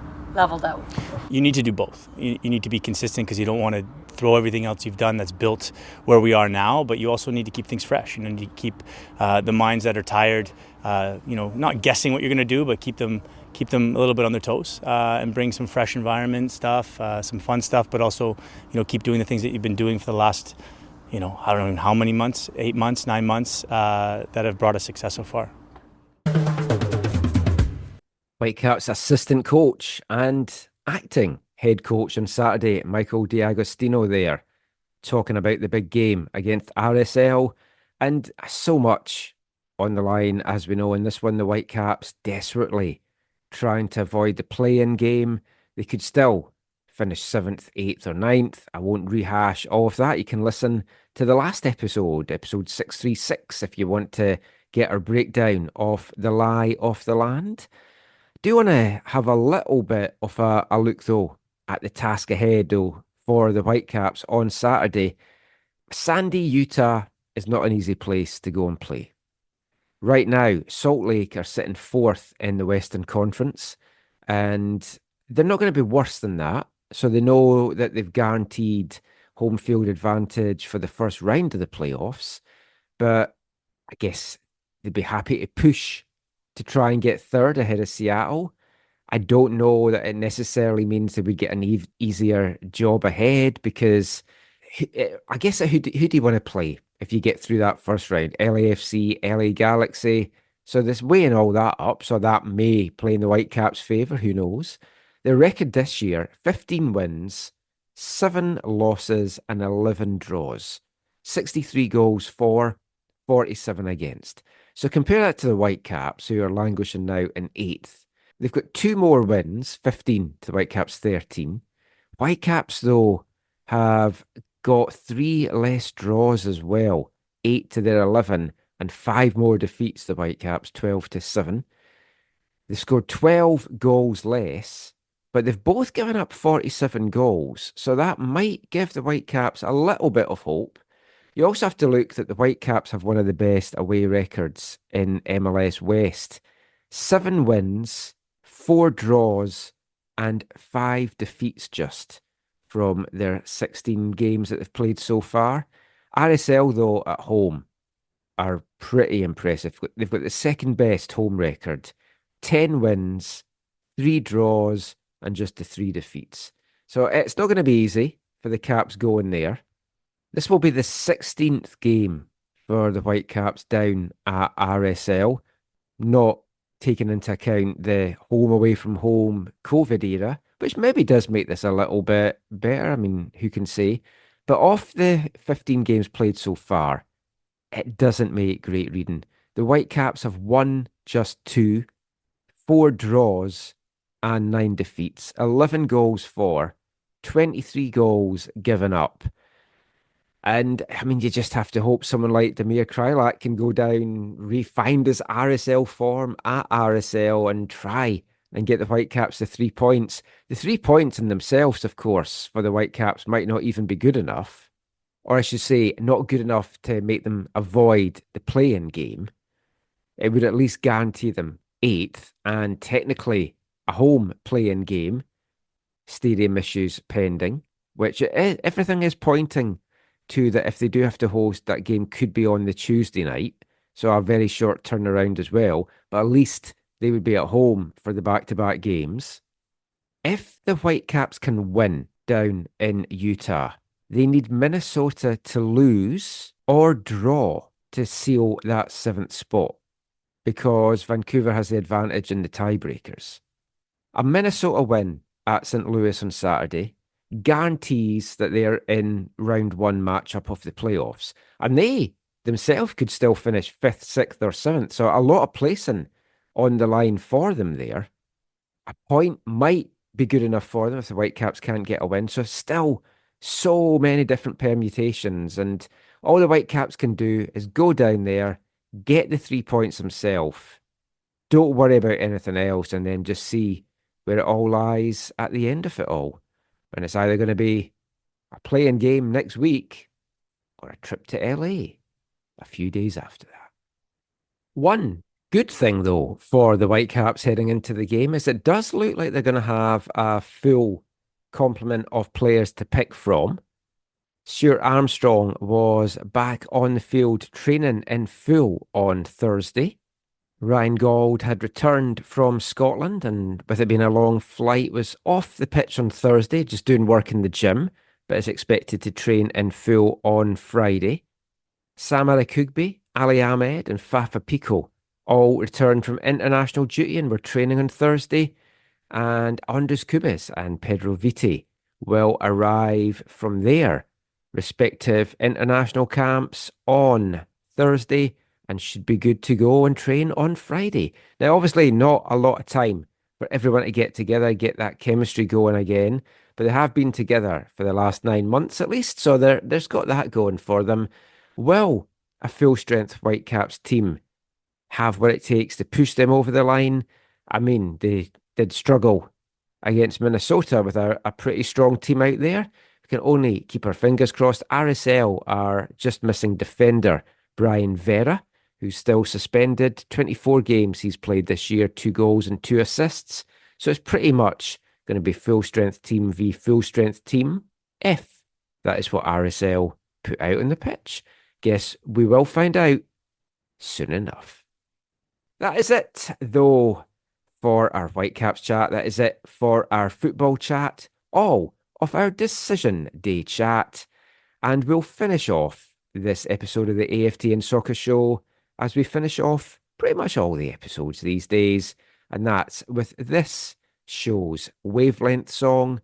out? You need to do both. You need to be consistent because you don't want to throw everything else you've done that's built where we are now, but you also need to keep things fresh. You need to keep the minds that are tired, not guessing what you're going to do, but keep them a little bit on their toes and bring some fresh environment stuff, some fun stuff, but also, keep doing the things that you've been doing for the last, I don't know how many months, 8 months, 9 months, that have brought us success so far. Whitecaps assistant coach and acting head coach on Saturday, Michael D'Agostino there, talking about the big game against RSL, and so much on the line, as we know in this one. The Whitecaps desperately trying to avoid the play-in game. They could still finish 7th, 8th or 9th. I won't rehash all of that. You can listen to the last episode 636, if you want to get our breakdown of the lie of the land. Do want to have a little bit of a look, though, at the task ahead, though, for the Whitecaps on Saturday. Sandy, Utah is not an easy place to go and play. Right now, Salt Lake are sitting 4th in the Western Conference, and they're not going to be worse than that. So they know that they've guaranteed home field advantage for the first round of the playoffs, but I guess they'd be happy to push to try and get 3rd ahead of Seattle. I don't know that it necessarily means they would get an easier job ahead, because I guess who do you want to play if you get through that first round? LAFC, LA Galaxy. So there's weighing all that up, so that may play in the Whitecaps' favour, who knows. Their record this year, 15 wins, 7 losses and 11 draws. 63 goals for, 47 against. So compare that to the Whitecaps, who are languishing now in 8th. They've got 2 more wins, 15 to the Whitecaps' 13. Whitecaps, though, have got 3 less draws as well, 8 to their 11, and 5 more defeats, the Whitecaps, 12-7. They've scored 12 goals less, but they've both given up 47 goals, so that might give the Whitecaps a little bit of hope. You also have to look that the Whitecaps have one of the best away records in MLS West. 7 wins, 4 draws, and 5 defeats just from their 16 games that they've played so far. RSL, though, at home are pretty impressive. They've got the second best home record. 10 wins, 3 draws, and just the 3 defeats. So it's not going to be easy for the Caps going there. This will be the 16th game for the Whitecaps down at RSL, not taking into account the home away from home COVID era, which maybe does make this a little bit better. I mean, who can say? But off the 15 games played so far, it doesn't make great reading. The Whitecaps have won just 2, 4 draws and 9 defeats, 11 goals for, 23 goals given up. And, I mean, you just have to hope someone like Damir Krylak can go down, refind his RSL form at RSL and try and get the Whitecaps the 3 points. The 3 points in themselves, of course, for the Whitecaps might not even be good enough. Or I should say, not good enough to make them avoid the play-in game. It would at least guarantee them 8th and technically a home play-in game. Stadium issues pending, which everything is pointing to that if they do have to host, that game could be on the Tuesday night. So a very short turnaround as well. But at least they would be at home for the back-to-back games. If the Whitecaps can win down in Utah, they need Minnesota to lose or draw to seal that 7th spot, because Vancouver has the advantage in the tiebreakers. A Minnesota win at St. Louis on Saturday guarantees that they're in round 1 matchup of the playoffs. And they themselves could still finish 5th, 6th or 7th. So a lot of placing on the line for them there. A point might be good enough for them if the Whitecaps can't get a win. So still so many different permutations. And all the Whitecaps can do is go down there, get the 3 points themselves, don't worry about anything else, and then just see where it all lies at the end of it all. And it's either going to be a playing game next week or a trip to LA a few days after that. One good thing, though, for the Whitecaps heading into the game is it does look like they're going to have a full complement of players to pick from. Stuart Armstrong was back on the field training in full on Thursday. Ryan Gauld had returned from Scotland and, with it being a long flight, was off the pitch on Thursday, just doing work in the gym, but is expected to train in full on Friday. Samara Ghotbi, Ali Ahmed and Fafa Picault all returned from international duty and were training on Thursday. And Andres Cubas and Pedro Vite will arrive from their respective international camps on Thursday and should be good to go and train on Friday. Now, obviously, not a lot of time for everyone to get together, get that chemistry going again, but they have been together for the last 9 months at least, so there's got that going for them. Will a full-strength Whitecaps team have what it takes to push them over the line? I mean, they did struggle against Minnesota with a pretty strong team out there. We can only keep our fingers crossed. RSL are just missing defender Brian Vera, who's still suspended. 24 games he's played this year, 2 goals and 2 assists. So it's pretty much going to be full-strength team v full-strength team, if that is what RSL put out on the pitch. Guess we will find out soon enough. That is it, though, for our Whitecaps chat. That is it for our football chat. All of our decision day chat. And we'll finish off this episode of the AFTN Soccer Show as we finish off pretty much all the episodes these days. And that's with this show's Wavelength song.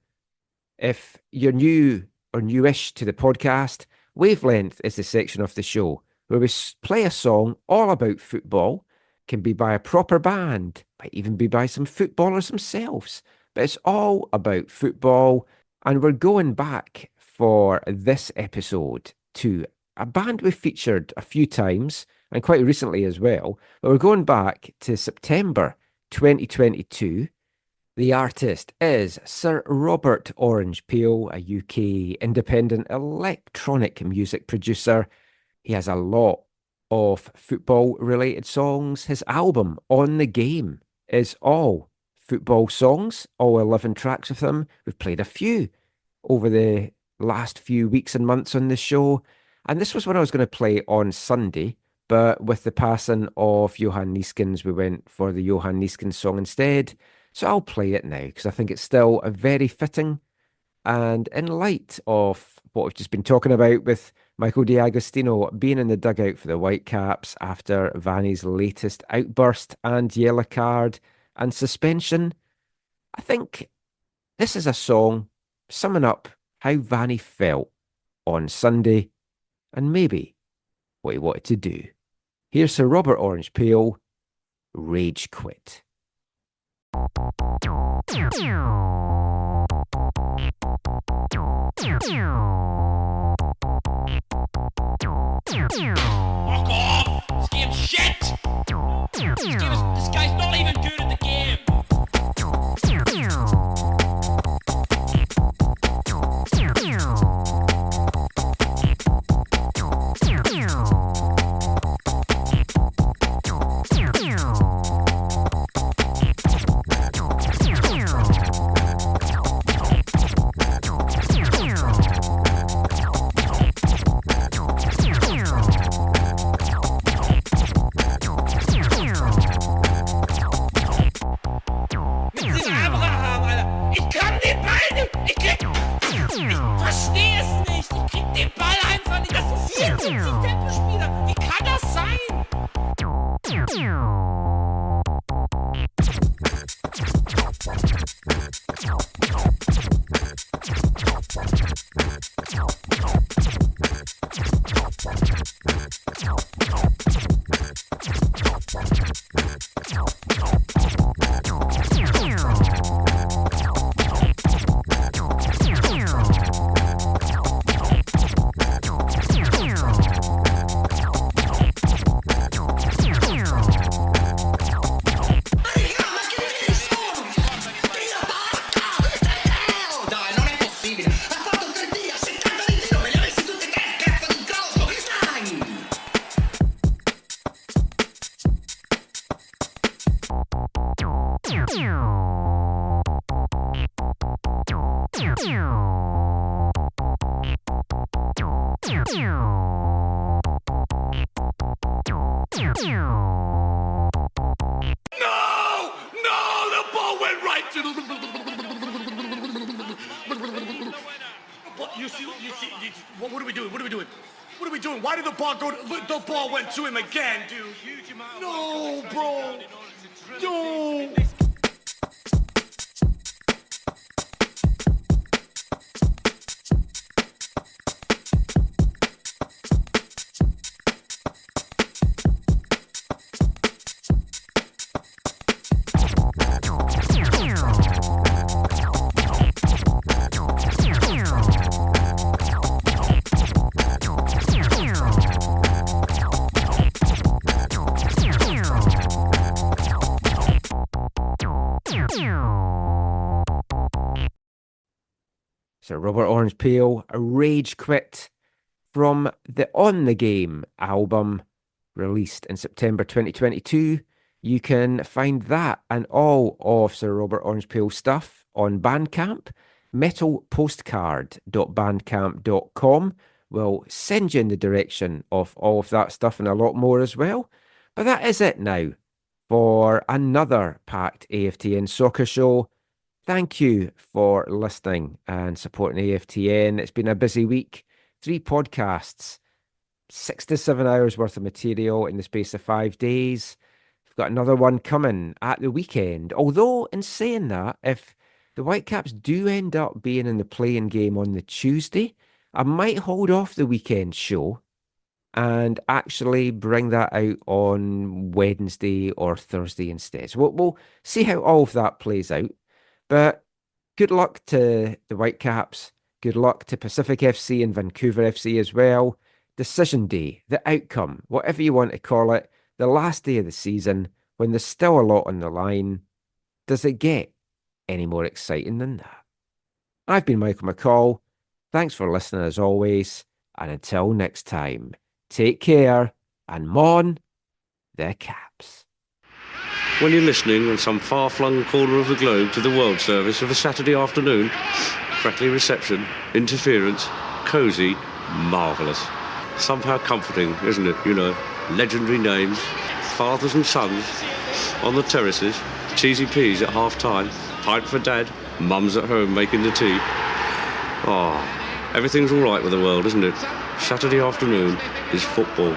If you're new or newish to the podcast, Wavelength is the section of the show where we play a song all about football. Can be by a proper band, might even be by some footballers themselves, but it's all about football. And we're going back for this episode to a band we've featured a few times and quite recently as well, but we're going back to September 2022. The artist is Sir Robert Orange Peel, a UK independent electronic music producer. He has a lot of football-related songs. His album, On the Game, is all football songs, all 11 tracks of them. We've played a few over the last few weeks and months on this show, and this was what I was going to play on Sunday, but with the passing of Johan Neeskens, we went for the Johan Neeskens song instead. So I'll play it now because I think it's still a very fitting, and in light of what we've just been talking about with Michael D'Agostino being in the dugout for the Whitecaps after Vanny's latest outburst and yellow card and suspension, I think this is a song summing up how Vanny felt on Sunday and maybe what he wanted to do. Here's Sir Robert Orange Peel, Rage Quit. Fuck off! This game's shit! This guy's not even good at the game! What are we doing? What are we doing? What are we doing? Why did the ball go? The ball went to him again, dude. No, bro. No. So Robert Orange Peel, a rage quit from the On the Game album released in September 2022. You can find that and all of Sir Robert Orange Peel's stuff on Bandcamp. metalpostcard.bandcamp.com will send you in the direction of all of that stuff and a lot more as well. But that is it now for another packed AFTN Soccer Show. Thank you for listening and supporting AFTN. It's been a busy week. 3 podcasts, 6 to 7 hours worth of material in the space of 5 days. We've got another one coming at the weekend. Although, in saying that, if the Whitecaps do end up being in the play-in game on the Tuesday, I might hold off the weekend show and actually bring that out on Wednesday or Thursday instead. So we'll see how all of that plays out. But good luck to the Whitecaps. Good luck to Pacific FC and Vancouver FC as well. Decision day, the outcome, whatever you want to call it, the last day of the season, when there's still a lot on the line. Does it get any more exciting than that? I've been Michael McCall. Thanks for listening as always. And until next time, take care and mon the Caps. When you're listening on some far-flung corner of the globe to the World Service of a Saturday afternoon, crackly reception, interference, cosy, marvellous. Somehow comforting, isn't it? You know, legendary names, fathers and sons on the terraces, cheesy peas at half-time, pint for dad, mum's at home making the tea. Oh, everything's all right with the world, isn't it? Saturday afternoon is football.